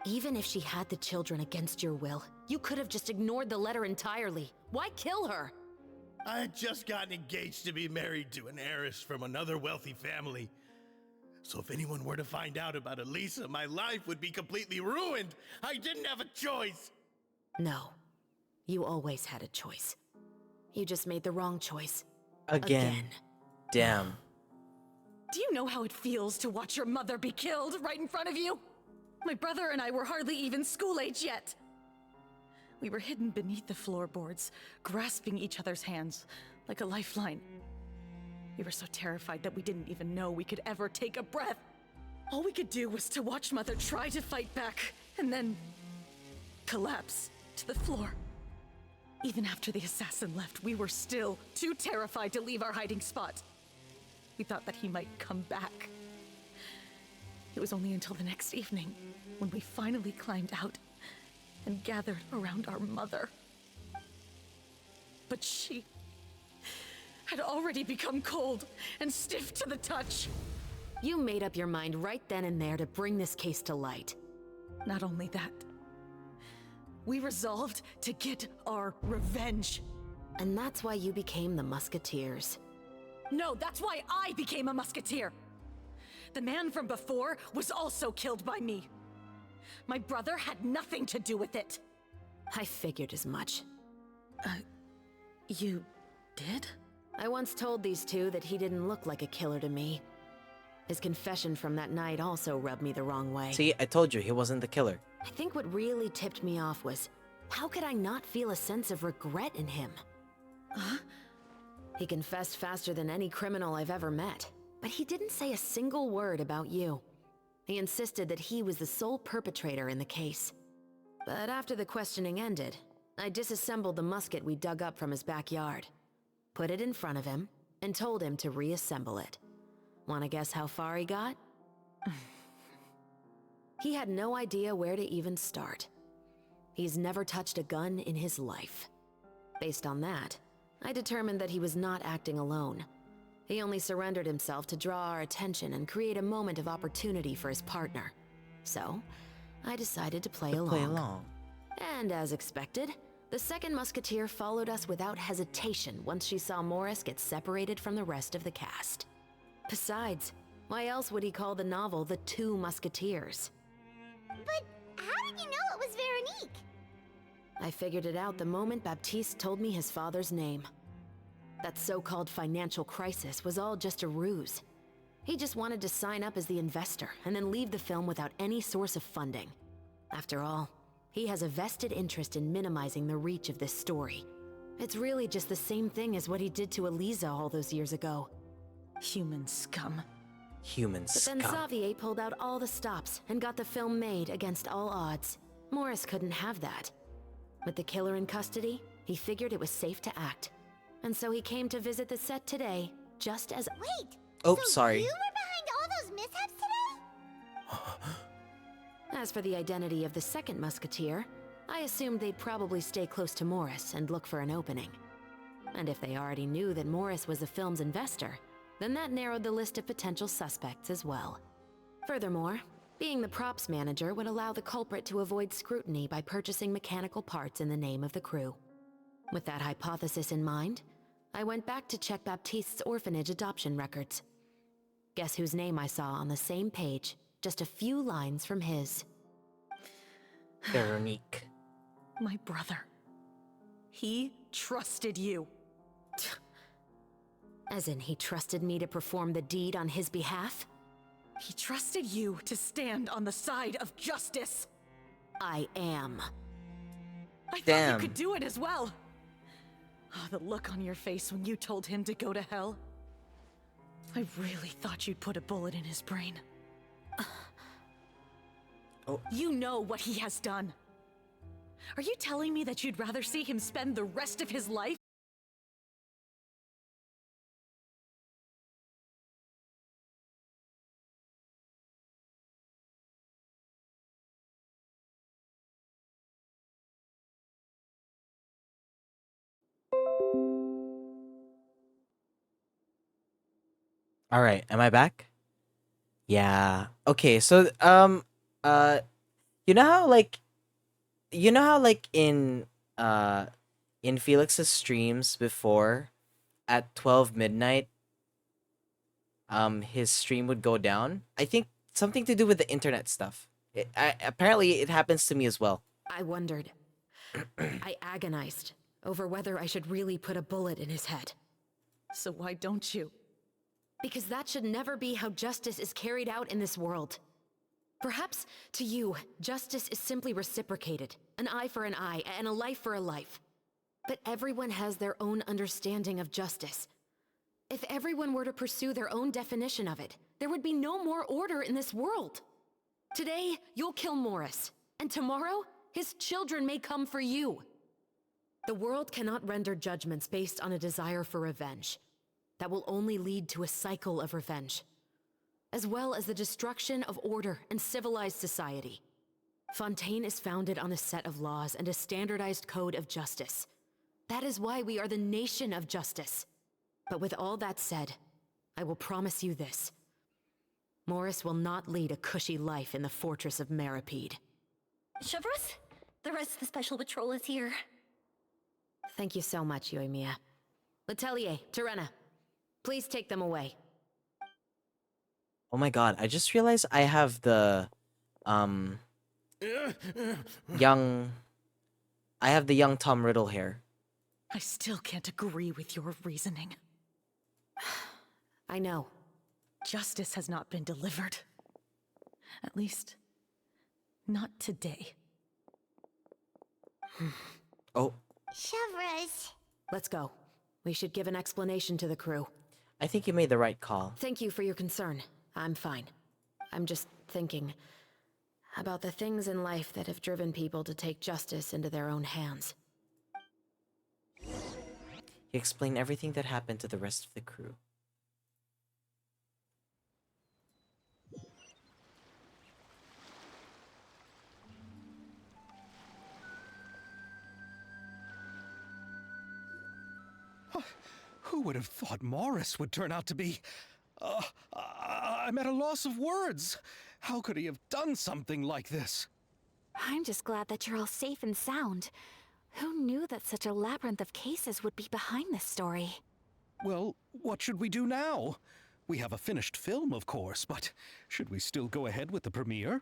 Even if she had the children against your will, you could have just ignored the letter entirely. Why kill her? I had just gotten engaged to be married to an heiress from another wealthy family. So if anyone were to find out about Elisa, my life would be completely ruined. I didn't have a choice. No. You always had a choice. You just made the wrong choice. Again. Damn. Do you know how it feels to watch your mother be killed right in front of you? My brother and I were hardly even school age yet. We were hidden beneath the floorboards, grasping each other's hands like a lifeline. We were so terrified that we didn't even know we could ever take a breath. All we could do was to watch Mother try to fight back, and then collapse to the floor. Even after the assassin left, we were still too terrified to leave our hiding spot. We thought that he might come back. It was only until the next evening when we finally climbed out and gathered around our mother. But she had already become cold and stiff to the touch. You made up your mind right then and there to bring this case to light. Not only that, we resolved to get our revenge. And that's why you became the Musketeers. No, that's why I became a musketeer. The man from before was also killed by me. My brother had nothing to do with it. I figured as much. You did? I once told these two that he didn't look like a killer to me. His confession from that night also rubbed me the wrong way. See, I told you he wasn't the killer. I think what really tipped me off was, how could I not feel a sense of regret in him? Huh? He confessed faster than any criminal I've ever met, but he didn't say a single word about you. He insisted that he was the sole perpetrator in the case. But after the questioning ended, I disassembled the musket we dug up from his backyard, put it in front of him, and told him to reassemble it. Wanna guess how far he got? He had no idea where to even start. He's never touched a gun in his life. Based on that, I determined that he was not acting alone. He only surrendered himself to draw our attention and create a moment of opportunity for his partner. So, I decided to play along. And as expected, the second musketeer followed us without hesitation once she saw Morris get separated from the rest of the cast. Besides, why else would he call the novel The Two Musketeers? But how did you know it was Veronique? I figured it out the moment Baptiste told me his father's name. That so-called financial crisis was all just a ruse. He just wanted to sign up as the investor and then leave the film without any source of funding. After all, he has a vested interest in minimizing the reach of this story. It's really just the same thing as what he did to Eliza all those years ago. Human scum. Human But scum. then Xavier pulled out all the stops and got the film made against all odds. Morris couldn't have that. With the killer in custody, he figured it was safe to act. And so he came to visit the set today, just as— Wait! Oh, so sorry. You were behind all those mishaps today? As for the identity of the second musketeer, I assumed they'd probably stay close to Morris and look for an opening. And if they already knew that Morris was the film's investor, then that narrowed the list of potential suspects as well. Furthermore, being the props manager would allow the culprit to avoid scrutiny by purchasing mechanical parts in the name of the crew. With that hypothesis in mind, I went back to check Baptiste's orphanage adoption records. Guess whose name I saw on the same page, just a few lines from his. Veronique. My brother. He trusted you. As in, he trusted me to perform the deed on his behalf? He trusted you to stand on the side of justice. I am. I thought Damn. you could do it as well. Oh, the look on your face when you told him to go to hell. I really thought you'd put a bullet in his brain. Oh. You know what he has done. Are you telling me that you'd rather see him spend the rest of his life? All right, am I back? Yeah. Okay, so uh you know how like uh in Felix's streams before at 12 midnight his stream would go down? I think something to do with the internet stuff. Apparently it happens to me as well. I wondered. I agonized over whether I should really put a bullet in his head. So why don't you? Because that should never be how justice is carried out in this world. Perhaps, to you, justice is simply reciprocated. An eye for an eye, and a life for a life. But everyone has their own understanding of justice. If everyone were to pursue their own definition of it, there would be no more order in this world. Today, you'll kill Morris, and tomorrow, his children may come for you. The world cannot render judgments based on a desire for revenge. That will only lead to a cycle of revenge, as well as the destruction of order and civilized society. Fontaine is founded on a set of laws and a standardized code of justice. That is why we are the nation of justice. But with all that said, I will promise you this. Morris will not lead a cushy life in the fortress of Meripede. Chevros, the rest of the special patrol is here. Thank you so much, Yoimiya. Letelier, Terena, please take them away. Oh my god, I just realized I have the young Tom Riddle hair. I still can't agree with your reasoning. I know. Justice has not been delivered. At least, not today. Oh. Chevros. Let's go. We should give an explanation to the crew. I think you made the right call. Thank you for your concern. I'm fine. I'm just thinking about the things in life that have driven people to take justice into their own hands. He explained everything that happened to the rest of the crew. Who would have thought Morris would turn out to be... I'm at a loss of words. How could he have done something like this? I'm just glad that you're all safe and sound. Who knew that such a labyrinth of cases would be behind this story? Well, what should we do now? We have a finished film, of course, but should we still go ahead with the premiere?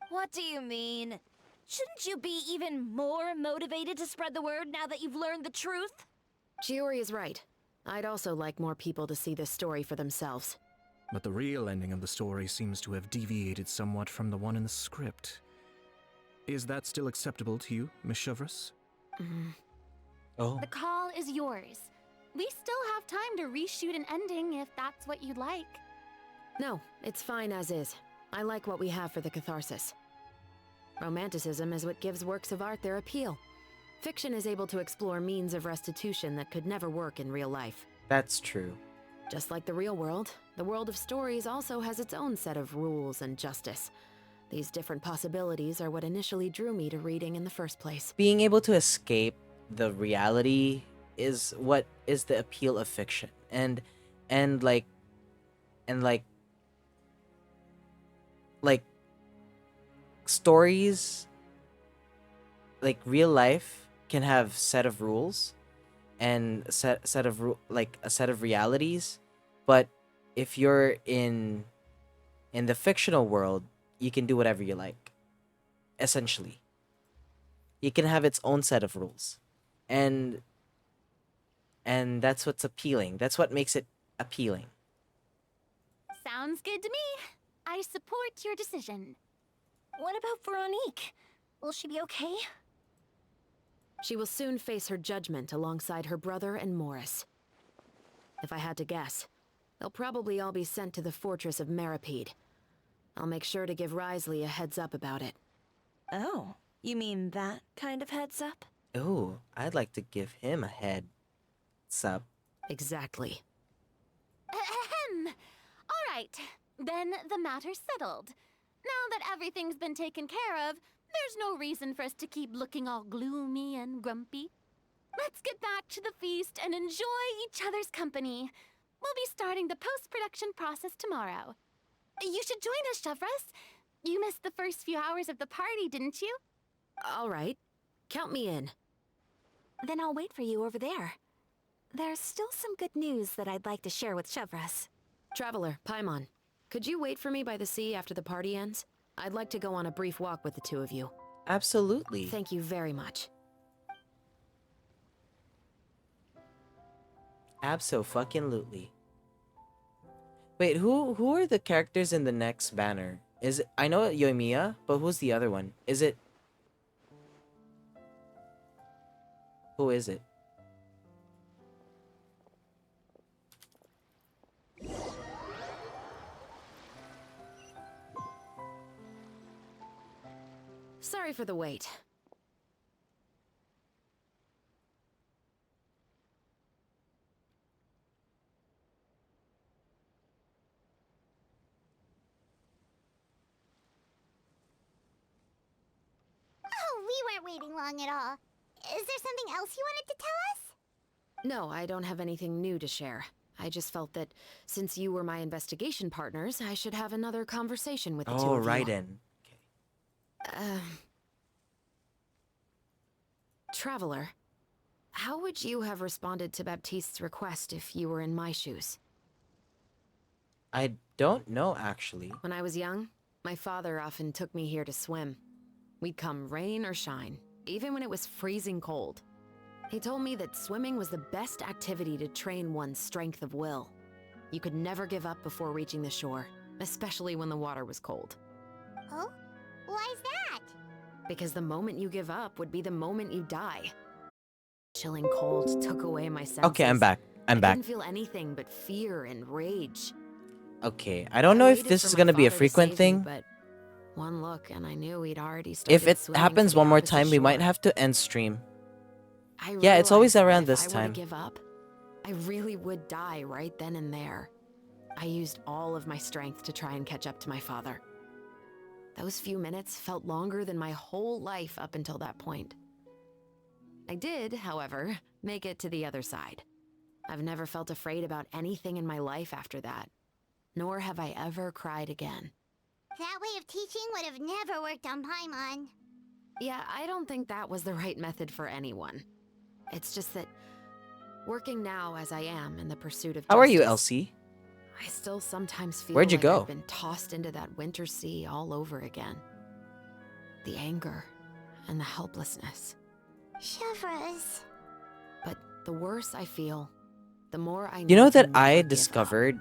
What do you mean? Shouldn't you be even more motivated to spread the word now that you've learned the truth? Chiori is right. I'd also like more people to see this story for themselves. But the real ending of the story seems to have deviated somewhat from the one in the script. Is that still acceptable to you, Miss Chevreuse? Oh. The call is yours. We still have time to reshoot an ending if that's what you'd like. No, it's fine as is. I like what we have for the catharsis. Romanticism is what gives works of art their appeal. Fiction is able to explore means of restitution that could never work in real life. That's true. Just like the real world, the world of stories also has its own set of rules and justice. These different possibilities are what initially drew me to reading in the first place. Being able to escape the reality is what is the appeal of fiction. And like stories, like real life can have set of rules and a set of realities, but if you're in the fictional world, you can do whatever you like. Essentially, you can have its own set of rules, and that's what's appealing. That's what makes it appealing. Sounds good to me. I support your decision. What about Veronique? Will she be okay? She will soon face her judgment alongside her brother and Morris. If I had to guess, they'll probably all be sent to the fortress of Meripede. I'll make sure to give Risley a heads up about it. Oh, you mean that kind of heads up? Oh, I'd like to give him a heads up. Exactly. Ahem. All right, then the matter's settled. Now that everything's been taken care of, there's no reason for us to keep looking all gloomy and grumpy. Let's get back to the feast and enjoy each other's company. We'll be starting the post-production process tomorrow. You should join us, Chevreuse. You missed the first few hours of the party, didn't you? All right. Count me in. Then I'll wait for you over there. There's still some good news that I'd like to share with Chevreuse. Traveler, Paimon, could you wait for me by the sea after the party ends? I'd like to go on a brief walk with the two of you. Absolutely. Thank you very much. Abso-fucking-lutely. Wait, who are the characters in the next banner? Is it, I know Yoimiya, but who's the other one? Is it... Who is it? Sorry for the wait. Oh, we weren't waiting long at all. Is there something else you wanted to tell us? No, I don't have anything new to share. I just felt that since you were my investigation partners, I should have another conversation with the two Oh, of right you. in. Traveler, how would you have responded to Baptiste's request if you were in my shoes? I don't know, actually. When I was young, my father often took me here to swim. We'd come rain or shine, even when it was freezing cold. He told me that swimming was the best activity to train one's strength of will. You could never give up before reaching the shore, especially when the water was cold. Oh? Why's that? Because the moment you give up would be the moment you die. Chilling cold took away my senses. Okay, I'm back. I I'm back. couldn't feel anything but fear and rage. Okay, I don't know if waited this for is my gonna be a father to frequent save me, thing. but one look and I knew he'd already started If it swimming happens for the one more opposite time, we might shore. have to end stream. I Yeah, it's always realized that around if this I were time. to give up, I really would die right then and there. I used all of my strength to try and catch up to my father. Those few minutes felt longer than my whole life up until that point. I did, however, make it to the other side. I've never felt afraid about anything in my life after that. Nor have I ever cried again. That way of teaching would have never worked on Paimon. Yeah, I don't think that was the right method for anyone. It's just that working now as I am in the pursuit of How are you, justice, Elsie? I still sometimes feel Where'd you like go? I've been tossed into that winter sea all over again. The anger and the helplessness. Chevres. But the worse I feel, the more I know You know to that never I give up. discovered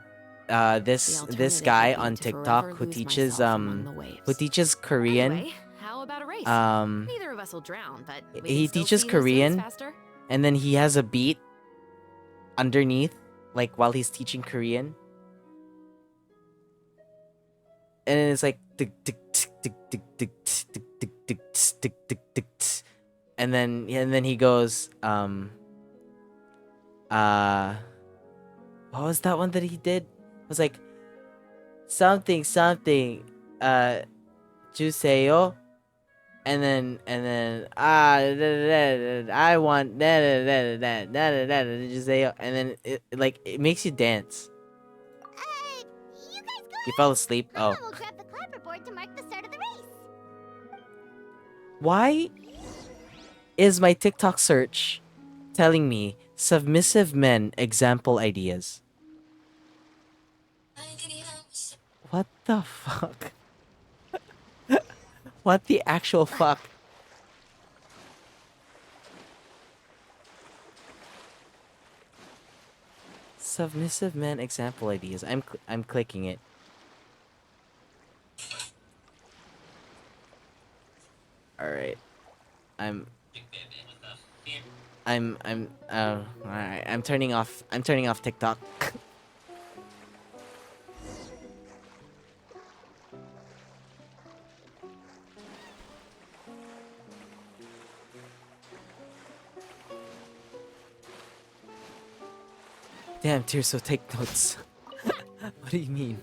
The this alternative guy would be on to TikTok forever who lose teaches myself among the waves. Korean. Anyway, how about a race? Um, Neither of us will drown, but we he can still teaches see who swims Korean, faster. and then he has a beat underneath, like while he's teaching Korean, and it's like tick, tick, tick, tick, tick, tick, tick, tick, tick, tick, tick, tick, tick. And then he goes what was that one that he did? It was like something juseyo, and then I want juseyo, and then it makes you dance. You guys go You fell asleep. Paimon Oh, will grab the clapperboard to mark the start of the race. why is my TikTok search telling me submissive men example ideas? What the fuck? What the actual fuck? Submissive men example ideas. I'm clicking it. All right. All right. I'm turning off TikTok. Damn, Tirso, take notes. What do you mean?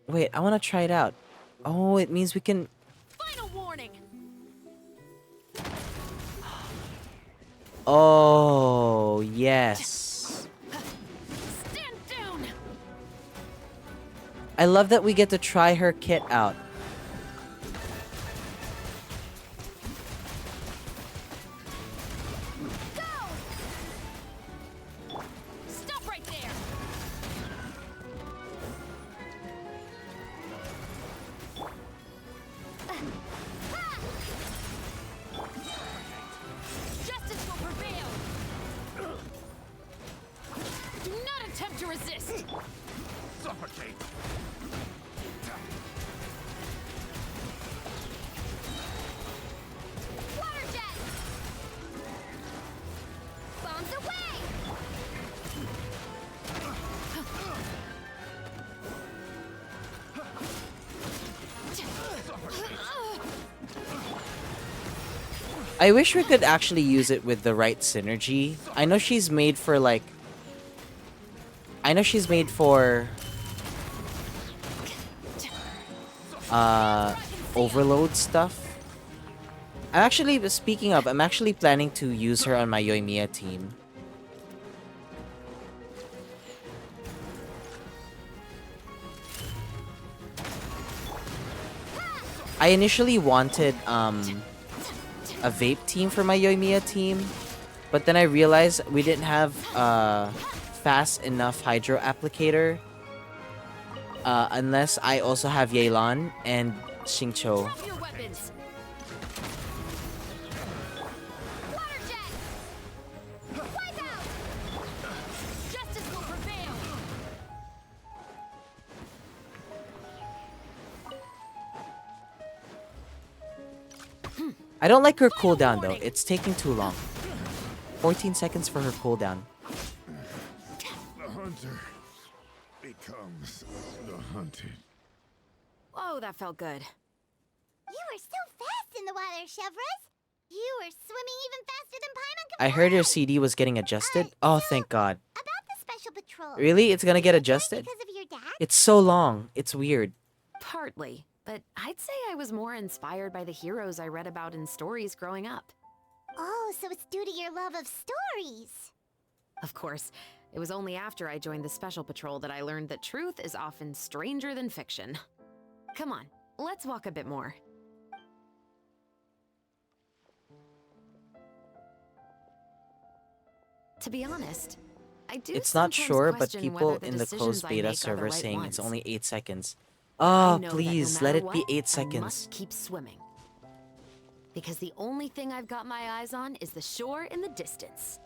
Wait, I want to try it out. Oh, it means we can... Final warning! Oh, yes. Stand down! I love that we get to try her kit out. Stop right there! Justice will prevail! Do not attempt to resist! Suffocate! Water jet! Bombs away! I wish we could actually use it with the right synergy. I know she's made for like... I know she's made for... overload stuff. Speaking of, I'm actually planning to use her on my Yoimiya team. I initially wanted, a vape team for my Yoimiya team, but then I realized we didn't have a fast enough hydro applicator unless I also have Yelan and Xingqiu. Drop your weapons! Water jet! Wipe out! Justice will prevail! I don't like her cooldown though. It's taking too long. 14 seconds for her cooldown. The hunter becomes the hunted. Whoa, that felt good. You were so fast in the water, Chevres! You were swimming even faster than Paimon could I heard your CD was getting adjusted. Oh, thank God. About the special patrol. Really? It's gonna get adjusted? Because of your dad? It's so long. It's weird. Partly, but I'd say I was more inspired by the heroes I read about in stories growing up. Oh, so it's due to your love of stories. Of course, it was only after I joined the Special Patrol that I learned that truth is often stranger than fiction. Come on, let's walk a bit more. To be honest, I do It's not sometimes sure, but question people whether the in the decisions closed I beta make are the server right saying it's ones. only 8 seconds. I Oh, know please, that no let matter it be what, 8 I seconds. must keep swimming. Because the only thing I've got my eyes on is the shore in the distance.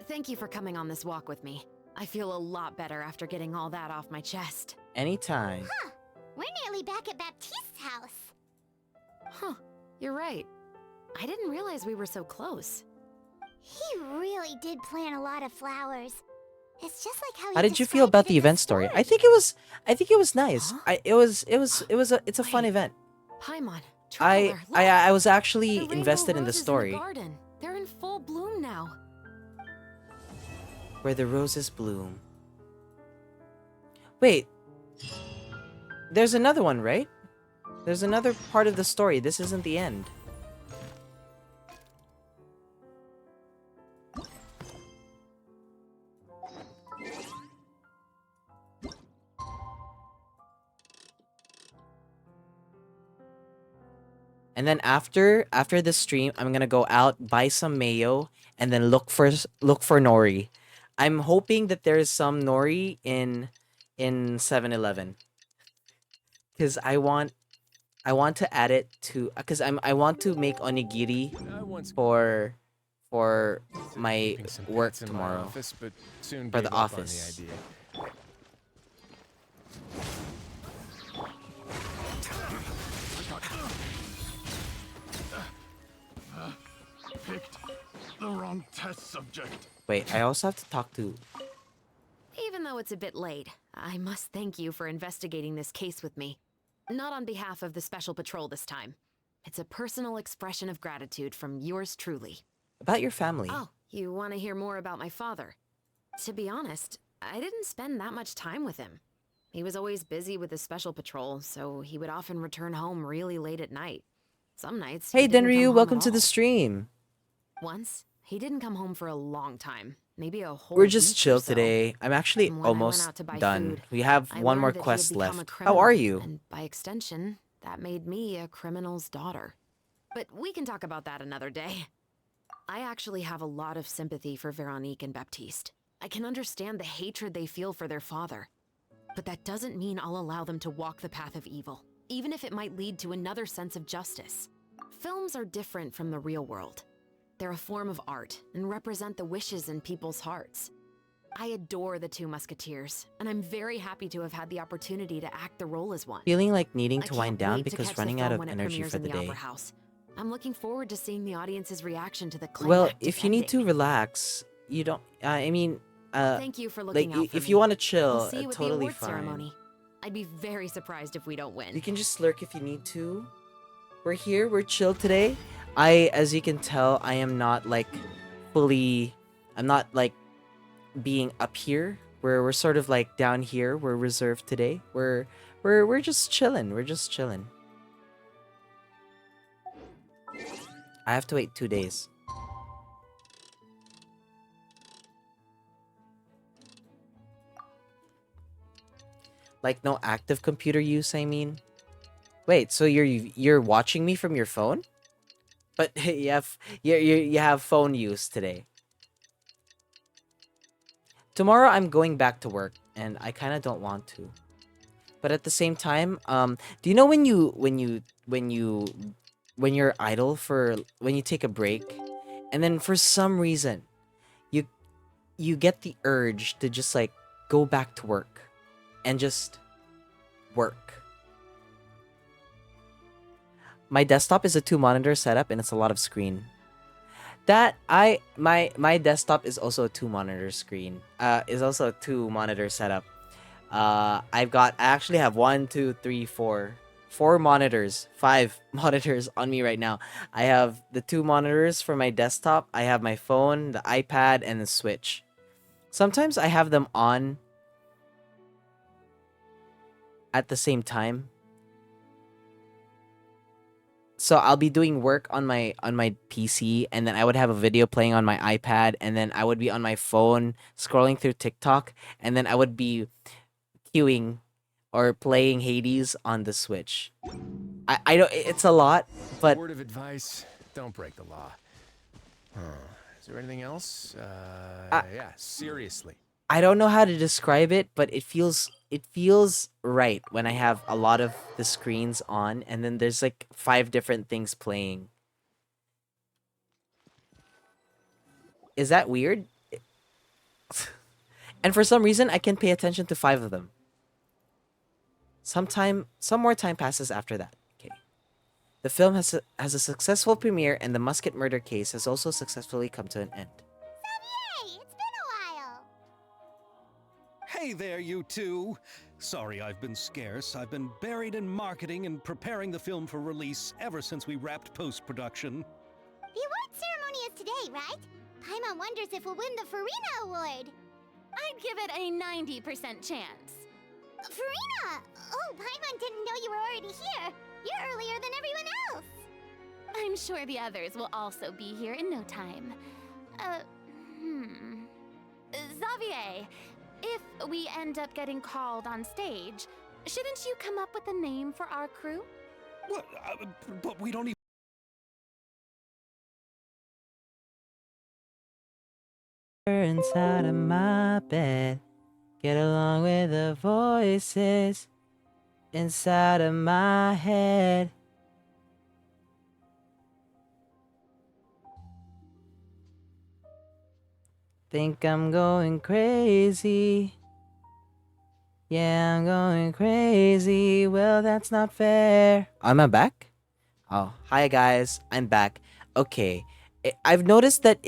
Thank you for coming on this walk with me. I feel a lot better after getting all that off my chest. Anytime. Huh. We're nearly back at Baptiste's house. Huh, you're right. I didn't realize we were so close. He really did plant a lot of flowers. It's just like how he How did you feel about the event story? I think it was nice. It's a fun event. Paimon, I Traveler, I look! was actually The rainbow invested in the roses story. garden. They're in full bloom now. Where the roses bloom. Wait. There's another one, right? There's another part of the story. This isn't the end. And then after this stream, I'm gonna go out, buy some mayo, and then look for nori. I'm hoping that there's some nori in 7-Eleven. Cause I want to add it to, cause I want to make onigiri for my work tomorrow. Office, but soon For gave the up on office. the idea. Picked the wrong test subject. Wait, I also have to talk to. Even though it's a bit late, I must thank you for investigating this case with me. Not on behalf of the Special Patrol this time. It's a personal expression of gratitude from yours truly. About your family. Oh, you want to hear more about my father? To be honest, I didn't spend that much time with him. He was always busy with the Special Patrol, so he would often return home really late at night. Some nights, he Hey didn't come Denryu, home welcome at to the all. stream. Once, he didn't come home for a long time. Maybe a whole We're just week or chill so. today. I'm actually When I went almost out to buy done. food, We have I one more learned that he had quest become a left. criminal, How are you? And by extension, that made me a criminal's daughter. But we can talk about that another day. I actually have a lot of sympathy for Veronique and Baptiste. I can understand the hatred they feel for their father. But that doesn't mean I'll allow them to walk the path of evil, even if it might lead to another sense of justice. Films are different from the real world. They're a form of art and represent the wishes in people's hearts. I adore the two Musketeers, and I'm very happy to have had the opportunity to act the role as one. Feeling like needing I to wind can't down wait to because catch the running out film of when it energy premieres for in the the day. Opera House. I'm looking forward to seeing the audience's reaction to the Well, climactic if you need ending. to relax, you don't. I mean, Thank you for looking like out for if me. you want to chill, I'll see you at the totally award fine. ceremony. I'd be very surprised if we don't win. You can just lurk if you need to. We're here. We're chill today. As you can tell, I am not like fully. I'm not like being up here. We're sort of like down here. We're reserved today. We're just chilling. We're just chilling. I have to wait 2 days. Like no active computer use, I mean. Wait, so you're watching me from your phone? But you have phone use today. Tomorrow I'm going back to work and I kind of don't want to. But at the same time, do you know when you're idle for when you take a break and then for some reason you get the urge to just like go back to work and just work. My desktop is a 2-monitor setup and it's a lot of screen. My desktop is also a 2-monitor screen. Is also a 2-monitor setup. I actually have 1, 2, 3, 4, 4 monitors, 5 monitors on me right now. I have the 2 monitors for my desktop. I have my phone, the iPad, and the Switch. Sometimes I have them on at the same time. So I'll be doing work on my PC, and then I would have a video playing on my iPad, and then I would be on my phone scrolling through TikTok, and then I would be queuing or playing Hades on the Switch. I don't. It's a lot, but Word of advice: don't break the law. Is there anything else? Yeah, seriously. I don't know how to describe it, but it feels right when I have a lot of the screens on, and then there's like 5 different things playing. Is that weird? And for some reason, I can pay attention to 5 of them. Some more time passes after that. Okay. The film has a successful premiere, and the Musket murder case has also successfully come to an end. Xavier, it's been a while. Hey there, you two. Sorry I've been scarce. I've been buried in marketing and preparing the film for release ever since we wrapped post-production. The award ceremony is today, right? Paimon wonders if we'll win the Farina Award. I'd give it a 90% chance. Farina! Oh, Paimon didn't know you were already here. You're earlier than everyone else. I'm sure the others will also be here in no time. Xavier, if we end up getting called on stage, shouldn't you come up with a name for our crew? What? But we don't even... Inside of my bed, get along with the voices inside of my head. Think I'm going crazy. Yeah, I'm going crazy. Well, that's not fair. Am I back? Oh, hi guys. I'm back. Okay. I've noticed that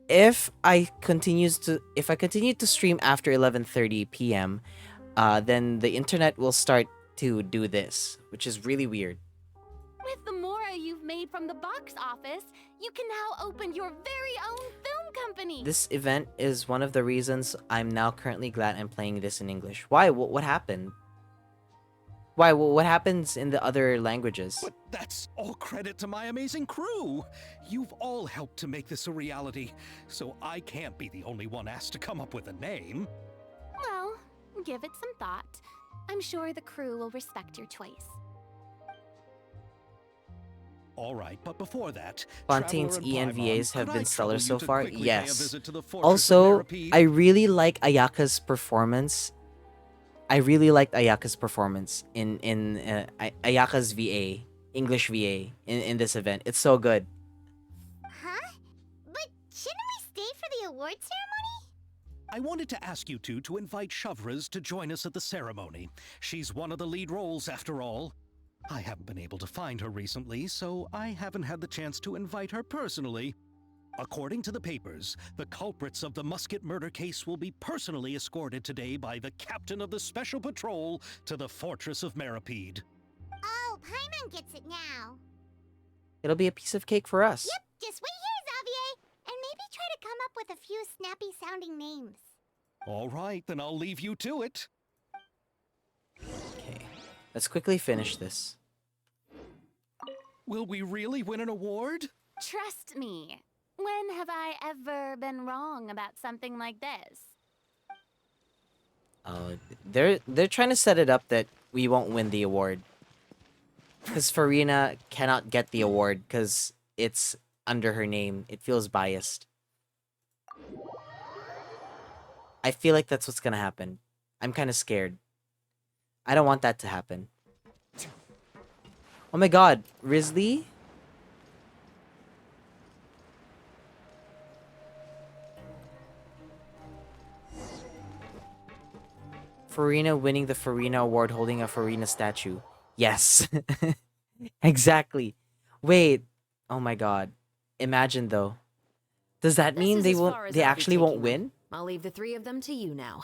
if I continue to stream after 11:30 p.m., then the internet will start to do this, which is really weird. With the Mora you've made from the box office, you can now open your very own film company. This event is one of the reasons I'm now currently glad I'm playing this in English. Why? What happened? Why? What happens in the other languages? But that's all credit to my amazing crew. You've all helped to make this a reality, so I can't be the only one asked to come up with a name. Well, give it some thought. I'm sure the crew will respect your choice. All right, but before that, Fontaine's Traveler and ENVAs Paimon, have could been I stellar trouble so you to far. quickly pay a Yes. visit to the fortress of Also, Meripede? I really like Ayaka's performance. I really liked Ayaka's performance in Ayaka's VA, English VA in this event. It's so good. Huh? But shouldn't we stay for the award ceremony? I wanted to ask you two to invite Shavraz to join us at the ceremony. She's one of the lead roles, after all. I haven't been able to find her recently, so I haven't had the chance to invite her personally. According to the papers, the culprits of the Musket murder case will be personally escorted today by the captain of the Special Patrol to the Fortress of Meripede. Oh, Paimon gets it now. It'll be a piece of cake for us. Yep, just wait here, Xavier, and maybe try to come up with a few snappy-sounding names. All right, then I'll leave you to it. Okay, let's quickly finish this. Will we really win an award? Trust me. When have I ever been wrong about something like this? Oh, they're trying to set it up that we won't win the award. Because Farina cannot get the award because it's under her name. It feels biased. I feel like that's what's gonna happen. I'm kind of scared. I don't want that to happen. Oh my god, Risley? Farina winning the Farina Award holding a Farina statue. Yes. Exactly. Wait. Oh my god. Imagine though. Does that mean This they is as won't far as they I'll be actually won't taking them. win? I'll leave the 3 of them to you now.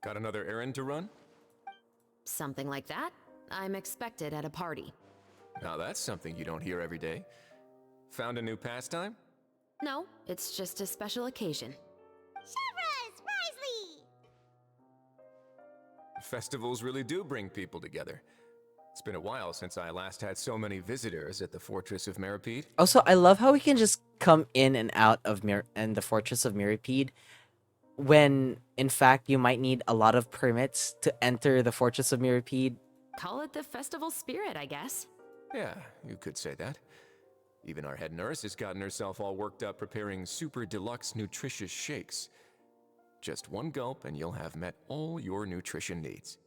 Got another errand to run? Something like that? I'm expected at a party. Now that's something you don't hear every day. Found a new pastime? No, it's just a special occasion. Shavras! Risley! Festivals really do bring people together. It's been a while since I last had so many visitors at the Fortress of Mirapede. Also, I love how we can just come in and out of the Fortress of Mirapede when, in fact, you might need a lot of permits to enter the Fortress of Mirapede. Call it the festival spirit, I guess. Yeah, you could say that. Even our head nurse has gotten herself all worked up preparing super deluxe nutritious shakes. Just one gulp and you'll have met all your nutrition needs.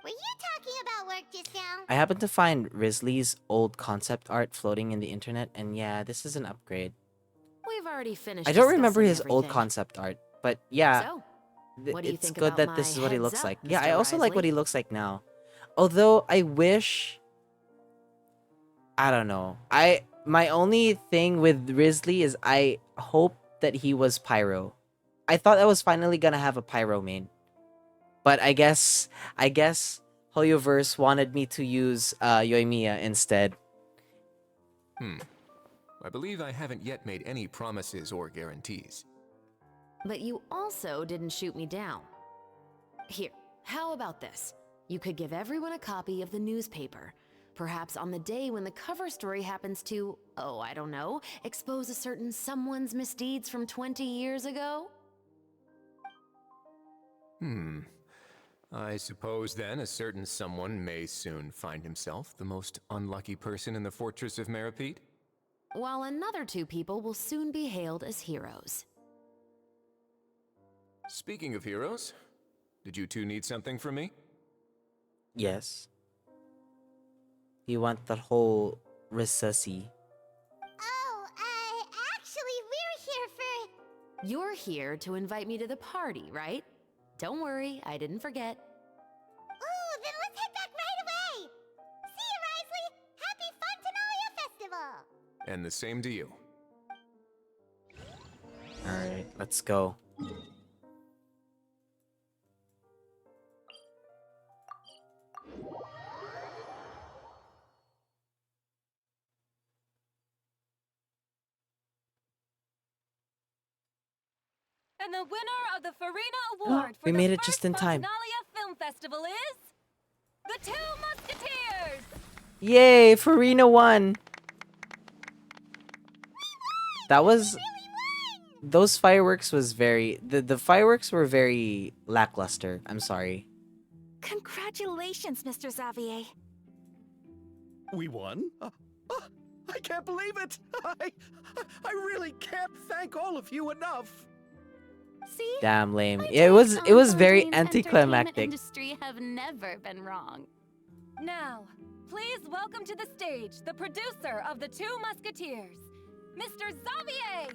Were you talking about work just now? I happened to find Risley's old concept art floating in the internet, and yeah, this is an upgrade. We've already finished. I don't remember his discussing old everything. concept art, but yeah, So, what do you it's think good about that my this is what he heads looks up, like. Yeah, I Mr. also like what Risley? he looks like now. Although I wish, I don't know. My only thing with Risley is I hope that he was Pyro. I thought I was finally gonna have a Pyro main, but I guess Hoyoverse wanted me to use Yoimiya instead. I believe I haven't yet made any promises or guarantees. But you also didn't shoot me down. Here, how about this? You could give everyone a copy of the newspaper. Perhaps on the day when the cover story happens to, oh, I don't know, expose a certain someone's misdeeds from 20 years ago? I suppose then a certain someone may soon find himself the most unlucky person in the Fortress of Mirapede? While another two people will soon be hailed as heroes. Speaking of heroes, did you two need something from me? Yes. You want the whole resusci. Oh, actually, we're here for... You're here to invite me to the party, right? Don't worry, I didn't forget. Ooh, then let's head back right away! See you, Risley! Happy Funtenalia Festival! And the same to you. Alright, let's go. And the winner of the Farina Award for We the made it first just in time. Funtenalia Film Festival is... The Two Musketeers! Yay, Farina won! That was... Those fireworks was very... The fireworks were very lackluster. I'm sorry. Congratulations, Mr. Xavier. We won? I can't believe it! I really can't thank all of you enough! See? Damn lame. My It was takes on very Fontaine's anticlimactic. entertainment industry have never been wrong. Now, please welcome to the stage the producer of The Two Musketeers, Mr. Xavier!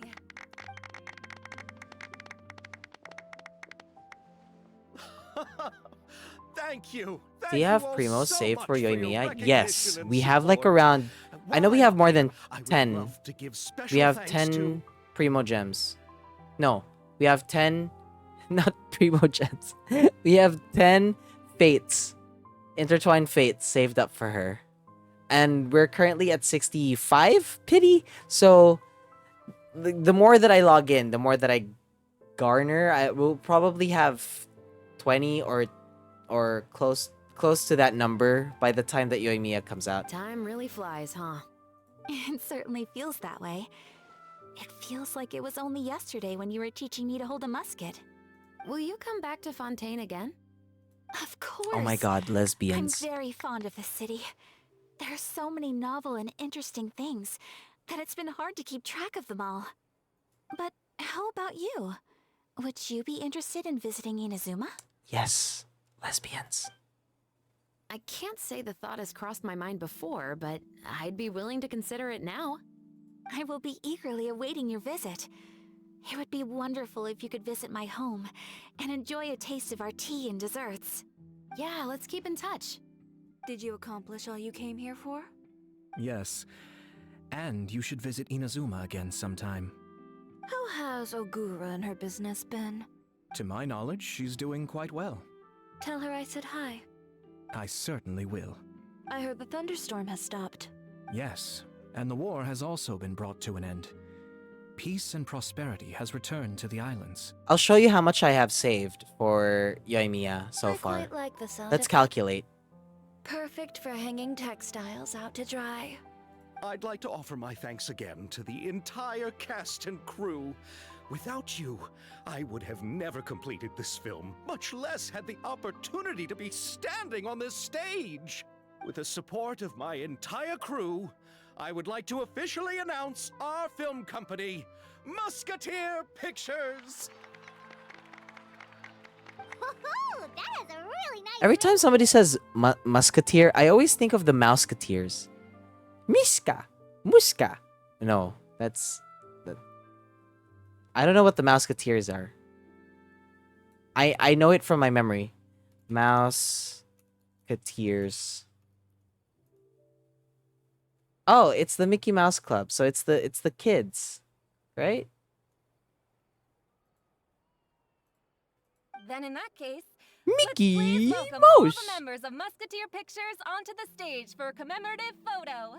Thank you! Do you have Primo saved for Yoimiya? Yes. We have like around... I know we have more than 10. We have 10 Primo gems. No. We have 10... Not Primo gems. We have 10 fates. Intertwined fates saved up for her. And we're currently at 65 pity. So the more that I log in, the more that I garner, I will probably have 20 or close to that number by the time that Yoimiya comes out. Time really flies, huh? It certainly feels that way. It feels like it was only yesterday when you were teaching me to hold a musket. Will you come back to Fontaine again? Of course. Oh my god, lesbians. I'm very fond of the city. There are so many novel and interesting things that it's been hard to keep track of them all. But how about you? Would you be interested in visiting Inazuma? Yes, lesbians. I can't say the thought has crossed my mind before, but I'd be willing to consider it now. I will be eagerly awaiting your visit. It would be wonderful if you could visit my home and enjoy a taste of our tea and desserts. Yeah, let's keep in touch. Did you accomplish all you came here for? Yes. And you should visit Inazuma again sometime. How has Ogura and her business been? To my knowledge, she's doing quite well. Tell her I said hi. I certainly will. I heard the thunderstorm has stopped. Yes, and the war has also been brought to an end. Peace and prosperity has returned to the islands. I'll show you how much I have saved for Yoimiya so I far. quite like the sound Let's of calculate. Perfect for hanging textiles out to dry. I'd like to offer my thanks again to the entire cast and crew. Without you, I would have never completed this film, much less had the opportunity to be standing on this stage. With the support of my entire crew, I would like to officially announce our film company, Musketeer Pictures. That is a really nice Every time somebody says musketeer, I always think of the Mouseketeers. Miska! Muska! No, that's... I don't know what the Mouseketeers are. I know it from my memory. Mouseketeers. Oh, it's the Mickey Mouse Club. So it's the kids, right? Then in that case, Mickey let's please welcome all Mouse. the members of Musketeer Pictures onto the stage for a commemorative photo.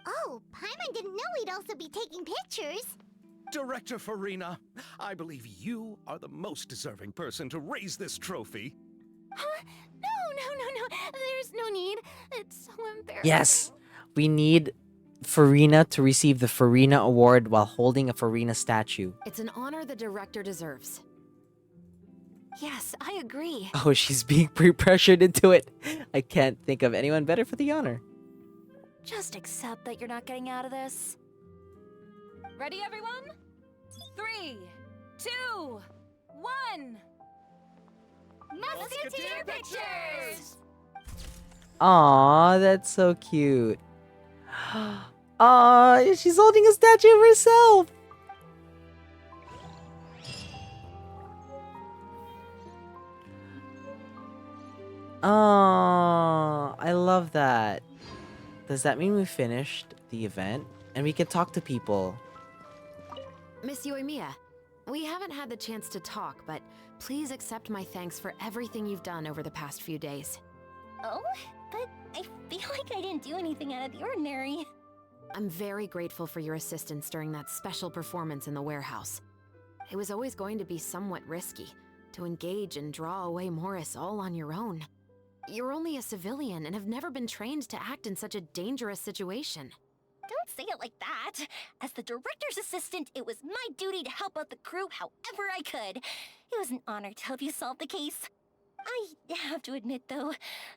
Oh, Paimon didn't know we'd also be taking pictures. Director Farina, I believe you are the most deserving person to raise this trophy. Huh? No. There's no need. It's so embarrassing. Yes, we need Farina to receive the Farina Award while holding a Farina statue. It's an honor the director deserves. Yes, I agree. Oh, she's being pre-pressured into it. I can't think of anyone better for the honor. Just accept that you're not getting out of this. Ready, everyone? 3, 2, 1. Musketeer Pictures! Aw, that's so cute. Aw, she's holding a statue of herself. Oh, I love that. Does that mean we finished the event? And we can talk to people. Miss Yoimiya, we haven't had the chance to talk, but please accept my thanks for everything you've done over the past few days. Oh, but I feel like I didn't do anything out of the ordinary. I'm very grateful for your assistance during that special performance in the warehouse. It was always going to be somewhat risky, to engage and draw away Morris all on your own. You're only a civilian and have never been trained to act in such a dangerous situation. Don't say it like that. As the director's assistant, it was my duty to help out the crew however I could. It was an honor to help you solve the case. I have to admit, though,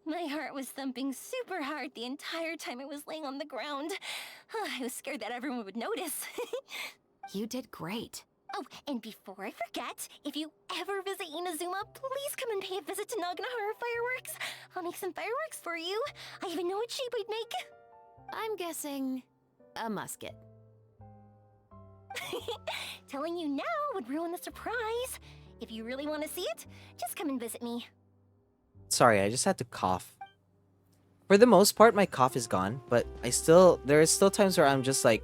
my heart was thumping super hard the entire time I was laying on the ground. I was scared that everyone would notice. You did great. Oh, and before I forget, if you ever visit Inazuma, please come and pay a visit to Naganohara Fireworks. I'll make some fireworks for you. I even know what shape we'd make. I'm guessing a musket. Telling you now would ruin the surprise. If you really want to see it, just come and visit me. Sorry, I just had to cough. For the most part, my cough is gone, but there is still times where I'm just like,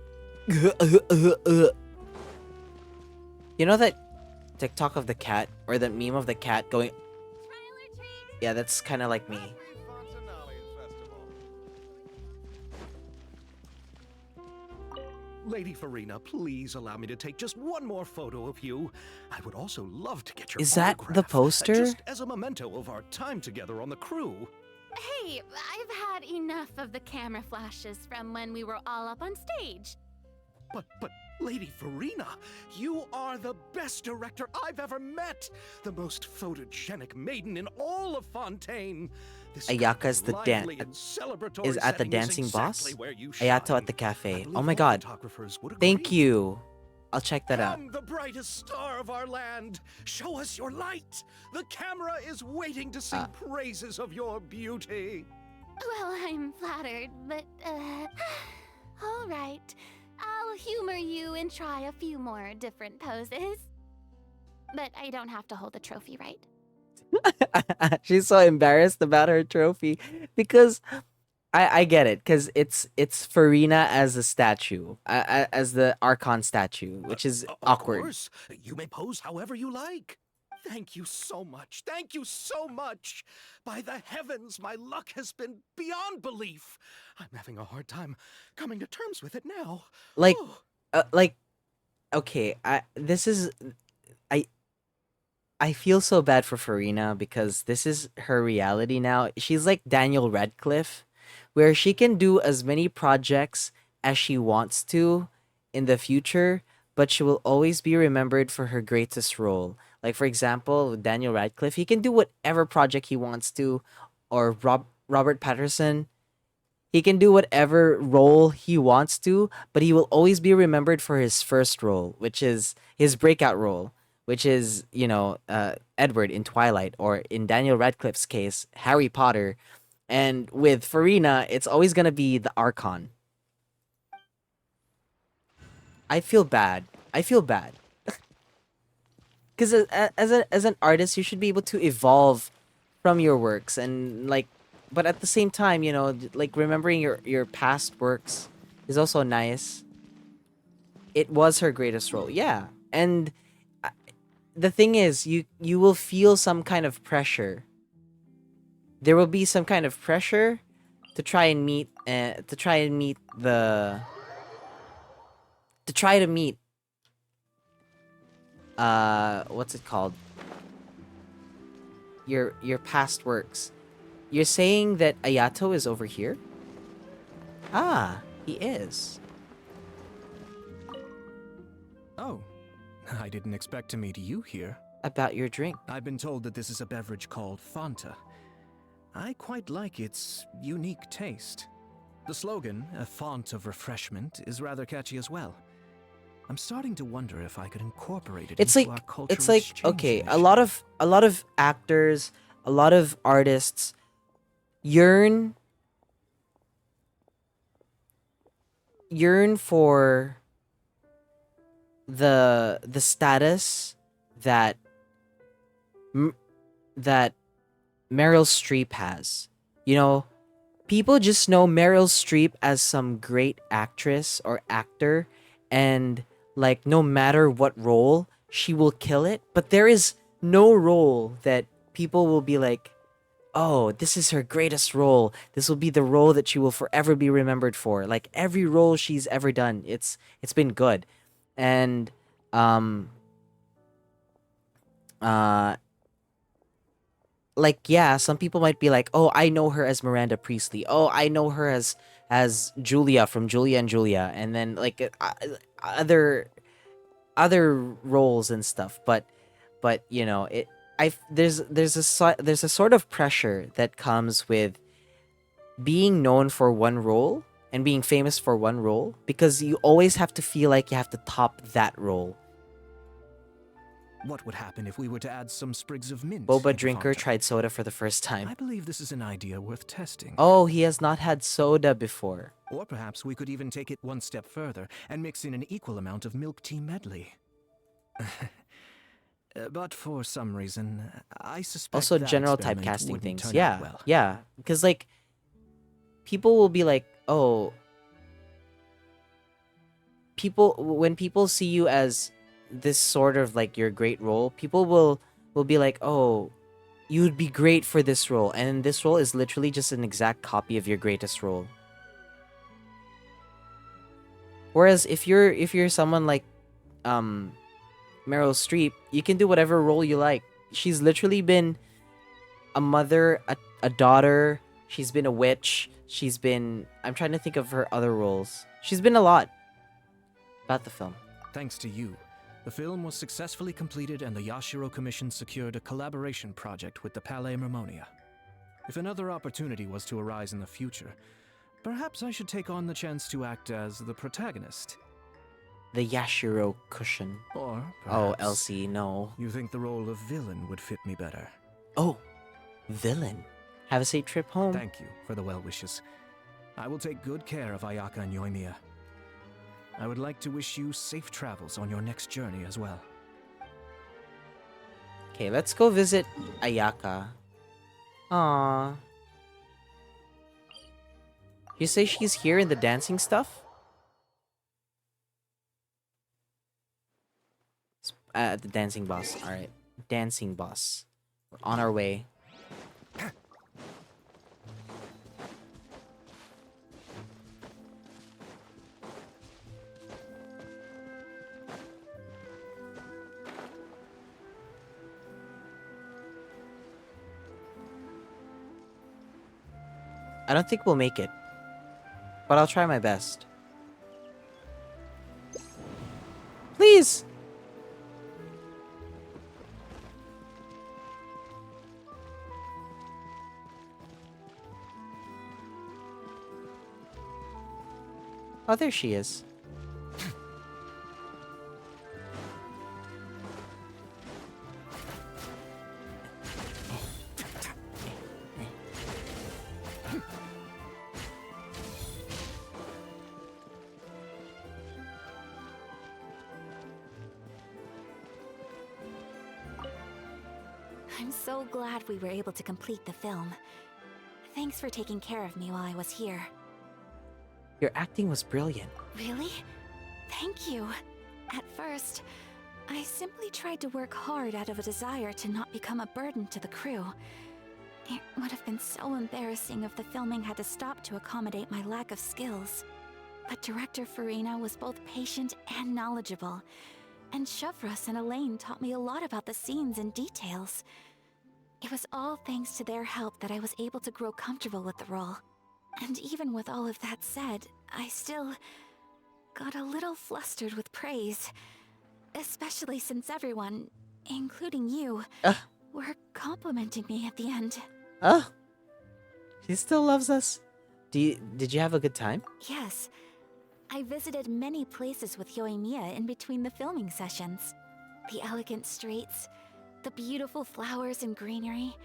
You know that TikTok of the cat, or that meme of the cat going, yeah, that's kind of like me. Lady Farina, please allow me to take just one more photo of you. I would also love to get your Is that the autograph, poster? just as a memento of our time together on the crew. Hey, I've had enough of the camera flashes from when we were all up on stage. But, Lady Farina, you are the best director I've ever met! The most photogenic maiden in all of Fontaine! This Ayaka is lively and celebratory is at the setting dancing exactly boss. where you Ayato shine. at the cafe. believe Oh my all god. photographers would Thank agree. you. I'll check that out. Come, the brightest star of our land! Show us your light! The camera is waiting to sing praises of your beauty! Well, I'm flattered, but, all right. I'll humor you and try a few more different poses. But I don't have to hold the trophy, right? She's so embarrassed about her trophy because I get it, because it's Farina as a statue, as the Archon statue, which is awkward. Of course, you may pose however you like. Thank you so much. Thank you so much. By the heavens, my luck has been beyond belief. I'm having a hard time coming to terms with it now. Like, like, okay, I I feel so bad for Farina because this is her reality now. She's like Daniel Radcliffe, where she can do as many projects as she wants to in the future, but she will always be remembered for her greatest role. Like for example, Daniel Radcliffe, he can do whatever project he wants to, or Robert Patterson, he can do whatever role he wants to, but he will always be remembered for his first role, which is his breakout role, which is, Edward in Twilight, or in Daniel Radcliffe's case, Harry Potter. And with Farina, it's always going to be the Archon. I feel bad. I feel bad. Because as an artist, you should be able to evolve from your works, and like, but at the same time, like remembering your past works is also nice. It was her greatest role, yeah. And the thing is, you will feel some kind of pressure. There will be some kind of pressure to try and meet what's it called? Your past works. You're saying that Ayato is over here? Ah, he is. Oh, I didn't expect to meet you here. About your drink. I've been told that this is a beverage called Fanta. I quite like its unique taste. The slogan, a font of refreshment, is rather catchy as well. I'm starting to wonder if I could incorporate it into our cultural exchange okay, initiative. a lot of actors, a lot of artists yearn for the status that that Meryl Streep has. People just know Meryl Streep as some great actress or actor, and like no matter what role, she will kill it. But there is no role that people will be like, oh, this is her greatest role. This will be the role that she will forever be remembered for. Like every role she's ever done, it's been good. And like, yeah, some people might be like, oh, I know her as Miranda Priestley. Oh, I know her as Julia from Julia and Julia, and then like other roles and stuff. But there's a sort of pressure that comes with being known for one role and being famous for one role, because you always have to feel like you have to top that role. What would happen if we were to add some sprigs of mint? Boba into Drinker Fanta? tried soda for the first I time. believe this is an idea worth testing. Oh, he has not had soda before. Or perhaps we could even take it one step further and mix in an equal amount of milk tea medley. But for some reason, I suspect Also, that general experiment typecasting wouldn't things. turn Yeah, out well. yeah. Because like, people will be like, oh, when people see you as this sort of like your great role, people will be like, oh, you'd be great for this role, and this role is literally just an exact copy of your greatest role. Whereas if you're someone like Meryl Streep, you can do whatever role you like. She's literally been a mother, a daughter, she's been a witch, I'm trying to think of her other roles. She's been a lot about the film. Thanks to you, the film was successfully completed and the Yashiro Commission secured a collaboration project with the Palais Mermonia. If another opportunity was to arise in the future, perhaps I should take on the chance to act as the protagonist. The Yashiro cushion. Or Oh, perhaps Elsie, no. you think the role of villain would fit me better. Oh, villain. Have a safe trip home. Thank you for the well wishes. I will take good care of Ayaka and Yoimiya. I would like to wish you safe travels on your next journey as well. Okay, let's go visit Ayaka. Aww. You say she's here in the dancing stuff? The dancing boss, alright. dancing bus. We're on our way. I don't think we'll make it, but I'll try my best. Please! Oh, there she is. I'm so glad we were able to complete the film. Thanks for taking care of me while I was here. Your acting was brilliant. Really? Thank you. At first, I simply tried to work hard out of a desire to not become a burden to the crew. It would have been so embarrassing if the filming had to stop to accommodate my lack of skills. But Director Farina was both patient and knowledgeable, and Chevros and Elaine taught me a lot about the scenes and details. It was all thanks to their help that I was able to grow comfortable with the role. And even with all of that said, I still got a little flustered with praise. Especially since everyone, including you, were complimenting me at the end. Oh, she still loves us. Did you have a good time? Yes. I visited many places with Yoimiya in between the filming sessions. The elegant streets, the beautiful flowers and greenery,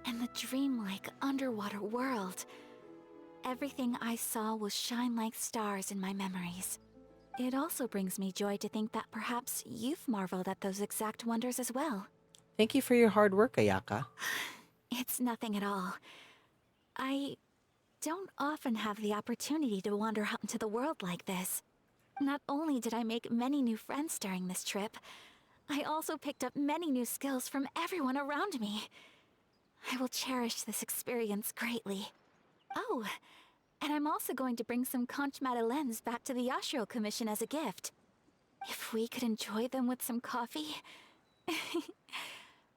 and the dreamlike underwater world. Everything I saw will shine like stars in my memories. It also brings me joy to think that perhaps you've marveled at those exact wonders as well. Thank you for your hard work, Ayaka. It's nothing at all. I don't often have the opportunity to wander out into the world like this. Not only did I make many new friends during this trip, I also picked up many new skills from everyone around me. I will cherish this experience greatly. Oh, and I'm also going to bring some conch madeleines back to the Yashiro Commission as a gift. If we could enjoy them with some coffee...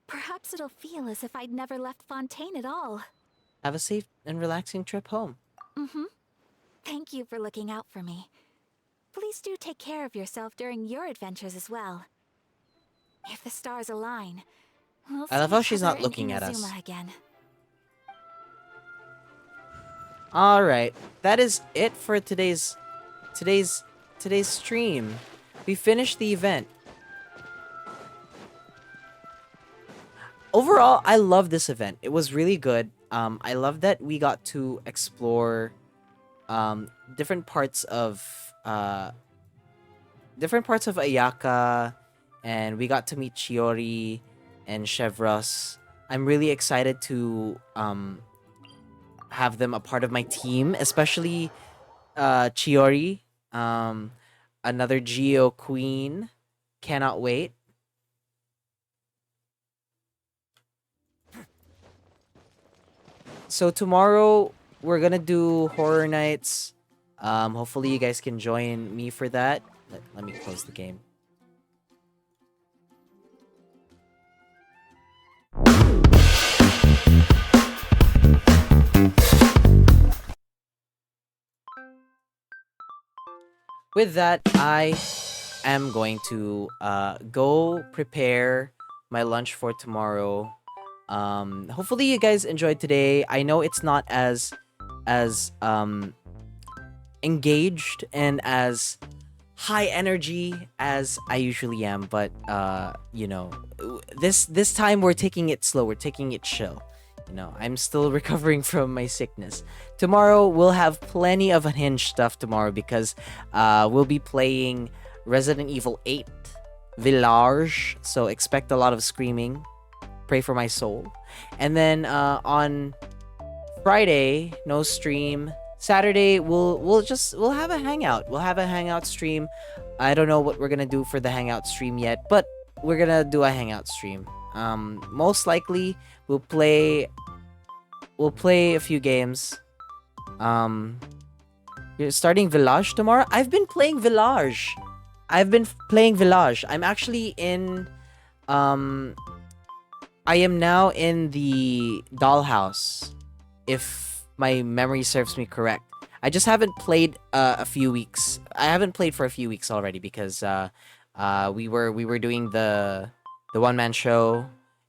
Perhaps it'll feel as if I'd never left Fontaine at all. Have a safe and relaxing trip home. Mm-hmm. Thank you for looking out for me. Please do take care of yourself during your adventures as well. If the stars align, we'll I love see how each she's other not in looking at us. Inazuma again. All right, that is it for today's stream. We finished the event. Overall, I love this event. It was really good. I love that we got to explore different parts of Ayaka, and we got to meet Chiori and Chevros. I'm really excited to have them a part of my team, especially Chiori, another Geo queen. Cannot wait. So tomorrow we're gonna do Horror Nights. Hopefully you guys can join me for that. Let me close the game. With that, I am going to go prepare my lunch for tomorrow. Hopefully you guys enjoyed today. I know it's not as engaged and as high energy as I usually am, but you know, this time we're taking it slow, we're taking it chill. You know, I'm still recovering from my sickness. Tomorrow we'll have plenty of unhinged stuff tomorrow because we'll be playing Resident Evil 8 Village, so expect a lot of screaming. Pray for my soul. And then on Friday, no stream. Saturday we'll have a hangout. We'll have a hangout stream. I don't know what we're gonna do for the hangout stream yet, but we're gonna do a hangout stream. Most likely we'll play a few games. You're starting Village tomorrow? I've been playing Village. I'm actually in I am now in the dollhouse, if my memory serves me correct. I just haven't played a few weeks. I haven't played for a few weeks already because we were doing the one-man show,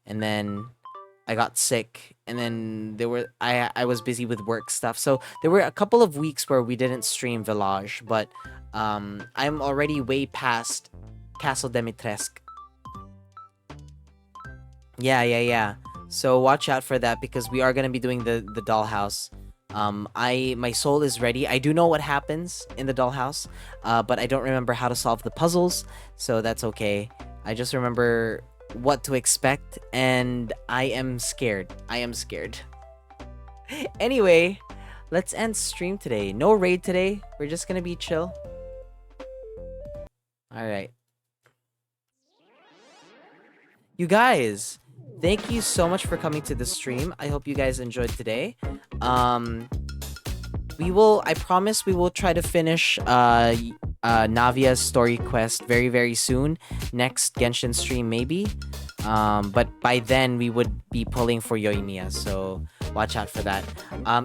and then I got sick, and then I was busy with work stuff. So there were a couple of weeks where we didn't stream Village, but I'm already way past Castle Dimitrescu. Yeah. So watch out for that because we are gonna be doing the dollhouse. My soul is ready. I do know what happens in the dollhouse, but I don't remember how to solve the puzzles, so that's okay. I just remember what to expect, and I am scared. Anyway, let's end stream today. No raid today. We're just gonna be chill. All right. You guys, thank you so much for coming to the stream. I hope you guys enjoyed today. I promise we will try to finish Navia's story quest very, very soon. Next Genshin stream, maybe. But by then, we would be pulling for Yoimiya, so watch out for that.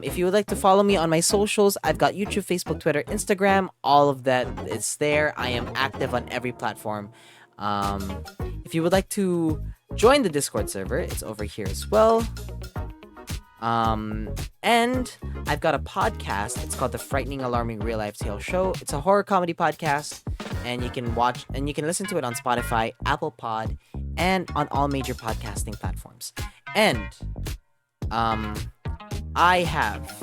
If you would like to follow me on my socials, I've got YouTube, Facebook, Twitter, Instagram. All of that is there. I am active on every platform. If you would like to join the Discord server, it's over here as well. And I've got a podcast. It's called the Frightening Alarming Real Life Tale Show. It's a horror comedy podcast, and you can listen to it on Spotify, Apple Pod, and on all major podcasting platforms. And I have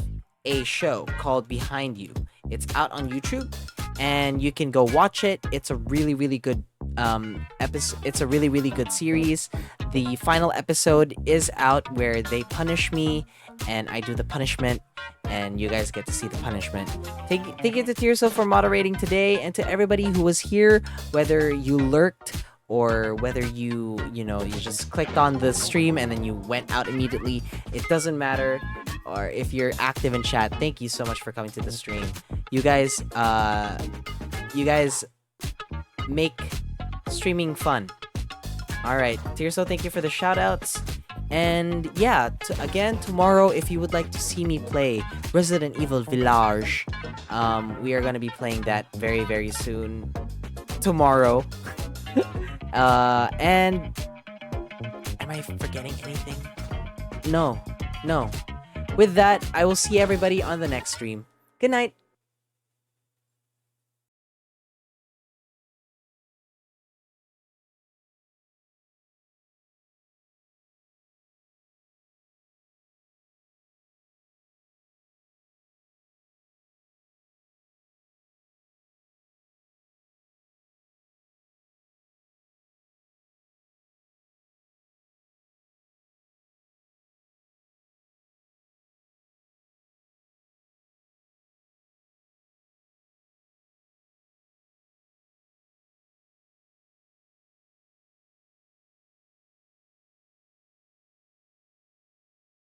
a show called Behind You. It's out on YouTube, and you can go watch it. It's a really, really good episode. It's a really, really good series. The final episode is out where they punish me, and I do the punishment, and you guys get to see the punishment. Thank you to Tirso for moderating today, and to everybody who was here, whether you lurked or whether you just clicked on the stream and then you went out immediately. It doesn't matter. Or if you're active in chat, thank you so much for coming to the stream. You guys make streaming fun. All right, Tirso, thank you for the shout outs. And yeah, again, tomorrow, if you would like to see me play Resident Evil Village, we are going to be playing that very, very soon. Tomorrow. And am I forgetting anything? No. With that, I will see everybody on the next stream. Good night.